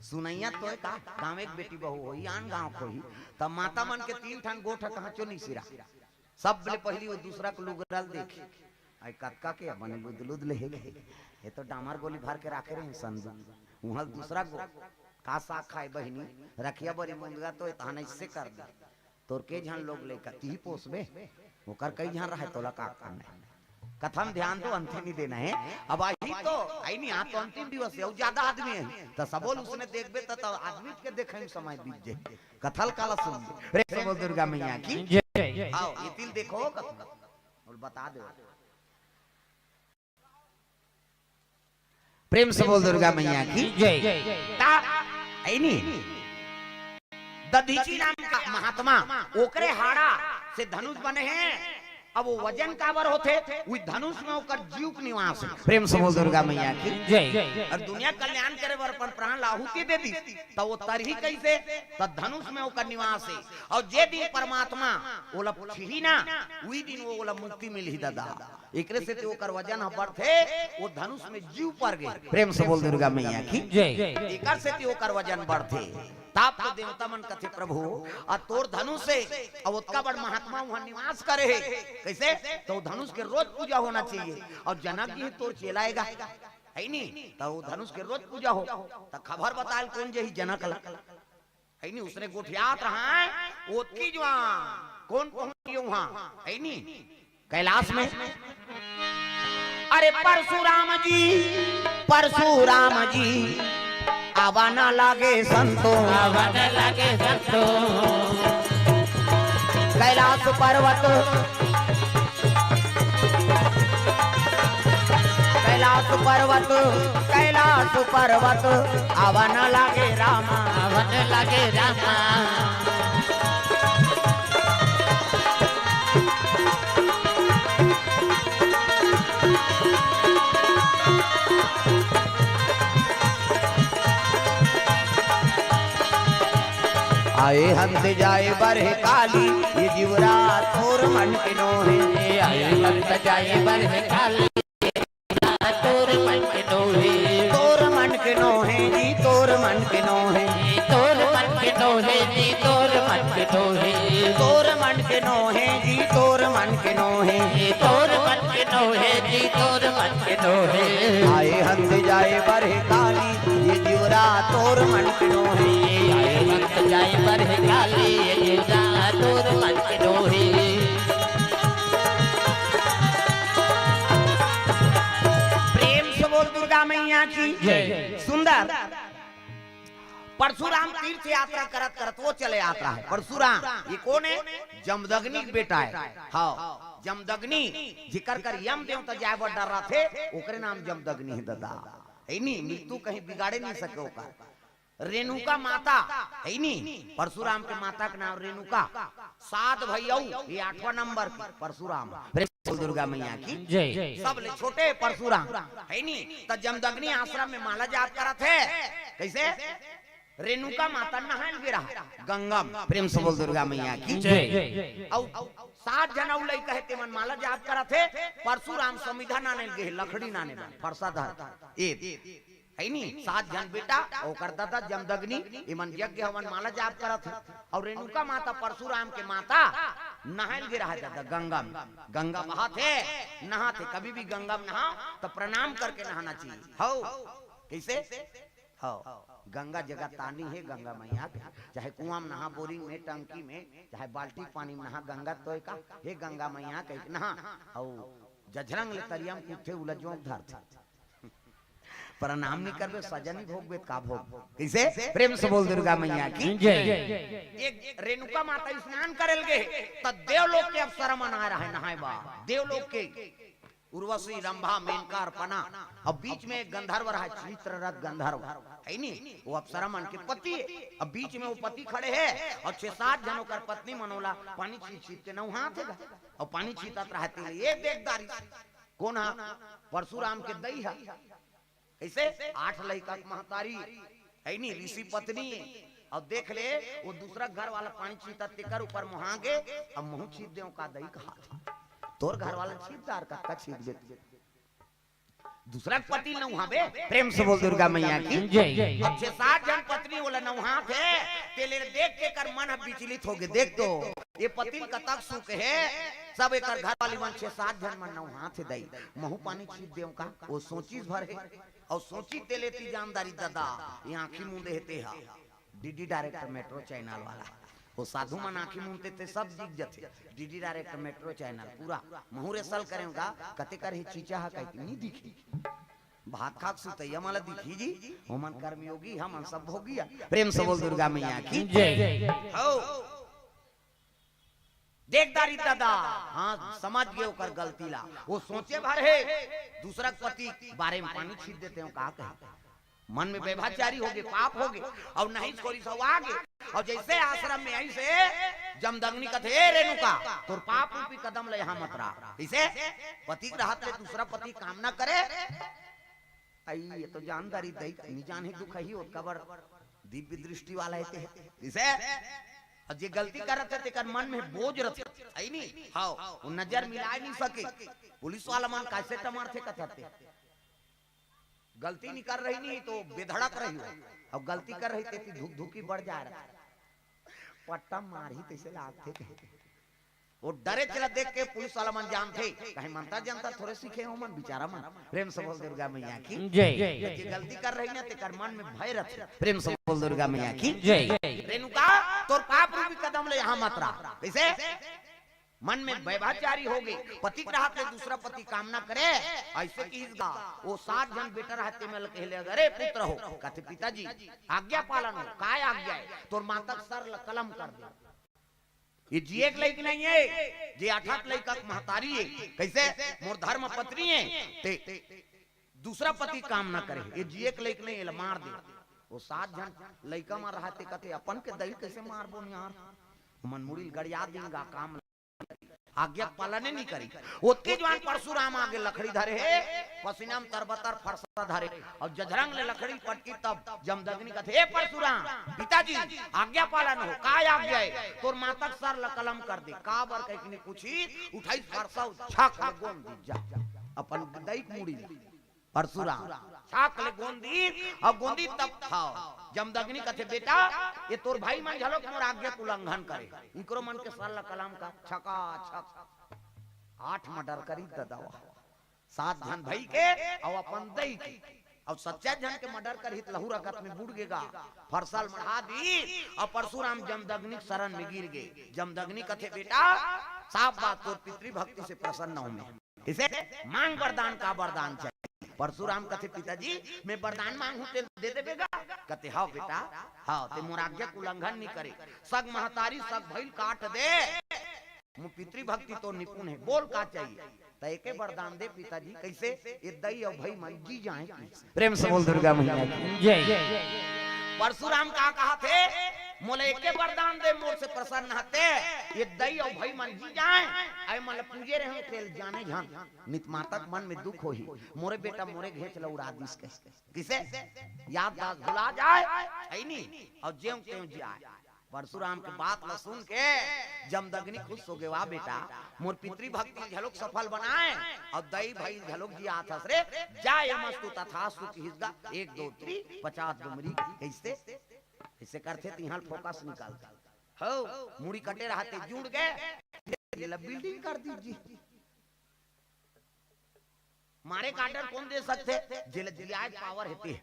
सुनैया तो का गांव एक बेटी बहू होई आन गांव कोई तब माता मन के 3 ठन गोठा कहां चो नहीं सिरा सब ले पहली वो दूसरा को लुगरल देखे आई कक्का के बने गुदलुद ले ये तो डामर गोली भर के राखे रहे संदू वहां दूसरा गो का साग खाए बहिनी रखिया बड़ी मुंगा तो तान इससे कर दे तोर के जहां लोग ले कती पोसबे ओकर कई जहां रहे तोला का करना कथम ध्यान तो अंतिम ही देना है अब आई तो आई नहीं आ तो अंतिम दिवस है ज्यादा आदमी है तो सबोल उसने देखबे तो आदमी के देखे समय बीत जाए कथल काला सुन रे सबोल दुर्गा मैया की जय आओ ये तिल देखो कथल और बता दो प्रेम से बोल दुर्गा मैया की जय ता आई नहीं दधीची नाम का महात्मा ओकरे हाड़ा से धनुष बने हैं अब वो वजन काबर होते वो धनुष में होकर जीव के निवास है प्रेम से बोल दुर्गा मैया की जय और दुनिया कल्याण करे बर अपन प्राण आहुति दे दी तो वो तरही कैसे तो धनुष में होकर निवास है और जे दिन परमात्मा ओला छिही ना वही दिन वो ओला मुक्ति मिली दादा एकरे से ते ओकर वजन बढ़ थे वो धनुष में जीव पर गए प्रेम से बोल दुर्गा मैया की जय एकर से ते ओकर वजन बढ़ थे ताप तो देवता मन कथे प्रभु और तोर धनुष से और उसका बड़ महात्मा वहां निवास करे है कैसे तो धनुष के रोज पूजा होना चाहिए और जनक जी तोर चलाएगा है नहीं तो धनुष के रोज पूजा हो तो खबर बताल कौन जही जनक ला है नहीं उसने गोठियात रहा है ओतकी जुआ कौन पहुंची वहां है नहीं कैलाश में अरे परशुराम जी आवाना लागे संतो कैलाश पर्वत आवाना लागे रामा आए हंस जाए बरह काली ये जीवरा तोर मन के नोहे आए हंस जाए बरह काली तोर मन के नोहे तोर मन के नोहे जी तोर मन के नोहे तोर मन के नोहे जी तोर मन के नोहे तोर मन के नोहे जी तोर मन के नोहे तोर मन के नोहे जी तोर मन के नोहे आए हंस जाए बरह काली ये जीवरा तोर मन के नोहे आए हंस जाए बरह काली ये जीवरा तोर मन के नोहे प्रेम से बोल दुर्गा मैया की सुंदर परशुराम तीर्थ यात्रा करत करत वो चले आता है परशुराम ये कौन है जमदग्नि का बेटा है हाँ जमदग्नि जिक्र कर यम देवता जाए वो डर रहा थे ओकरे नाम जमदग्नि है दादा है नी मृत्यु कहीं बिगाड़े नहीं सके ओका रेणुका माता है नी परशुराम के माता का नाम रेणुका 7 भैया ये 8वां नंबर की परशुराम दुर्गा मैया की सब ले छोटे परशुराम है नी तो जमदग्नि आश्रम में माला जाप करा थे कैसे रेणुका माता नहाल गिरा गंगा प्रेम से बोल दुर्गा मैया की और 7 जना उलई कहते मन माला जाप करा थे परशुराम समिधा नाने गे लकड़ी नाने प्रसाद ए है नी 7 जन बेटा ओकर दादा जमदग्नि इमन यज्ञ हवन माला जाप करा थे और रेणुका माता परशुराम के माता नहाल गिरा है दादा गंगा में गंगा बहा थे नहा थे कभी भी गंगा में नहा तो प्रणाम करके नहाना चाहिए हो कैसे हो गंगा जगह तानी है गंगा मैया चाहे कुआं में नहा बोरिंग में टंकी में चाहे बाल्टी पानी में नहा गंगा तो का हे गंगा मैया कह नहा औ जझरंग ले तरियम कुथे उलझो धर प्रणाम नहीं करबे सजनी भोगबे का भोग कैसे प्रेम से बोल दुर्गा मैया की एक रेणुका माता स्नान करल गे त देवलोक के अप्सरा मना रहा है नहाए बा देवलोक के उर्वशी रंभा मेनका अर्पणा अब बीच में एक गंधर्व रहा चित्ररथ गंधर्व है नी वो अप्सरा मन के पति अब बीच में वो पति खड़े हैं और 6-7 जनों कर पत्नी मनोला पानी छीट छीट के नौ हाथ है और पानी छीटत रहते ये देखदारी कौन है परशुराम के दई है कैसे 8 लड़का महतारी है नी ऋषि पत्नी और देख ले वो दूसरा घर वाला पानी छीटा तेकर ऊपर मुहागे अब मुंह छीट दे का दई का हाथ तोर घर वाला छीटदार का छीट दे दूसरा पति नौहाबे प्रेम से बोल दुर्गा मैया की 6-7 जन पत्नी बोला नौहा थे तेले देख के कर मन विचलित हो गए देख तो ये पति का तक सुख है सब एक घर वाली मन 6-7 जन मन नौहा थे दई महू पानी छीट दे का वो सोचीस भर है और सोची ते लेती जानदारी दादा ये आंखी मुंह देते हा डीडी डायरेक्टर मेट्रो चैनल वाला वो साधु मन आंखी मुंह थे सब दिख जाते डीडी डायरेक्टर मेट्रो चैनल पूरा मुहरे सल करेगा कते कर ही चीचा हा कहती नहीं दिखी भात खाक सुतैया माला दिखी जी हमन कर्मयोगी हम सब हो गया प्रेम से बोल दुर्गा मैया की हो देखदारी दादा हाँ समझ गए ओकर गलती ला वो सोचे भर है दूसरा पति बारे में पानी छीट देते हो कहा कहे मन में व्यभिचारी हो गए पाप हो गए और नहीं छोरी सब आगे और जैसे आश्रम में आई से जमदग्नि कथे रेणुका तोर पाप रूपी कदम ले यहाँ मत रहा इसे पति राहत ले दूसरा पति काम ना करे आई ये तो जानदारी दई नहीं जान ही दुख ही कबर दिव्य दृष्टि वाला है इसे और जे गलती करत थे तेकर मन में बोझ रहते है नी हां वो नजर मिला नहीं सके पुलिस वाला मन कैसे टमार थे कथते गलती नहीं कर रही नहीं तो बेधड़क रही हो और गलती कर रही थी धुक धुकी बढ़ जा रहा पट्टा मारी तैसे लागते वो डरे चला देख के पुलिस वाला मन जानते कहीं मनता जानता थोड़े सीखे हो मन बेचारा मन प्रेम से बोल दुर्गा मैया की जय गलती कर रही ना तेकर मन में भय रहते प्रेम से बोल दुर्गा मैया की जय रेणुका तोर पाप रूपी कदम ले यहाँ मत रहा कैसे मन में व्यभिचारी हो गई पति राहत ले दूसरा पति कामना करे ऐसे की वो 7 जन बेटा रहते में कहले अरे पुत्र हो कहते पिताजी आज्ञा पालन हो काय आज्ञा है तोर माता सर कलम कर दे ये जी एक लड़की नहीं है जे 8 लड़का महतारी है कैसे मोर धर्म पत्नी है ते दूसरा पति काम ना करे ये जी एक लड़की नहीं है मार दे वो 7 जन लड़का मार रहते कहते अपन के दही कैसे मारबो यार मन मुड़ी गड़िया देंगा काम आज्ञा पालन नहीं करी। ओतके जवान परशुराम आगे लकड़ी धरे है, पसीनाम तरबतर फरसा धरे और जजरंग ले लकड़ी पटकी तब जमदग्नि कथे ए परशुराम पिताजी आज्ञा पालन हो का आज्ञा है तोर मातक सर लकलम कर दे का बर कहीं पूछी उठाई फरसा छाक ले गोंद दी जा अपन दैक मुड़ी परशुराम छाक ले गोंदी अब गोंदी तब खाओ जमदग्नि कथे बेटा ये तोर भाई मन झलक मोर आज्ञा उल्लंघन करे इकरो मन के सर लकलम का छका छक 8 मर्डर करी ददावा 7 जन भाई के और अपन दई के और 7 जन के मर्डर कर हित लहू रगत में बुड़ गेगा फरसाल मढ़ा दी और परशुराम जमदग्नि शरण में गिर गए। जमदग्नि कथे बेटा साफ बात तोर पितृ भक्ति से प्रसन्न हूं मैं इसे मांग वरदान का वरदान चाहिए। परशुराम कथे पिताजी मैं वरदान मांगू ते दे देबेगा कथे हाँ बेटा हाँ ते मोर आज्ञा उल्लंघन नहीं करे सग महतारी सग भइल काट दे मु पितृ भक्ति तो निपुण है बोल का चाहिए तो एके वरदान दे पिताजी कैसे ये दई और भाई मन जी जाए प्रेम से बोल दुर्गा मैया जय। परशुराम का कहा थे मोले एके वरदान दे मोर से प्रसन्न हते ये दई और भाई मन जी जाए आई मन पूजे रहे तेल जाने जान नित मातक मन में दुख होही मोरे बेटा मोरे घेच लौड़ा दिस के किसे याद दास भुला जाए है नहीं और जेऊ तेऊ जाए। परशुराम के बात ल सुन के जमदग्नि खुश हो गए वाह बेटा मोर पितृ भक्ति झलोक सफल बनाए और दई भाई झलोक जी आथस रे जाय मस्तु तथा सुख हिजगा 1 2 3 50 डुमरी कैसे ऐसे करते तिहाल फोकस निकालते हो मुड़ी कटे रहते जुड़ गए ये बिल्डिंग कर दीजिए मारे काटर कौन दे सकते जिले जिले पावर हेती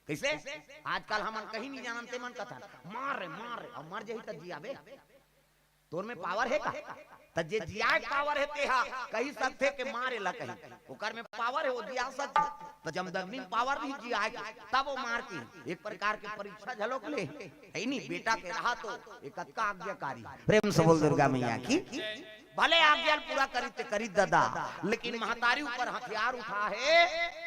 कैसे आजकल हम कहीं नहीं जानते मन कथा मारे मारे और मर जाही त जियाबे तोर में पावर है का त जे जिया पावर हेते हा कही सकते के मारे ला कहीं ओकर में पावर है वो जिया सकते त जमदग्नि पावर भी जिया तब वो मार की एक प्रकार के परीक्षा झलोक ले है नहीं बेटा के रहा तो एक अक्का आज्ञाकारी प्रेम से बोल दुर्गा मैया की भले आज्ञा पूरा करी दादा लेकिन महतारी ऊपर हथियार उठा है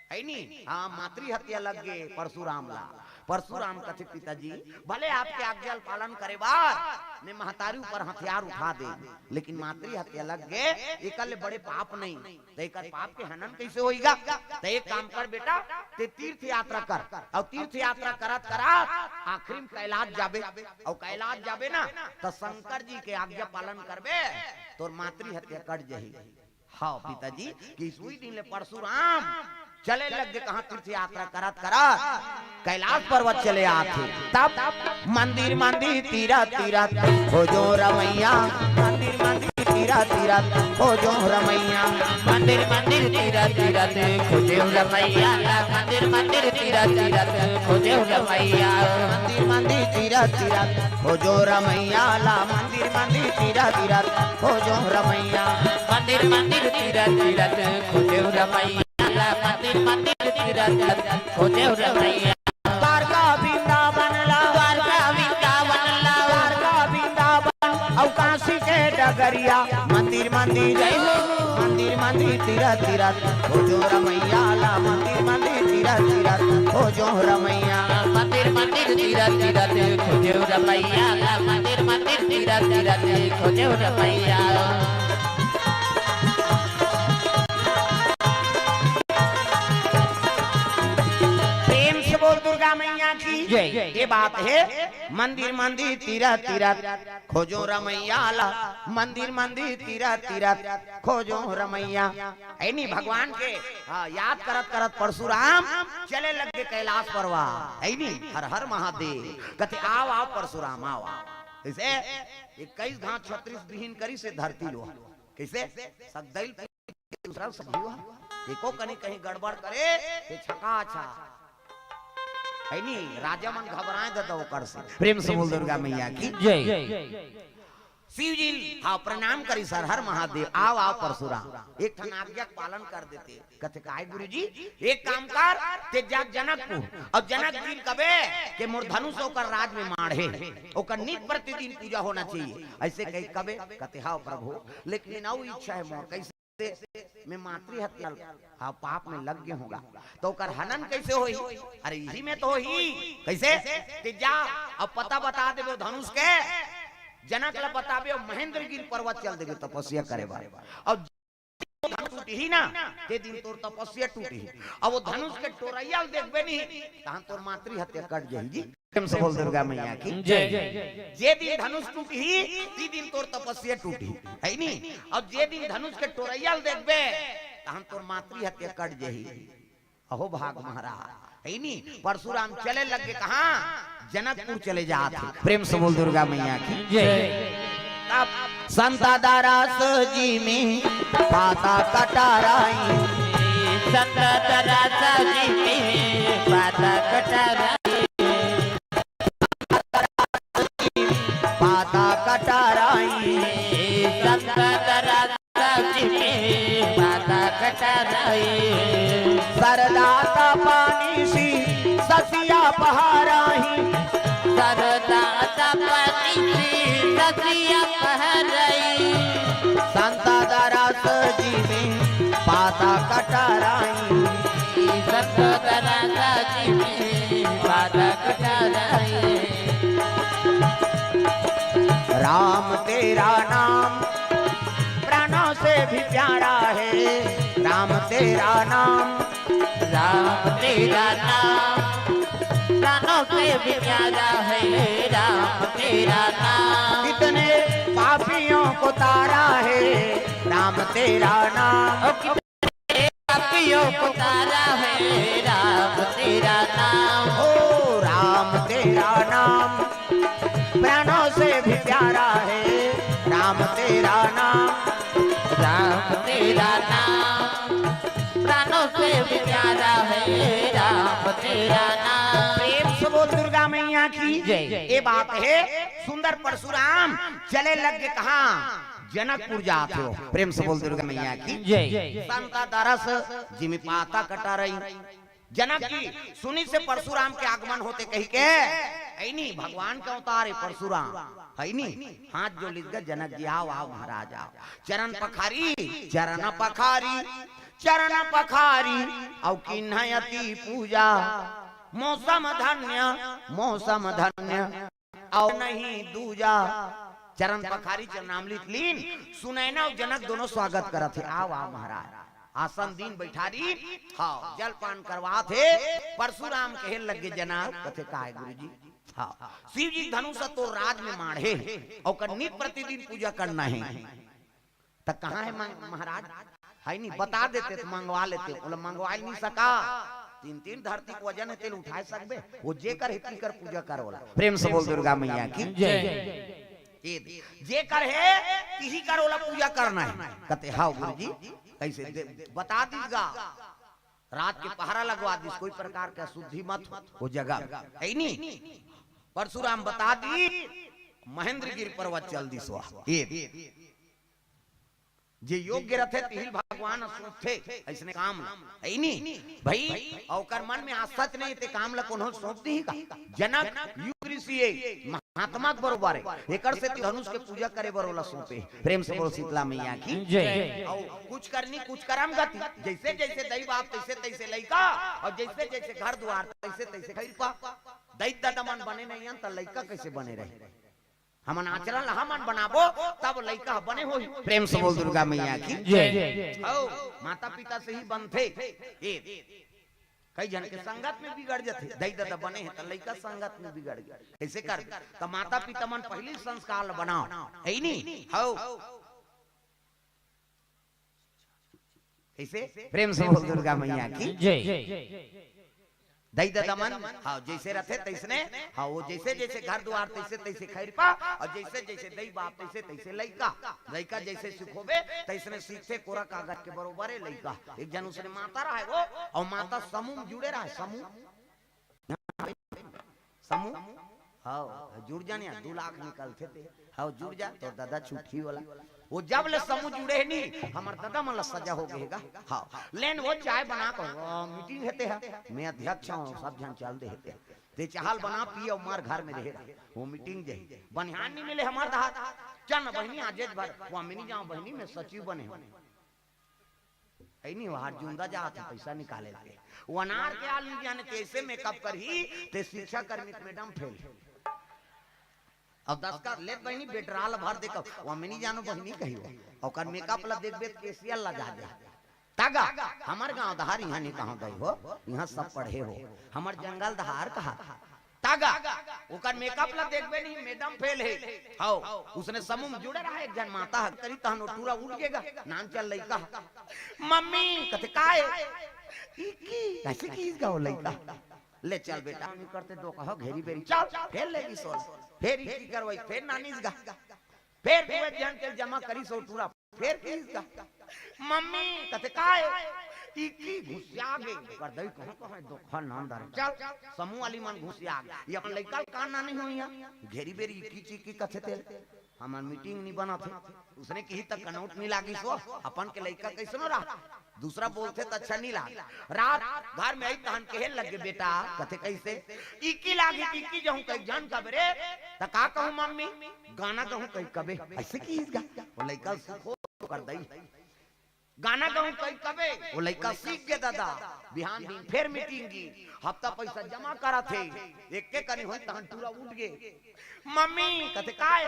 नहीं हाँ मातृ हत्या लग गए परशुराम ला। परशुराम कथे पिताजी भले आपके आज्ञा पालन करे बार ने महतारी ऊपर हथियार उठा दे लेकिन मातृ हत्या लग गए एकल बड़े पाप नहीं तो एक पाप के हनन कैसे होएगा तो एक काम कर बेटा ते तीर्थ यात्रा कर और तीर्थ यात्रा करत करत आखिरी में कैलाश जाबे और कैलाश जाबे ना तो शंकर जी के आज्ञा पालन करबे तोर मातृ हत्या कट जाही। हाँ पिताजी कि सुई दिन ले परशुराम चले लग गए कहाँ तीर्थ यात्रा करत करत कैलाश पर्वत चले आते तब मंदिर मंदिर तीरा तीरा हो जो रमैया मंदिर मंदिर तीरा तीरा हो जो रमैया मंदिर मंदिर तीरा तीरा खोजे रमैया मंदिर मंदिर तीरा तीरा खोजे रमैया मंदिर मंदिर तीरा तीरा हो जो रमैया ला मंदिर मंदिर तीरा तीरा हो जो रमैया मंदिर मंदिर तीरा तीरा खोजे रमैया मंदिर मंदिर तीरा तीरा खोजे रमैया द्वारका वृंदावन ला द्वारका वृंदावन ला द्वारका वृंदावन और काशी के डगरिया मंदिर मंदिर जय हो मंदिर मंदिर तीरा तीरा हो जो रमैया ला मंदिर मंदिर तीरा तीरा हो जो रमैया मंदिर मंदिर तीरा तीरा खोजे रमैया मंदिर मंदिर तीरा तीरा खोजे रमैया। दुर्गा मैया की ये बात है मंदिर मंदिर तीरा तीरा खोजो रमैया ला मंदिर मंदिर तीरा तीरा खोजो रमैया है नहीं भगवान के याद करत करत परशुराम चले लग गए कैलाश परवा है नहीं हर हर महादेव कहते आओ आओ परशुराम आओ कैसे 21 घाट 36 विहीन करी से धरती लो कैसे सगदैल दूसरा सब एको कहीं गड़बड़ करे छका अच्छा है नहीं राजा मन घबराए दे ओकर से प्रेम से बोल दुर्गा मैया की जय। शिव जी हाँ प्रणाम करी सर हर महादेव आओ आओ परशुराम एक ठन आज्ञा पालन कर देते कहते काय गुरुजी एक काम कर ते जा जनकपुर और जनक जी कबे के मोर धनुष ओकर राज में माढ़े ओकर नित प्रतिदिन पूजा होना चाहिए ऐसे कही कबे कहते हाँ प्रभु लेकिन औ इच्छा है मोर कैसे मैं मातृ हत्या हाँ पाप में लग गया होगा तो कर हनन कैसे होई अरे यही में तो ही कैसे ते जा अब पता बता दे वो धनुष के जनक ला बताबे और महेंद्रगिरी पर्वत चल देबे तपस्या करे बारे और धनुष टूटी ही ना ते दिन तोर तपस्या टूटी अब वो धनुष के टोरैया देखबे नहीं तहां तोर मातृ हत्या कट जाई जी प्रेम से बोल दुर्गा मैया की जय। जे दिन धनुष टूटी ही ती दिन तोर तपस्या टूटी है नी और जे दिन धनुष के टोरैया देखबे तहां तोर मातृ हत्या कट जाई अहो भाग महाराज है नी परशुराम चले लगे कहां जनकपुर चले जाते प्रेम से बोल दुर्गा मैया की जय। तब संता दारास जी में पाता कटाराई संता दारास जी में पाता कटाराई पाता कटाराई संता दारास जी में पाता कटाराई सरदाता पानी सी ससिया बहाराही सरदाता पानी ससिया बहाराई संता दारास जी में पाता कटाराई संता दारास जी में पाता कटाराई राम तेरा नाम प्राणों से भी प्यारा है राम तेरा नाम राम तेरा नाम प्राणों से भी प्यारा है राम तेरा नाम कितने पापियों को तारा है राम तेरा नाम कितने पापियों को तारा है राम तेरा नाम ओ राम तेरा नाम प्राणों से भी प्यारा है राम तेरा नाम राम तेरा नाम प्राणों से भी प्यारा है राम तेरा नाम प्रेम से बोल दुर्गा मैया की जय। ये बात है सुंदर परशुराम चले लग के कहा जनकपुर जाते हो प्रेम से बोल दुर्गा मैया की जय। संता दरस जिमी पाता कटा रही जनक की सुनी से परशुराम के आगमन होते कही के है नी भगवान का अवतार है परशुराम है नी हाथ जो लिख गए जनक जी आओ आओ महाराज आओ चरण पखारी चरण पखारी औ किन्हयति पूजा मौसम धन्य औ नहीं दूजा चरण पखारी चरणामृत लीन सुनैना और जनक दोनों स्वागत करत थे आओ आओ महाराज आसन दिन बैठारी हाँ जल पान करवा थे परशुराम कहे लगे जनक कथे काहे गुरुजी हाँ शिव जी धनुष तो राज में माढ़े और नित प्रतिदिन पूजा करना है तब कहाँ है महाराज है नहीं बता देते तो मंगवा लेते बोले मंगवा नहीं सका तीन धरती को वजन है तेल उठा सकबे वो जे कर हित कर पूजा कर बोला प्रेम से बोल दुर्गा मैया की जय। जे कर है किसी कर बोला पूजा करना है कहते हाँ गुरुजी कैसे बता दीजिएगा रात के पहरा लगवा दी कोई प्रकार का शुद्धि मत हो जगह है नहीं परशुराम बता दी महेंद्रगिरी पर्वत चल दी स्वा जे योग्य रथे तिहिल भगवान सोचे ऐसने काम है नहीं भाई औकर मन में आसत नहीं ते काम ला कोनो सौंप दी का जनक युग ऋषि महात्मा बरोबर है एकर से धनुष के पूजा करे बरोला सौंपे प्रेम से बोल शीतला मैया की जय। और कुछ करनी कुछ करम गति जैसे जैसे दई बाप तैसे तैसे लइका और जैसे जैसे घर द्वार तैसे तैसे खैरपा दैत दमन बने नहीं त लइका कैसे बने रहे हमन आचरण हमन बनाबो तब लइका बने होई प्रेम से बोल दुर्गा मैया की जय। औ माता पिता से ही बनथे ए कई जन के संगत में बिगड़ जाते दई दादा बने हैं त लइका संगत में बिगड़ गया कैसे कर त माता पिता मन पहले संस्कार बनाओ है नी हौ कैसे प्रेम से बोल दुर्गा मैया की जय। दई दादा मन हाँ जैसे रथे तैसने हाँ वो जैसे जैसे घर द्वार तैसे तैसे खैरपा और जैसे जैसे दई बाप तैसे तैसे लइका लइका जैसे सिखोबे तैसने सीखे कोरा कागज के बरोबर है लइका एक जन उसने माता रहा है वो और माता समूह जुड़े रहा है समूह हाँ जुड़ जाने 2 लाख निकलते थे हाँ जुड़ जा तो दादा छुट्टी वाला वो जब ले समूह जुड़े नहीं हमार दादा मन सजा हो गएगा हाँ लेन वो चाय बना कर मीटिंग हेते है मैं अध्यक्ष हूँ सब जन चल दे हेते ते चाहल बना पिए और मार घर में रहे वो मीटिंग जे बनिहान नहीं मिले हमार दहा चल बहनी आजेज भर वो मिनी जाओ बहनी में सचिव बने नहीं वहां जुंदा जाते पैसा निकाले थे वो अनार के आल नहीं जाने कैसे मेकअप कर ही ते शिक्षा कर्मी मैडम फेल अब 10 का ले बहनी बेटराल भर देखो वो में नहीं जानो बहनी कहियो ओकर मेकअप ला देख बेत केसिया ला जा जा तागा हमार गांव दहार यहाँ नहीं कहां गई हो यहाँ सब पढ़े हो हमार जंगल दहार कहा तागा ओकर मेकअप ला देखबे नहीं मैडम फेल है हां उसने समूह में जुड़ा रहा एक जन माता है करी तहनो टूरा उठ गेगा नाम चल लइका मम्मी कते काय की कैसे की गाओ लइका ले चल बेटा नहीं करते दो कहो घेरी बेरी चल फेल लेगी सोल फिर की करवाई फिर नानीस गा फिर पूरे जन के जमा करी सो टूरा फिर किस गा मम्मी कते काय की घुसिया गई कर दई कहां दुखा नाम दार चल समूह वाली मन घुसिया गई ये अपन लइका कान ना नहीं होइया घेरी बेरी की कथे ते हमार मीटिंग नहीं बना थे उसने कही तक कनौट नहीं लागी सो अपन के लइका कैसनो रहा दूसरा बोलते तो अच्छा नहीं लगा रात घर में आई तहन कहे लगे बेटा कथे कैसे इकी लागी इकी जहूं कई जान का बरे त का कहूं मम्मी गाना कहूं कई कबे ऐसे की गा वो लइका सुखो कर दई गाना कहूं कई कबे वो लइका सीख गया दादा बिहान दिन फिर मीटिंग की हफ्ता पैसा जमा करा थे एक के कनी होई तहन पूरा उठ गए मम्मी कथे काय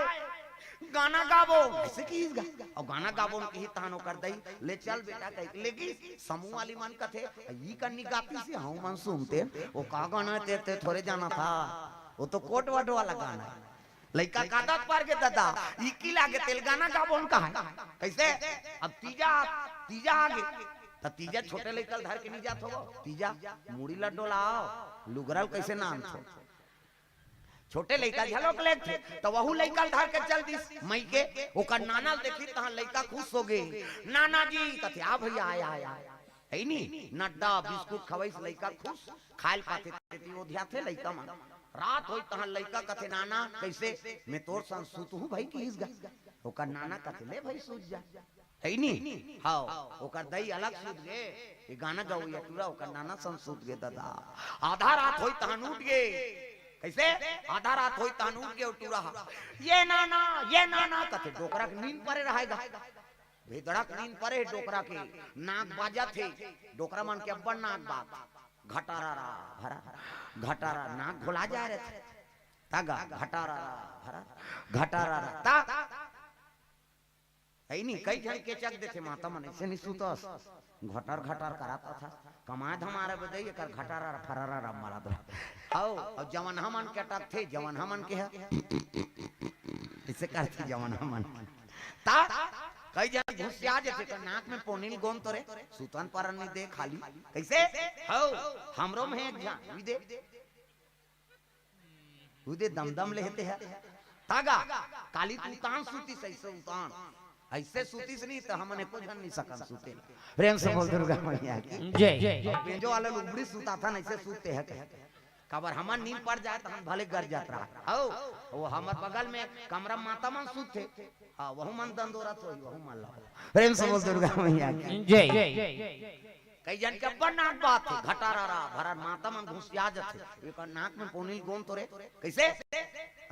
गाना गाबो ऐसे की गा और गाना गाबो की तहनो कर दई ले चल बेटा कह लेगी समूह वाली मन कथे ई कन्नी गाती से हम मन सुनते वो का गाना ते थोड़े जाना था वो तो कोट वाट वाला गाना लइका कादत पार के दादा ई की लागे तेल गाना गाबो का है कैसे अब तीजा आगे त तीजा छोटे लइका धर के नहीं जात हो तीजा मुड़ी ला डोलाओ लुगरल कैसे नाम थो छोटे लइका झलक ले थे तो वहु लइका धर के चल दिस मई के ओकर नाना देखी तहां लइका खुश हो गए नाना जी कथे आ भैया आया है नी नड्डा बिस्कुट खवैस लइका खुश खाइल पाते ती ओधिया थे लइका मन रात होई तहां लइका कथे नाना कैसे मैं तोर संग सुत हूं भाई की गा ओकर नाना कथे ले भाई सूत जा है नी हां ओकर दई अलग सूत गे ये गाना गाओ या पूरा ओकर नाना संग सूत गे दादा आधा रात होई तहां उठ गे कैसे आधा रात होई तानू के उठूरा ये नाना कथे डोकरा के नींद परे रहेगा भेदड़क नींद परे डोकरा के नाक बाजा थे डोकरा मन के अब्बन नाक बात घटारा नाक घोला जा रहे थे तागा घटारा ता है नी कई जन के चक देते माता मन ऐसे नहीं सुतस घटार कराता था कमाए हमारे बदई कर घटारा फरारा रम मारा दो आओ और जवन हमन के टक थे जवन हमन के है इसे करती जवन हमन ता कई जन घुसिया जेते कर नाक में पोनील गोम तोरे सुतन परन नहीं दे खाली कैसे हो हमरो में एक जान उदे दमदम लेते हैं तागा काली तुतान सूती सही से उतान ऐसे सूती से नहीं तो हमने कुछ नहीं सकन सूते प्रेम से बोल दुर्गा मैया की जय बेंजो वाले लुबड़ी सूता था ऐसे सूते हैं खबर हमार नींद पड़ जाए तो हम भले घर जात रहा हो वो हमार बगल में कमरा माता मन सूते हां वहु मन दंदोरा तो वहु मन ला प्रेम से बोल दुर्गा मैया की जय कई जन के बड़ नाक बात है घटारा भरा माता मन घुसिया जथे एक नाक में पोनील गोम तोरे कैसे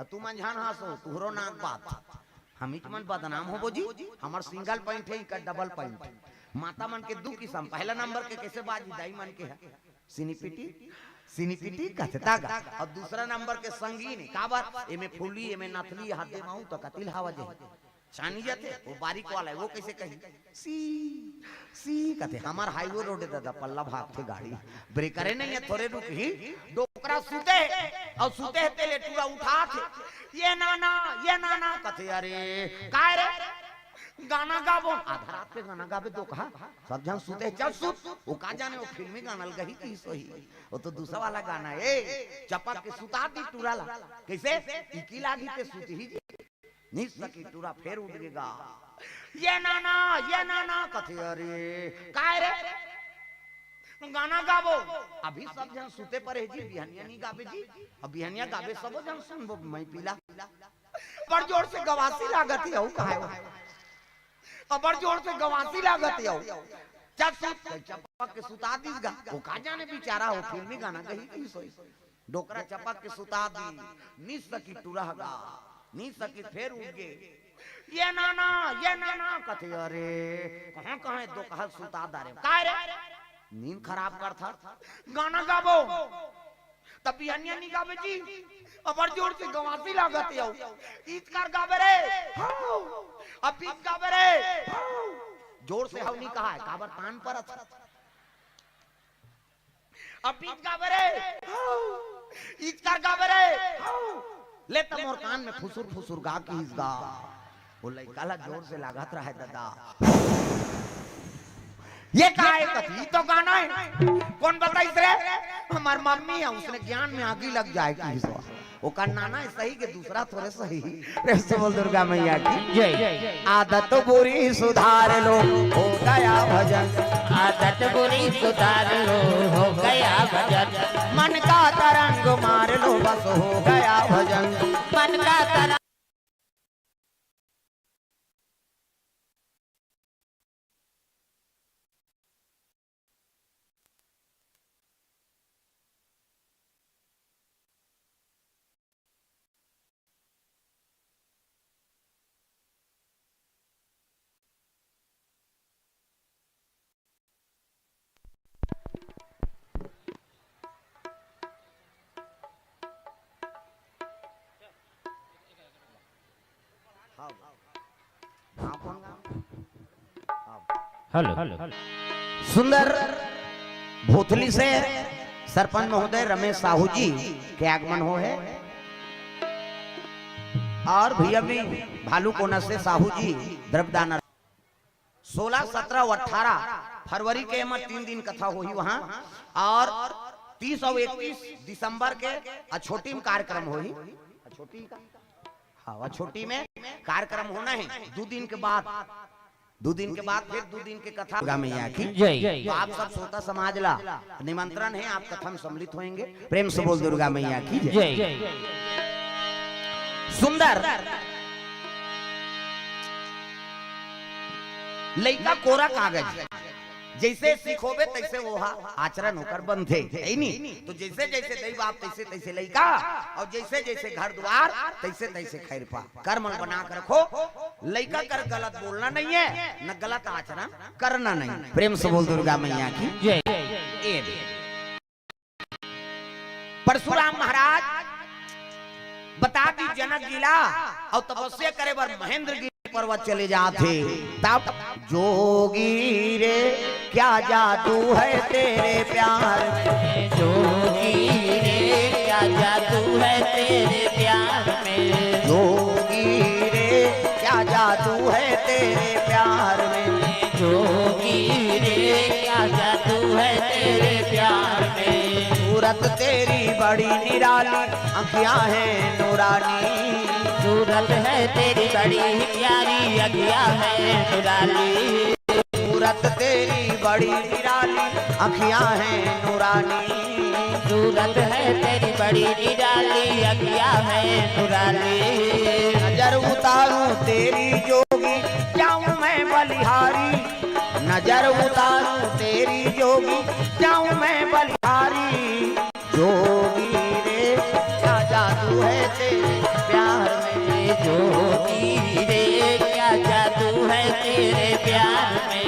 तू मन जान हासो तुहरो नाक बात हम ही मन बदनाम हो बोजी हमार सिंगल पॉइंट है का डबल पॉइंट माता मन के दो किस्म पहला नंबर के कैसे बाजी दाई मन के है सिनीपिटी कहते तागा और दूसरा नंबर के संगीन का बात एमे फूली एमे नथली हाथ दे माऊ तो कतिल हवा जे छानी जाते वो बारीक वाला है वो कैसे कही सी कहते हमार हाईवे रोड दादा पल्ला भाग थे गाड़ी ब्रेकरे नहीं है थोड़े रुक ही डोकरा सूते और सूते है तेले टूरा उठा थे ये नाना कहते अरे काय रे गाना गाबो आधा रात पे गाना गाबे तो कहा सब जन सूते चल सूत वो का जाने वो फिल्मी गाना गही की सोही वो तो दूसरा वाला गाना है चपक के सुता दी टूरा ला कैसे इकी लागी ते सूती ही निस सकी टूरा फेर उड़ गएगा ये नाना कथे अरे काय रे गाना गाबो अभी सब जन सूते पर है जी बिहनिया नहीं गाबे जी अब बिहनिया गाबे सब जन सुनबो मैं पीला बड़ जोर से गवासी लागत है ओ काहे अब बड़ जोर से गवासी लागत है चपक के सुता दीस गा वो का जाने बेचारा हो फिल्मी गाना कही की सोई डोकरा चपक के सुता दी निस सकी टूरा गा नी सकी फिर उठ गए ये नाना कथे अरे कहां दो कहा सुता दारे काय रे नींद खराब कर था गाना गाबो तभी अन्य नहीं गावे जी अबर जोर से गवासी लागत है ईदकार गावे रे अब बीच गावे रे जोर से हवनी कहा है काबर कान पर अब बीच गावे रे ईदकार गावे रे ले तम और कान में फुसुर फुसुर गा की इस गा वो लड़का जोर से लागत रहा है दादा ये कहा है कथी तो गाना है कौन बताई रे हमार मम्मी है उसने ज्ञान में आगी लग जाएगी वो का नाना है सही के दूसरा थोड़े सही बोल दुर्गा मैया की जय आदत बुरी सुधार लो हो गया भजन आदत बुरी सुधार लो हो गया भजन मन का तरंग मार लो बस हो गया भजन मन का तरंग हेलो सुंदर भोथली से सरपंच महोदय रमेश साहू जी के आगमन हो है और भैया भी भालू कोना से साहू जी द्रव्यदान 16, 17 और 18 फरवरी के में 3 दिन कथा हुई वहां और 30 और 31 दिसंबर के छोटी में कार्यक्रम हुई छोटी का हाँ छोटी में कार्यक्रम होना है 2 दिन के बाद फिर 2 दिन के कथा दुर्गा मैया की तो आप सब श्रोता समाज ला निमंत्रण है आप कथा में सम्मिलित होंगे प्रेम से बोल दुर्गा मैया की जय सुंदर लइका कोरा कागज जैसे सीखोबे तैसे वो आचरण होकर बंधे है नहीं तो जैसे जैसे दई बाप तैसे तैसे लइका और जैसे जैसे घर द्वार तैसे तैसे खैर पा कर्म बना कर रखो लइका कर गलत बोलना नहीं है न गलत आचरण करना नहीं प्रेम से बोल दुर्गा मैया की जय परशुराम महाराज बता दी जनक जिला और तपस्या करे बर महेंद्र गिरी पर्वत चले जाते तब जोगी रे क्या जादू है तेरे प्यार में जोगी रे क्या जादू है तेरे प्यार में जोगी रे क्या जादू है तेरे प्यार में जोगी रे क्या जादू है तेरे प्यार में सूरत तेरी बड़ी निराली आँखियाँ हैं नूरानी सूरत है तेरी बड़ी प्यारी अगिया है नूरानी सूरत तेरी बड़ी निराली आँखियाँ हैं नूरानी सूरत है तेरी बड़ी निराली अगिया है नूरानी नजर उतारूं तेरी जोगी जाऊं मैं बलिहारी नजर उतारूं तेरी जोगी जाऊं मैं बलिहारी जोगी रे क्या जादू है तेरे प्यार में जोगी रे क्या जादू है तेरे प्यार में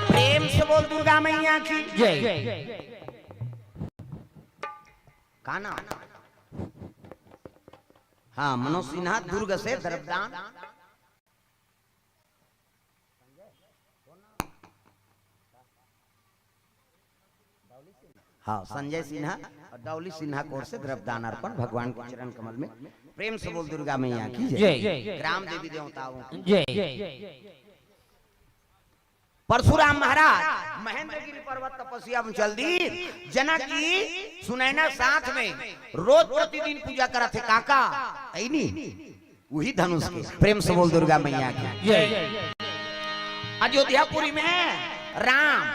प्रेम से बोल दुर्गा मैया की जय काना हाँ मनोज सिन्हा दुर्ग से द्रव्यदान हाँ संजय सिन्हा और डौली सिन्हा कोर से द्रव्यदान अर्पण भगवान के चरण कमल में प्रेम से बोल दुर्गा मैया की जय ग्राम देवी देवताओं जय परशुराम महाराज महेंद्रगिरी पर्वत तपस्या में चल दी जनक जी सुनैना साथ में रोज प्रतिदिन पूजा करा थे काका ऐनी वही धनुष के प्रेम से बोल दुर्गा मैया की जय अयोध्यापुरी में राम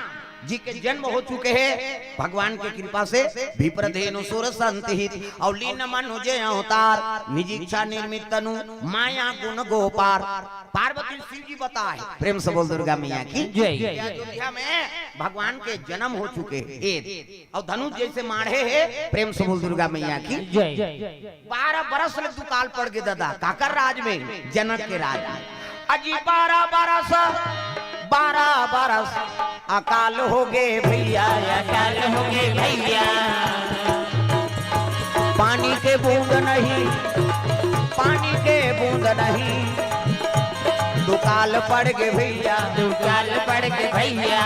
जी के जन्म हो चुके हैं भगवान की कृपा से विप्रधेनु सुर संतहित और लीन मनुजे अवतार निज इच्छा निर्मित तनु माया गुण गोपार पार्वती शिव जी बताए, प्रेम से बोल दुर्गा मैया की जय। अयोध्या में भगवान के जन्म हो चुके हैं और धनुष जैसे माढ़े है, प्रेम से बोल दुर्गा मैया की जय। 12 बरस ले दुकाल पड़ गए दादा काकर राज में, जनक के राज अजी 12 बरस अकाल हो गए भैया, अकाल हो गए भैया, पानी के बूंद नहीं, पानी के बूंद नहीं, दुकाल पड़ गए भैया, दुकाल पड़ गए भैया,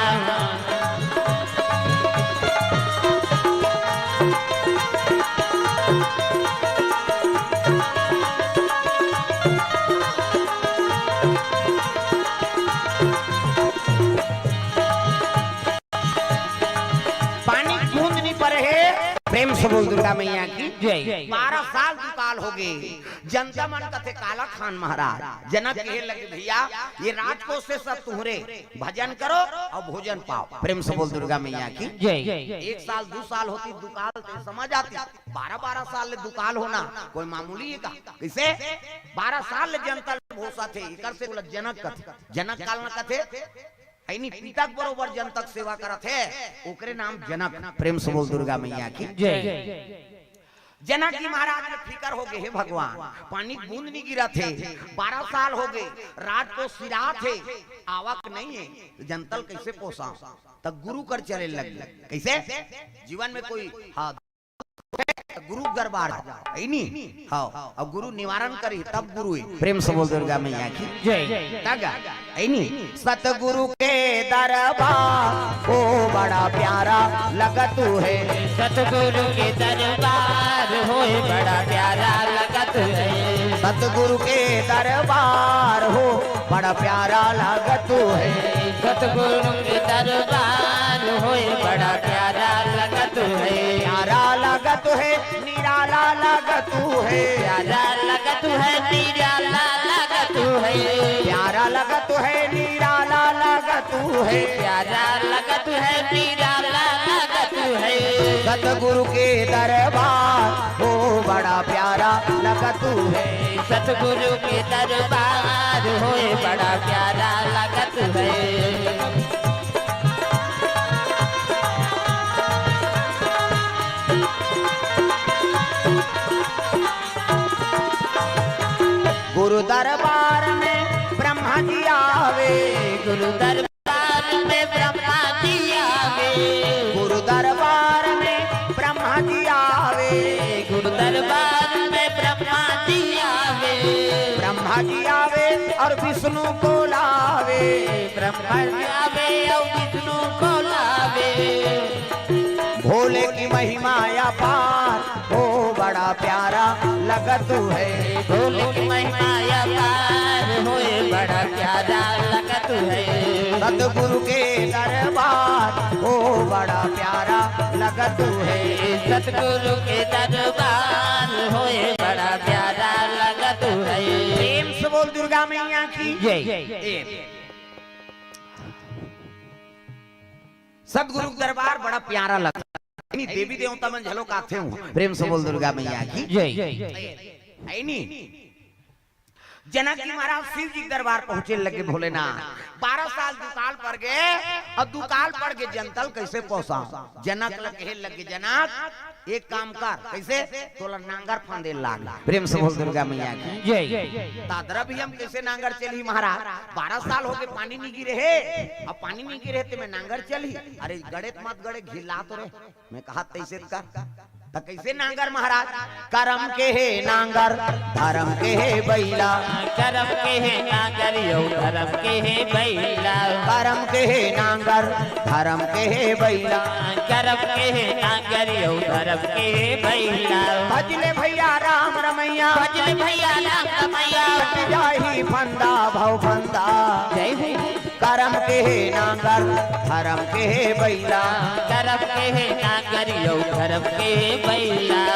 पानी बूंद नहीं पड़े है, प्रेम से बोल दुर्गा मैया की जय। 12 साल दुकाल हो गए। जनता मन कथे काला खान महाराज जनक कहे लगे भैया ये राजकोष से सब तुम्हारे भजन करो और भोजन पाओ, प्रेम से बोल दुर्गा मैया की जय। 1 साल 2 साल होती दुकाल ते समझ आती, 12 साल ले दुकाल होना कोई मामूली है का? कैसे 12 साल ले जनता भरोसा थे इकर से बोला जनक कथे, जनक काल न कथे ऐनी पिता के बरोबर जनतक सेवा करत है, ओकरे नाम जनक, प्रेम से बोल दुर्गा मैया की जय। जनक जी महाराज ने फिकर हो गए हे भगवान, पानी बूंद नहीं गिरा थे, 12 साल हो गए, रात को सिरा थे, आवक नहीं है, जनतल कैसे पोसा? तब गुरु कर चले लगे, कैसे जीवन में कोई हाँ गुरु दरबार है नहीं, हाँ अब गुरु निवारण करी तब गुरु है, प्रेम से बोल दुर्गा मैया की जय। तगा नहीं, सतगुरु के दरबार ओ बड़ा प्यारा लगत है, सतगुरु के दरबार होए बड़ा प्यारा लगत है, सतगुरु के दरबार हो बड़ा प्यारा लगत है, सतगुरु के दरबार होए बड़ा प्यारा लगत है, प्यारा लगत है, निराला लगत है, प्यारा लगत है, निराला लगत है, प्यारा लगत है, निराला लगत है, प्यारा लगत है, निराला लगत है, सतगुरु के दरबार हो बड़ा प्यारा लगत है, सतगुरु के दरबार होए बड़ा प्यारा लगत है। गुरु दरबार में ब्रह्मा जी आवे, गुरु दरबार में ब्रह्मा जी आवे, गुरु दरबार में ब्रह्मा जी आवे, गुरु दरबार में ब्रह्मा जी आवे, ब्रह्मा जी आवे और विष्णु को लावे, ब्रह्मा जी आवे और विष्णु को लावे, भोले की महिमा अपार हो बड़ा प्यारा लगत है, भोले की महिमा अपार होए बड़ा प्यारा लगत है, सतगुरु के दरबार हो बड़ा प्यारा लगत है, सतगुरु के दरबार होए बड़ा प्यारा लगत है। प्रेम से बोल दुर्गा मैया की जय। सतगुरु दरबार बड़ा प्यारा लगता है, देवी देवता में झलोक आते हूँ, प्रेम से बोल दुर्गा मैया की जय। है नहीं। जनक जी महाराज शिव जी दरबार पहुंचे लगे भोलेनाथ, 12 साल दुकाल पड़ गए और दुकाल पड़ गए जनतल कैसे पहुंचा? जनक लगे जनक एक काम कर, कैसे तोला नांगर फांदे लाग, प्रेम से बोल दुर्गा मैया की जय। दादरा भी हम कैसे नांगर चली महाराज, 12 साल हो गए पानी नहीं गिरे है, अब पानी नहीं गिरे तो मैं नांगर चली, अरे गड़े मत गड़े घिला तो रे, मैं कहा तैसे कर तो कैसे नांगर महाराज, करम के है नांगर धर्म के है बैला, करम के है नांगर यो धर्म के है बैला, करम के है नांगर धर्म के है बैला, करम के है नांगर यो धर्म के है बैला, भजले भैया राम रमैया, भजले भैया राम रमैया, कट जाही फंदा भव फंदा, जय हो करम के है नांगर धर्म के है बैला, करम के है नांगर यो धर्म के है बैला,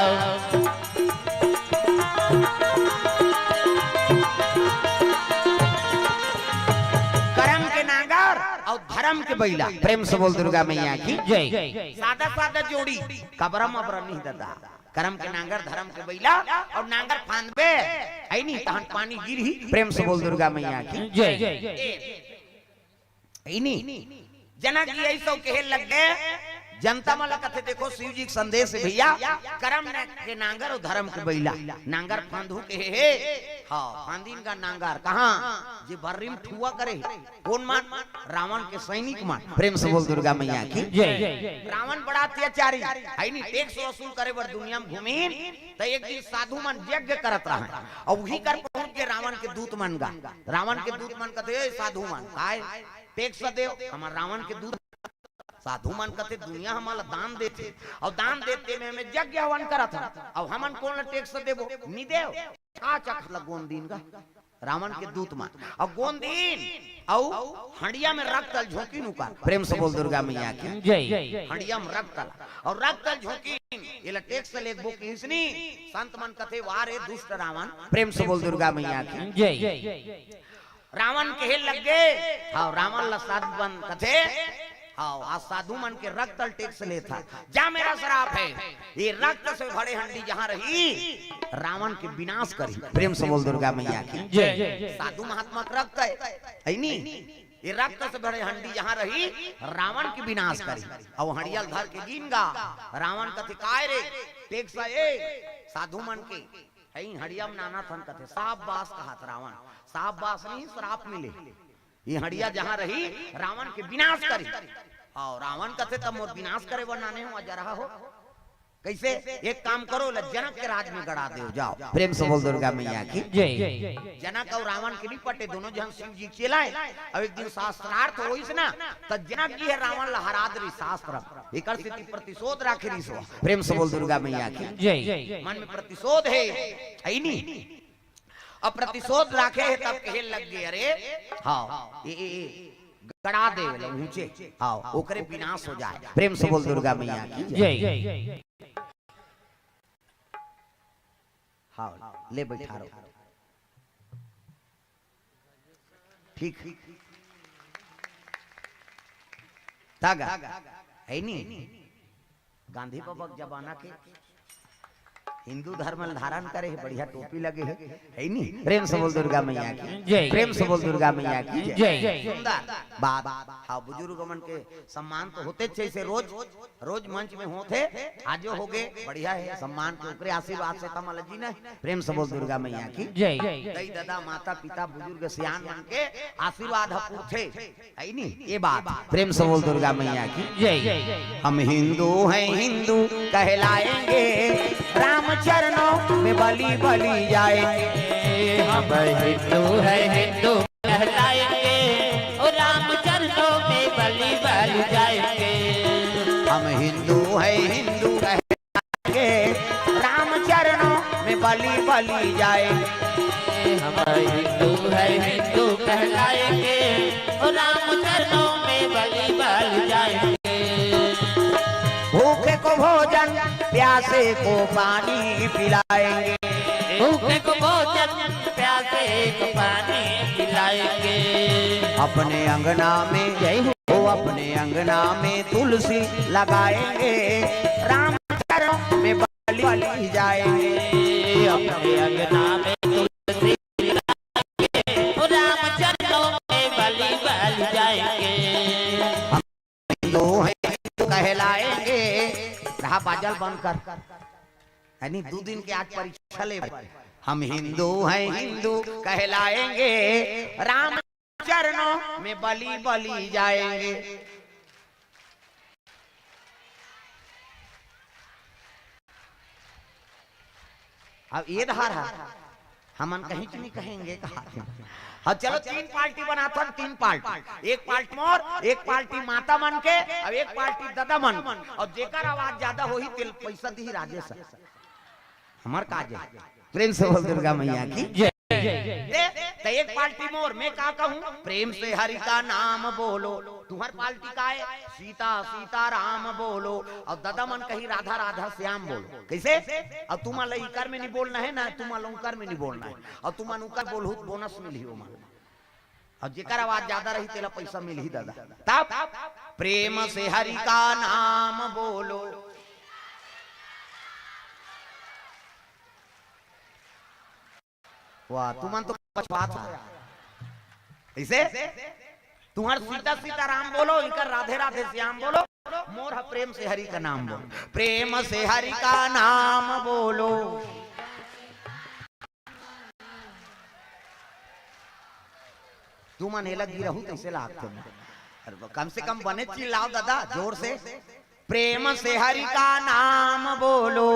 करम के नांगर और धर्म के बैला, प्रेम से बोल दुर्गा मैया की जय। सादा सादा जोड़ी कबरम अबर नहीं दादा, करम के नांगर धर्म के बैला और नांगर फांदबे आई नहीं तहन पानी गिर ही। प्रेम से बोल दुर्गा मैया की जय। आई नहीं जनक जी ऐसा कहे लग गए जनता मला कथे देखो शिव जी के संदेश है भैया करम के नांगर और धर्म के बैला नांगर फांदू के हे हाँ फांदीन का नांगर कहाँ जे बर्रिम ठुआ करे कौन मान रावण के सैनिक मान। प्रेम से बोल दुर्गा मैया की जय। रावण बड़ा अत्याचारी है नहीं टैक्स वसूल करे बर दुनिया में घूमीन तो एक दिन साधु मन यज्ञ करत रहा और वही कर पहुंच के रावण के दूत मन गा रावण के दूत मन कहते साधु मन काय टैक्स दे हमार रावण के दूत साधु मन कहते दुनिया हमारा दान देते और दान देते में हमें यज्ञ हवन करा था अब हमन कौन टैक्स देबो नी देव का चख लगोन दिन का रावण के दूत मान और गोंदीन और हंडिया में रक्तल झोंकी नुकार। प्रेम से बोल दुर्गा मैया की जय। हंडिया में रक्तल और रक्तल झोंकी ये टैक्स ले बुक हिसनी संत मन कथे वारे दुष्ट रावण। प्रेम से बोल दुर्गा मैया की जय। रावण कहे लग गए हाँ रावण लसाद बन कथे हाँ आज साधु मन के रक्त टैक्स लेता जा मेरा शराप है ये रक्त से भरे हंडी जहाँ रही रावण के विनाश करी। प्रेम से बोल दुर्गा मैया की जय। साधु महात्मा का रक्त है नहीं ये रक्त से भरे हंडी जहाँ रही रावण के विनाश करी और हड़ियल धर के गिन गा रावण कथे काय रे टैक्स साधु मन के हड़िया में नाना थन कथे साफ बास कहा रावण साफ बास नहीं श्राप मिले ये हड़िया जहाँ रही रावण के विनाश करी और रावण कथे तब मोर विनाश करे वो नाने हो जा रहा हो कैसे एक काम करो जनक के राज में गड़ा दो जाओ। प्रेम से बोल दुर्गा मैया की जय। जनक और रावण के नहीं पटे दोनों जन शिव जी चलाए अब एक दिन शास्त्रार्थ होइस ना तो जनक जी है रावण लहराद री शास्त्र एकर स्थिति प्रतिशोध राखे री सो। प्रेम से बोल दुर्गा मैया की जय। मन में प्रतिशोध है नहीं अब प्रतिशोध राखे है तब कहे लग गए अरे हाँ ये गड़ा दे ऊंचे हाँ ओकरे विनाश हो जाए। प्रेम से बोल दुर्गा मैया की जय। हाँ ले बैठा रहो ठीक तागा है नहीं गांधी बाबा जमाना के हिंदू धर्म धारण करे है बढ़िया टोपी लगे है नहीं। प्रेम से बोल दुर्गा मैया की जय। प्रेम से बोल दुर्गा मैया की जय। सुंदर बात हाँ बुजुर्ग मन के सम्मान तो होते जैसे रोज रोज मंच में होते आज हो गए बढ़िया है सम्मान के ऊपर आशीर्वाद से कमल जी ने। प्रेम से बोल दुर्गा मैया की जय। दई दादा माता पिता बुजुर्ग सियान मन के आशीर्वाद थे है नहीं ये बात। प्रेम से बोल दुर्गा मैया की जय। हम हिंदू हैं हिंदू कहलाएंगे राम चरणों में बलि बलि जाएंगे। हम हिंदू है हिंदू कहलाएंगे और राम चरणों में बलि बलि जाएंगे। हम हिंदू है हिंदू कहलाएंगे राम चरणों में बलि बलि जाएंगे। हम हिंदू है हिंदू कहलाएंगे और राम चरणों में बलि बलि जाएंगे। भूखे को भोजन प्यासे को पानी पिलाएंगे। भूखे को भोजन प्यासे को पानी पिलाएंगे। अपने अंगना में जय हो अपने अंगना में तुलसी लगाएंगे राम चरणों में बलि बलि जाएंगे। अपने अंगना में तुलसी लगाएंगे और राम चरणों में बलि बलि जाएंगे। हिंदू है हिंदू कहलाएंगे रहा बाजल बंद कर यानी 2 दिन के आज परीक्षा ले। हम हिंदू हैं हिंदू कहलाएंगे राम चरणों में बलि बलि जाएंगे। अब ये धार है हमन कहीं नहीं कहेंगे कहा हाँ चलो 3 पार्टी बनाता 3 पार्टी एक पार्टी मोर एक पार्टी माता मन के अब एक पार्टी दादा मन और जेकर आवाज ज्यादा हो ही तिल पैसा दी राजेश हमार काज है। प्रेम से बोल दुर्गा मैया की जय। तो एक पार्टी मोर मैं का कहूँ प्रेम से हरि का नाम बोलो। तुम्हार पार्टी का है सीता सीता राम बोलो और दादा मन कही राधा राधा श्याम बोलो। कैसे अब तुम्हारा इकर में नहीं बोलना है ना तुम्हारा उकर में नहीं बोलना है और तुम्हारा उकर बोलो बोनस मिली हो मान और जेकर आवाज ज्यादा रही तेरा पैसा मिल ही दादा। तब प्रेम से हरि का नाम बोलो वाह तू मन तो पछवाता ऐसे तुम्हार सीता सीता राम बोलो, इनका राधे राधे श्याम बोलो, मोर प्रेम से हरि का नाम बोलो, प्रेम से हरि का नाम बोलो। तू मन लगी रहू कैसे लागते, कम से कम बने चिल्लाओ दादा जोर से, प्रेम से हरि का नाम बोलो।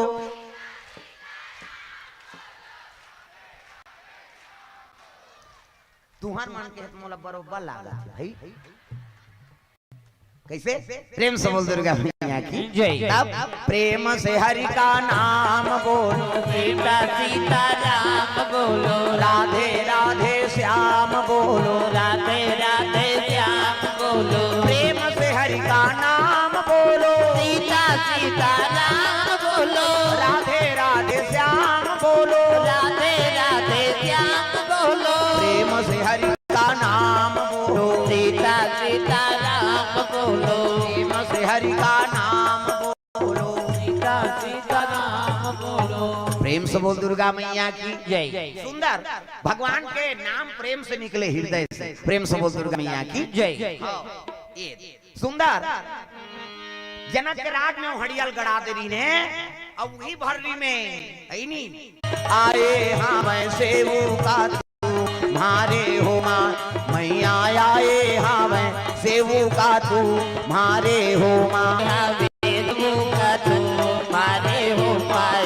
तुहार मन के मोला बरोबर लागा भाई कैसे, प्रेम से बोल दुर्गा मैया की जय। तब प्रेम से हरि का नाम बोलो, सीता सीता राम बोलो, राधे राधे श्याम बोलो, राधे राधे श्याम बोलो, प्रेम से हरि का नाम बोलो, सीता सीता राम बोलो, राधे राधे श्याम बोलो, राधे राधे श्याम बोलो, प्रेम से हरि का नाम बोलो, सीता सीता राम बोलो, प्रेम से हरि का नाम बोलो, सीता सीता राम बोलो। प्रेम से बोल दुर्गा मैया की जय। सुंदर भगवान के नाम प्रेम से निकले हृदय से, प्रेम से बोल दुर्गा मैया की जय। ये सुंदर जनक के राज में हड़ियल गड़ा दे रही ने, अब वही भररी में ऐनी आए हाँ मैं सेवू का तुम्हारे हो मां, मैया आए हाँ मैं सेवू का तुम्हारे हो मां, मारे हो पाए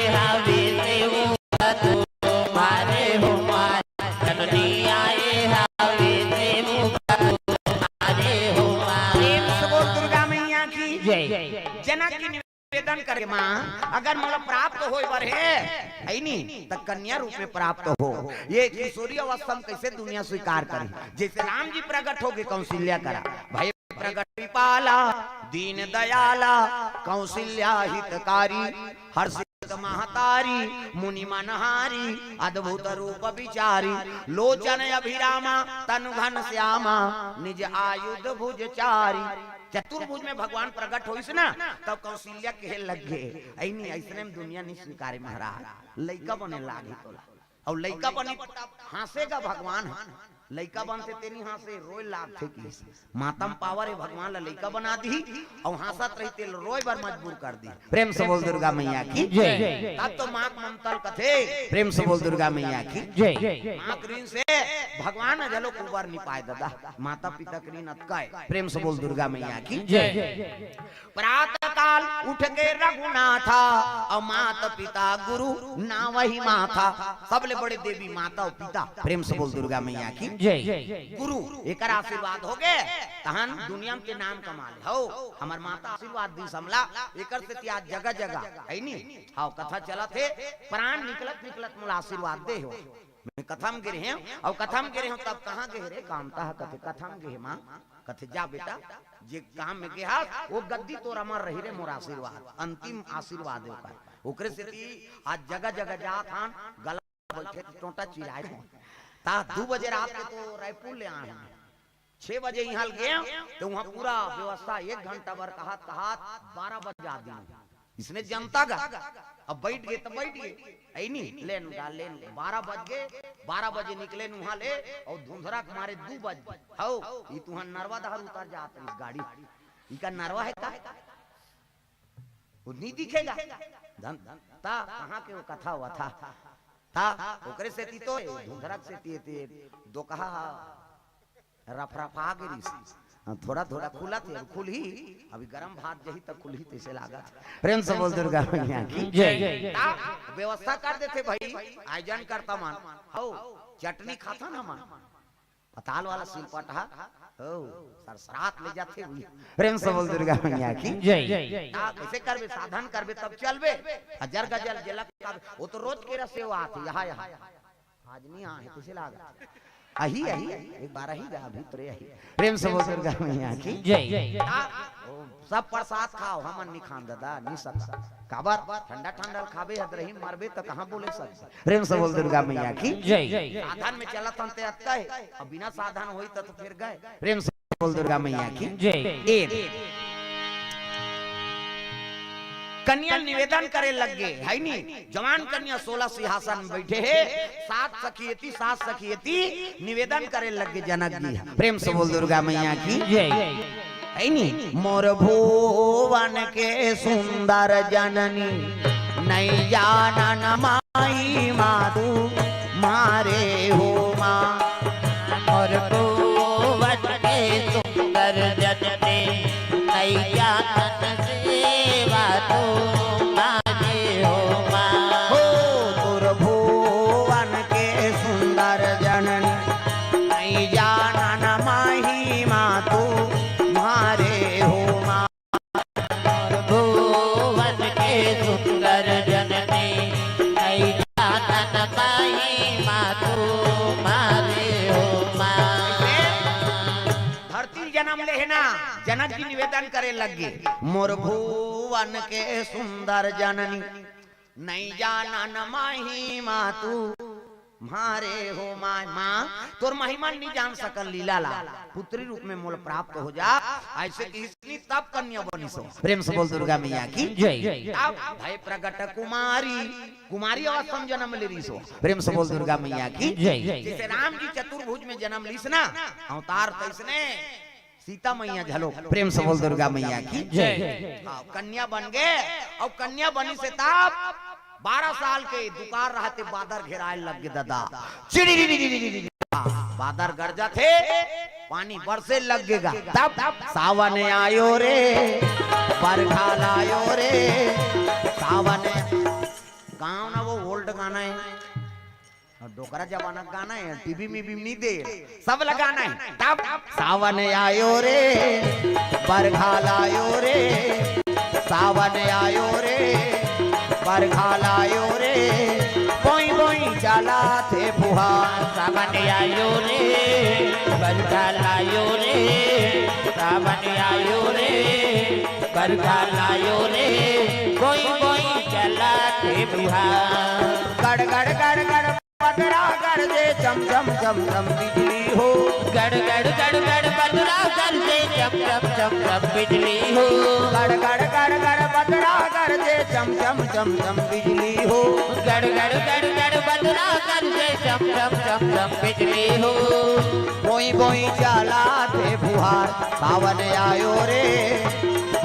हावे देवो मारे हो पाए, जननी आए हावे देवो मारे हो पाए। प्रेम से बोल दुर्गा मैया की जय। जनक की निवेदन करे मां, अगर मोला प्राप्त होए बर है ऐनी त कन्या रूप में प्राप्त हो, ये किशोरी अवस्था में कैसे दुनिया स्वीकार करे, जैसे राम जी प्रकट हो गए कौशल्या करा भाई प्रगट कृपाला दीन दयाला कौशल्या हितकारी हर्षित महतारी मुनि मनहारी अद्भुत रूप विचारी लोचन अभिरामा तनु घन श्यामा निज आयुध भुज चारी। चतुर्भुज में भगवान प्रकट होइस ना तब कौशल्या के लग गए ऐनी ऐसने में दुनिया नहीं स्वीकारे महाराज, लइका बने लागी तोला और लइका बने हंसेगा भगवान, लइका बनते तेनी हंसे रोय लाग थे की मातम पावर है भगवान ला लइका बना दी और हंसत रही तेल रोय बार मजबूर कर दी। प्रेम से बोल दुर्गा मैया की जय। तब तो माँ ममतल कथे, प्रेम से बोल दुर्गा मैया की जय। माँ करीन से भगवान जलो कुबर नहीं पाए दादा, माता पिता करीन अतकाय, प्रेम से बोल दुर्गा मैया की जय। प्रातः काल उठ के रघुनाथा और माता पिता गुरु ना वही माथा, सबले बड़े देवी माता और पिता, प्रेम से बोल दुर्गा मैया की जय। गुरु एक आशीर्वाद हो गए तहन दुनिया के नाम कमा ले हो, हमार माता आशीर्वाद दी समला एकर से आज जगह जगह है नी हां कथा चला थे, प्राण निकलत निकलत मोला आशीर्वाद दे हो, मैं कथम गिरे हैं और कथम गिरे हूं तब कहां गए रे कामता कथे कथम गे मां, कथे जा बेटा जे काम में के हाथ वो गद्दी तोर अमर रही रे मोर आशीर्वाद, अंतिम आशीर्वाद है ओकरे से आज जगह जगह जा खान गला बैठे टोटा चिल्लाए ता 2 बजे रात के तो रायपुर ले आए, 6 बजे यहाँ गए तो वहाँ पूरा व्यवस्था 1 घंटा भर कहा 12 बजे आ दी, इसने जनता का अब बैठ गए तो बैठ गए ऐनी लेन डाल लेन 12 बज गए, 12 बजे निकले वहाँ ले और धुंधरा मारे 2 बजे हो ये तुहां नरवा दहर उतर जात इस गाड़ी इका नरवा है का वो नहीं दिखेगा धन ता कहाँ के वो कथा हुआ था ता ओकरे से ती तो धुंधरा से ती दो कहा रफरफा गिरी थोड़ा थोड़ा खुला थे खुल ही अभी गरम भात जही तक खुल ही तैसे लागा। प्रेम से बोल दुर्गा मैया की जय। व्यवस्था कर देते भाई आयोजन करता मान हो चटनी खाता ना मान पताल वाला सिलपटा हो सरसरात ले जाते हुई। प्रेम से बोल दुर्गा मैया की जय। कैसे करबे साधन करबे तब चलबे हजार गजल जलक वो तो रोज के रसे आती यहाँ यहाँ आज नहीं आए कैसे लागा अही अही एक बार ही गा भीतरे अही। प्रेम से बोल दुर्गा मैया की जय। सब प्रसाद खाओ हमन नहीं खान दादा नहीं सकता काबर ठंडा ठंडा खाबे हद रही मरबे तो कहां बोले सकता। प्रेम से बोल दुर्गा मैया की जय। साधन में चलत अंते अत्ता है अब बिना साधन होई तो फिर गए। प्रेम से बोल दुर्गा मैया की जय। कन्या निवेदन करे लग गए है नी। जवान कन्या 16 सिंहासन में बैठे है, 7 सखियती निवेदन करे लग गए जनक जी। प्रेम से बोल दुर्गा मैया की है नी। मोर भुवन के सुंदर जननी नहीं जानन माई मातू मारे हो माँ। और भुवन के सुंदर जननी नहीं जानन सेवा तो मारे हो माँ। हो तुर भुवन के सुंदर जननी नहीं जानन माही मातू मारे हो माँ। और भुवन के सुंदर जननी नहीं जानन माही मातू मारे हो माँ। धरती जन्म लेना जनक जी निवेदन करे लगे। मोर भुवन के सुंदर जननी नहीं जानन माही मातू मारे हो माँ। माँ तोर महिमा नहीं जान सकल लीला ला, पुत्री रूप में मोल प्राप्त हो जा। ऐसे इसलिए तब कन्या बनी सो। प्रेम से बोल दुर्गा मैया की अब भय प्रगट कुमारी अवस्था में जन्म ले रही सो। प्रेम से बोल दुर्गा मैया की जैसे राम जी चतुर्भुज में जन्म लीस ना अवतार तैसने सीता मैया झलो। प्रेम से बोल दुर्गा मैया की कन्या बन गए। और कन्या बनी से तब 12 साल के दुकार रहते बादर घेराए लग गए दादा। बादर गरजा थे, पानी बरसे लग गएगा। तब सावन आयो रे बरखा लायो रे। सावन गाँव ना वो ओल्ड गाना है, डोकरा जमाना गाना है, टीवी में भी नहीं दे, सब लगाना है। तब सावन आयो रे बरखा लायो रे। सावन आयो रे बरखा लायो रे। बोई बोई चला थे फुहार। सावन आयो रे बरखा लायो रे। सावन आयो रे बरखा लायो रे। कोई कोई चला थे बुहार। गड़ गड़ गड़ गड़ बदरा कर दे चम चम चम चम बिजली हो। गड़ गड़ गड़ गड़ बदरा कर दे चम चम चम चम बिजली हो। गड़ गड़ गड़ गड़ बदरा कर दे चम चम चम चम बिजली हो। गड़ गड़ गड़ गड़ बदरा कर दे चम चम चम चम बिजली हो। बोई बोई चला थे फुहार। सावन आयो रे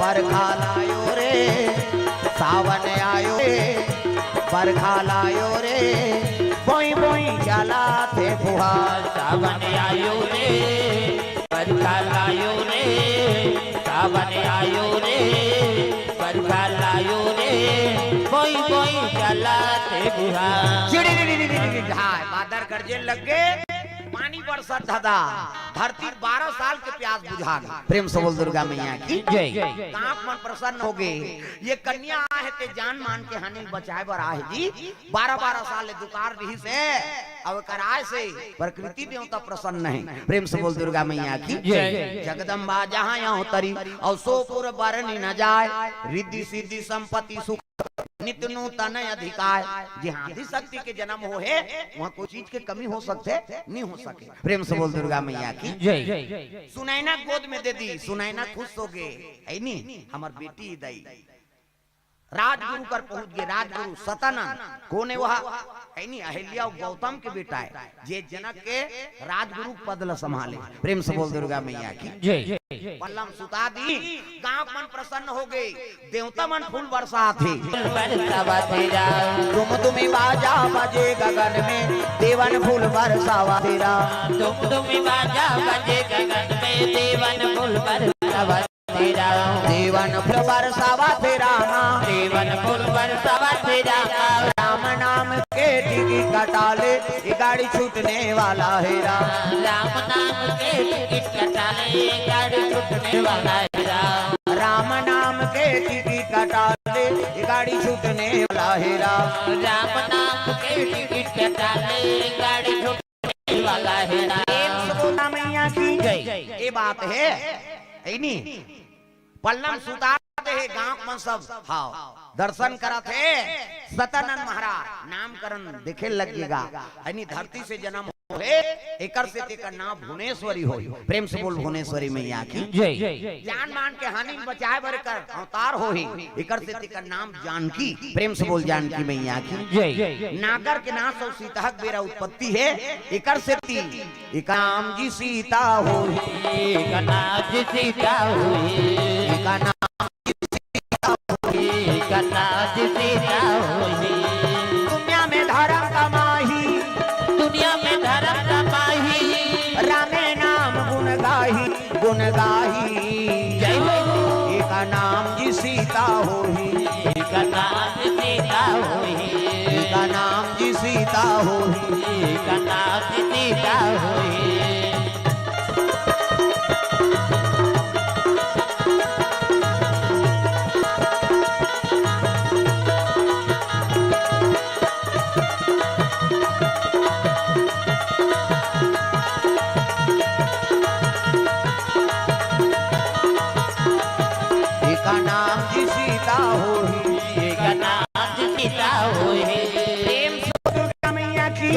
बरखा लायो रे। सावन आयो रे बरखा लायो रे। बोई बोई चला थे फुहार। सावन आयो रे बरखा लायो रे। सावन आयो रे बरखा लायो रे। कोई कोई चला थे बुहार। बादर गरजे लग गए, पानी बरसत धदा। धरती 12 साल के प्यास बुझा गई। प्रेम से बोल दुर्गा मैया की कांप मन प्रसन्न हो गए। ये कन्या आहे ते जान मान के हनी बचाए बर आहे जी। 12 साल दुकार रही से अब कराए से प्रकृति देवता प्रसन्न है। प्रेम से बोल दुर्गा मैया की जगदम्बा जहाँ यहाँ तरी और सोपुर बरनी न जाए। रिद्धि सिद्धि संपत्ति सुख नित्य नूतन अधिकार। जहाँ आदि शक्ति के जन्म हो है वहाँ कोई चीज के कमी हो सकते नहीं हो सके। प्रेम से बोल दुर्गा मैया की सुनैना गोद में दे दी। सुनैना खुश हो गए है नी हमार बेटी दई। राजगुरु कर पहुंच गए। राजगुरु सतानंद कौन है वह है नी अहिल्या गौतम के बेटा है जे जनक के राजगुरु पद ल संभाले। प्रेम से बोल दुर्गा मैया की पल्लम सुता दी। गांव मन प्रसन्न हो गए। देवता मन फूल बरसा थे। तुम तुम्हें बाजा बजे गगन में देवन फूल बरसावा तेरा। तुम बाजा बजे गगन में देवन फूल बरसावा तेरा। देवन फूल बरसावा तेरा। देवन फूल बरसावा तेरा। राम नाम के टिकी कटाले गाड़ी छूटने वाला है। राम नाम के टिकट कटाले गाड़ी छूटने वाला है। राम नाम के टिकट कटाले गाड़ी छूटने वाला है। राम नाम के टिकट कटाले गाड़ी छूटने वाला है। मैया की ये बात है नी। पल्लम सुता है गांव में सब हाँ दर्शन करा थे। सतानंद महाराज नामकरण देखे लगेगा। धरती से जन्म है एकर से तेकर नाम भुवनेश्वरी होई। प्रेम से बोल भुवनेश्वरी मैया की जय। जान मान के हानि बचाए बर कर अवतार होई। एकर से तेकर नाम जानकी। प्रेम से बोल जानकी मैया की जय। नागर के नाश और सीताहक बेरा उत्पत्ति है। एकर से ती एका नाम जी सीता होई। एका नाम जी सीता होई। एका नाम जी सीता होई। एका नाम जी सीता होई। दुनिया में धर्म कमाही। दुनिया में धर्म कमाही। रामे नाम गुण गाही। गुण गाही जय हो। एका नाम जी सीता होई। एका नाम जी सीता होई। एका नाम जी सीता होई। एका नाम जी सीता होई। एका नाम जी सीता होई। एका नाम जी सीता होई। प्रेम से दुर्गा मैया की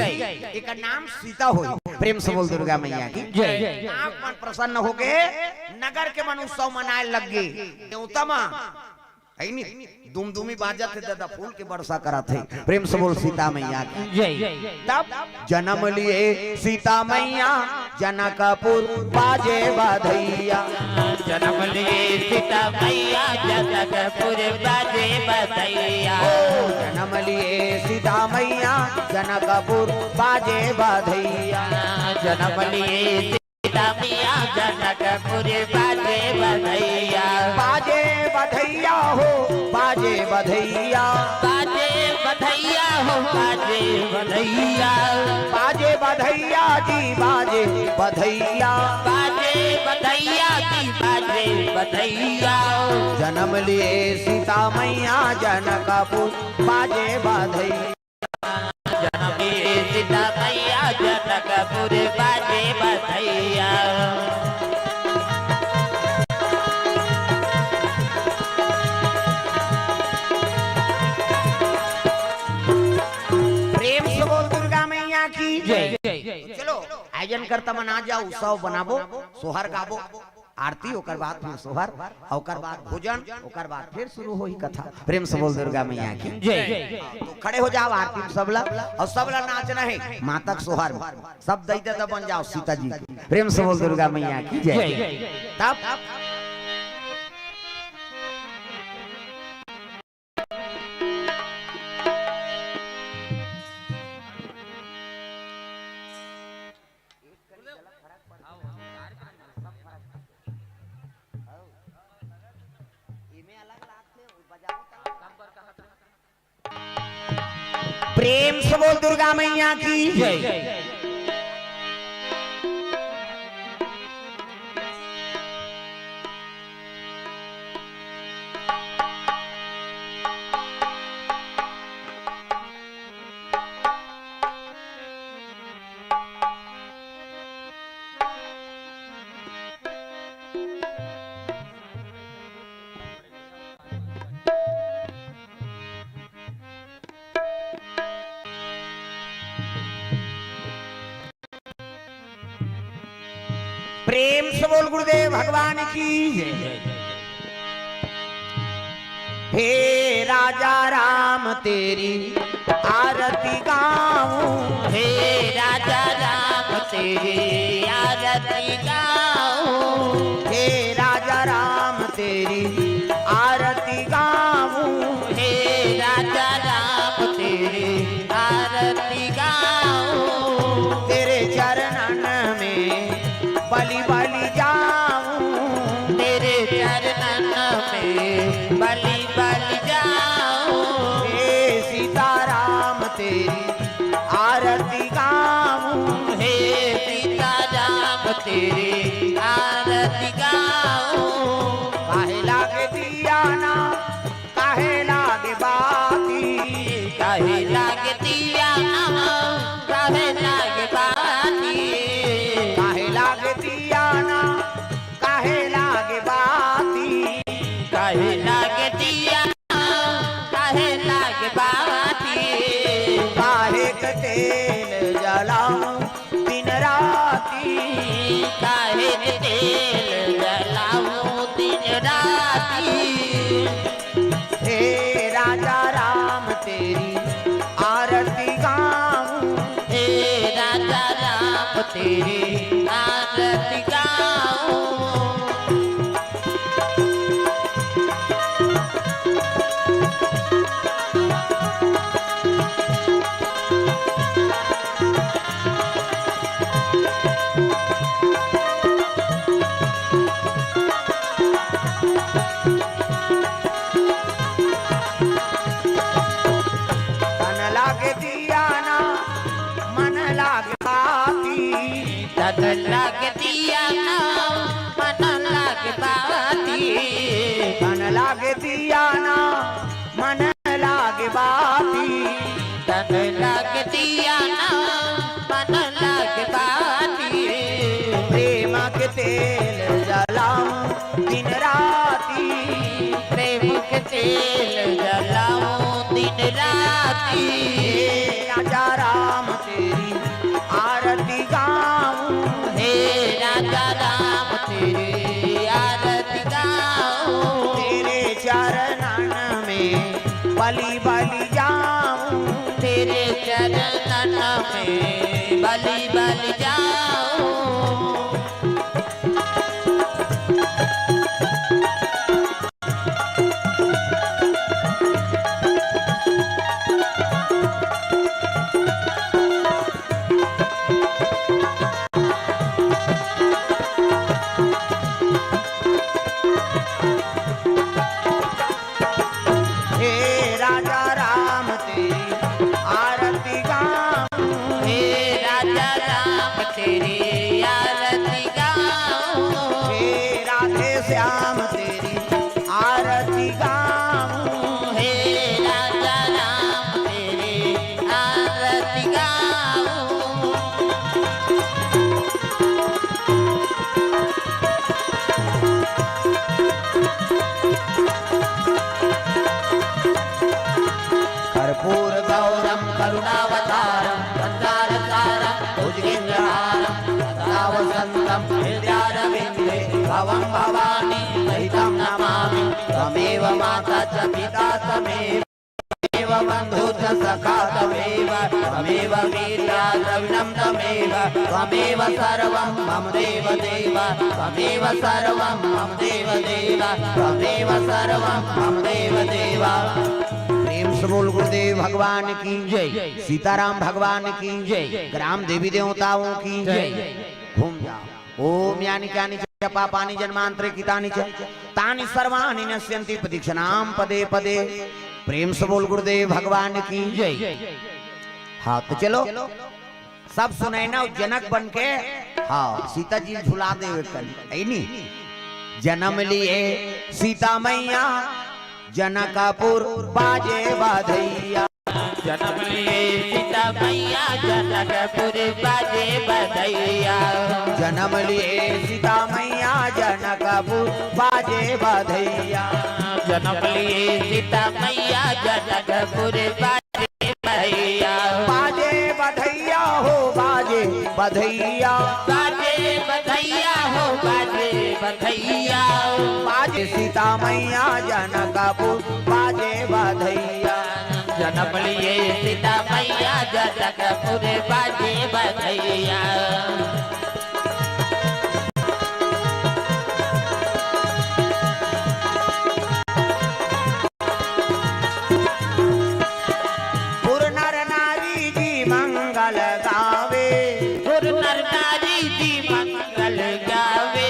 एका नाम सीता होई। प्रेम से बोल दुर्गा मैया की जय। आप मन प्रसन्न हो गए। नगर के मन उत्सव मनाए लग गए। उत्तम दुमदुमी बाजत है दादा फूल के वर्षा करत है। प्रेम से बोल सीता मैया की जय। तब जन्म लिए सीता मैया जनकपुर बाजे बधैया। जन्म लिए सीता मैया जनकपुर बाजे बधैया। जन्म लिए सीता मैया जनकपुर बाजे बधैया। जन्म लिए सीता मैया जनकपुर बाजे बधैया। बाजे बधैया हो बाजे बधैया। बाजे बधैया हो बाजे बधैया। बाजे बधैया जी बाजे बधैया। बाजे बधैया की बाजे बधैया। जन्म लिए सीता मैया जनकपुर बाजे बधैया। जन्म लिए सीता मैया जनकपुर बाजे बधैया। प्रेम से बोल दुर्गा मैया की जय। चलो आयोजन करता मना जाओ उत्सव बनाबो सोहर गाबो आरती ओकर बाद फिर सोहर ओकर बाद भोजन ओकर बाद फिर शुरू होई कथा। प्रेम से बोल दुर्गा मैया की जय। तो खड़े हो जाओ आरती में सबला और सबला नाचना है मातक सोहर में सब दैते तब बन जाओ सीता जी की। प्रेम से बोल दुर्गा मैया की जय। तब प्रेम से बोल दुर्गा मैया की जय। प्रेम से बोल गुरुदेव भगवान की हे राजा राम तेरी आरती गाऊं। हे राजा राम तेरी आरती गाऊं। हे राजा राम तेरी आरती गाऊं। हे राजा राम तेरी आरती गाऊं। तेरे चरणन में बलि बलि जाऊं। तेरे चरणन में बलि बलि जाऊं। हे सीताराम तेरी आरती गाऊं। हे सीता राम तेरी आरती गाऊं। काहे लागे दिया ना काहे लागे बाती। काहे लागे दिया ना काहे लागे बाती। काहे लागे दिया ना काहे लागे बाती। काहे लागे दिया ना काहे लागे बाती। काहे के तेल जलाऊं राती काहे के तेल जलाऊं दिन राती हे राजा राम तेरी आरती गाऊं हे राजा राम तेरी आरती गाऊं तन लाग दिया ना मन लाग बाती तन लाग दिया ना मन लाग बाती तन लाग दिया ना मन लाग बाती प्रेम के तेल जलाऊं दिन राती प्रेम के तेल जलाऊं दिन राती राजा राम तेरी आरती गाऊं हे राजा राम तेरी आरती गाऊं तेरे चरणन में बलि बलि जाऊं तेरे चरणन में बलि बलि जाऊं तेरी आरती गाऊं हे राधे श्याम तेरी आरती गाऊं हे राजा राम तेरी आरती गाऊं कर्पूर गौरम करुणावतारम संसारसारम भुजगेन्द्रहारम सदा वसन्तं हृदयारविन्दे भवं भवानी सहितं नमामि त्वमेव माता च पिता त्वमेव बन्धु च सखा त्वमेव वीर्या द्रविणं त्वमेव सर्वं मम देव देव त्वमेव सर्वं मम देव देव त्वमेव सर्वं मम देव देव। प्रेम से बोल गुरुदेव भगवान की जय, सीताराम भगवान की जय, ग्राम देवी देवताओं की जय। घूम जाओ। ओम यानी ज्ञानी च पापानि जन्मांतरे कितानि च तानि सर्वाणि नश्यन्ति प्रदक्षिणाम पदे पदे। प्रेम से बोल गुरुदेव भगवान की जय। हाँ तो चलो सब सुने ना जनक बन के हाँ सीता जी झुला दे कल जन्म लिए सीता मैया जनकपुर बाजे बधैया जन्म लिए सीता मैया जनकपुर बाजे बधैया जन्म लिए सीता मैया जनकपुर बाजे बधैया जन्म लिए सीता मैया जनकपुर बाजे बधैया बाजे बधैया हो बाजे बधैया बाजे बधैया हो बाजे बधैया बाजे सीता मैया जनकपुर बाजे बधैया जन्म लिए सीता मैया जनकपुर बाजे बधैया पुर नर नारी जी मंगल गावे पुर नर नारी जी मंगल गावे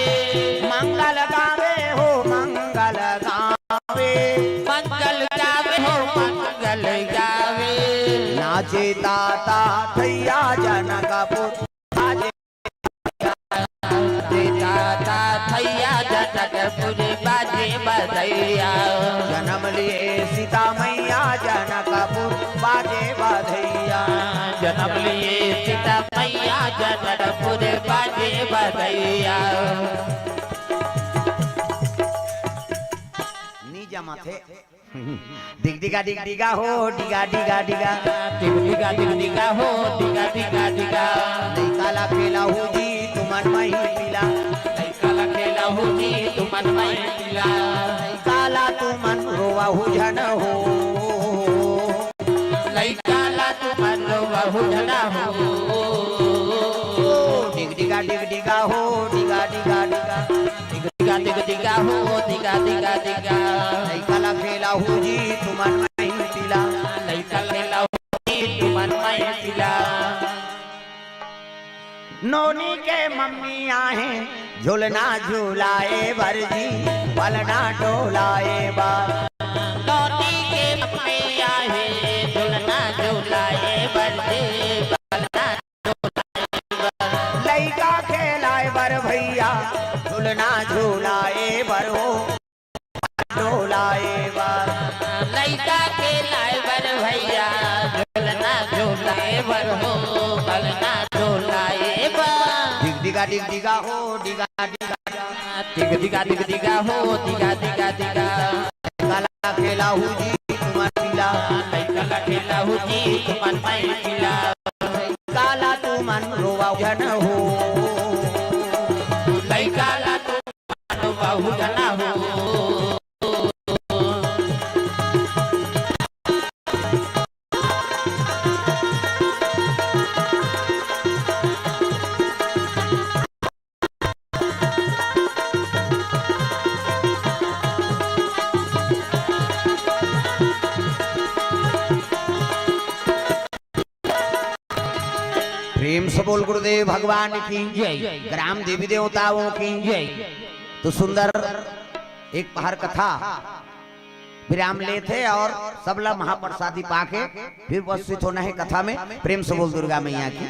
मंगल गावे हो मंगल गावे मंगल गावे हो मंगल गावे नाचे ताता थैया जनकपुर बाजे दाता थैया जनकपुर बाजे बधैया जन्म लिए सीता मैया जनकपुर बाजे बधैया जन्म लिए सीता मैया जनकपुर बाजे बधैया नीजा माथे डिग डिगा हो डिगा डिगा डिगा डिगा हो डिगा डिगा डिगा काला खेला हो जी तुमन मही पीला काला खेला हो जी तुमन मही पीला काला तुमन रोवा हो जन हो काला तुमन रोवा हो जन हो डिग डिगा हो डिगा डिगा डिगा डिगा हो डिगा डिगा डिगा काला खेला हो जी तुमन मही पीला काला खेला हो जी तुमन मही पीला नोनी के मम्मी आहे झूलना झूलाए भरजी पलना डोलाए बार नोनी के मम्मी आहे झूलना झूलाए भरजी पलना लइका खेलाए बर भैया झूलना झूलाए बर हो डोलाए बार लइका खेलाए बर भैया झूलना झूलाए बर हो पलना झूलाए बर डिग डिगा हो डिगा डिगा डिगा हो डिगा डिगा डिगा काला खेला हो जी तुमन पीला काला खेला हो जी तुमन मही पीला काला तुमन रोवा जन हो काला तुमन रोवा हो जन हो प्रेम से बोल गुरुदेव भगवान की ग्राम देवी देवताओं की तो सुंदर एक पहाड़ कथा विराम ले थे और सबला महाप्रसादी पाके फिर उपस्थित होना है कथा में। प्रेम से बोल दुर्गा मैया की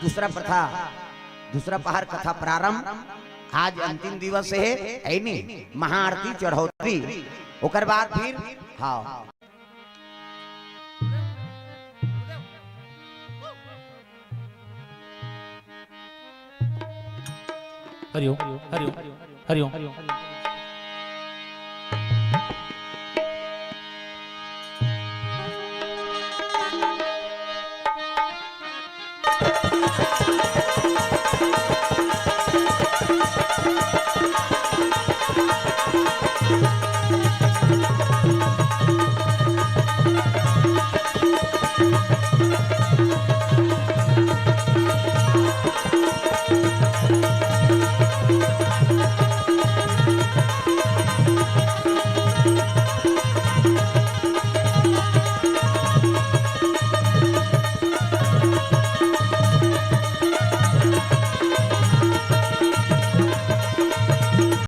दूसरा पहाड़ कथा प्रारंभ आज अंतिम दिवस है ऐनी महाआरती चढ़ौती ओकर बाद फिर हाँ हरिओम हरिओम हरिओम हरिओम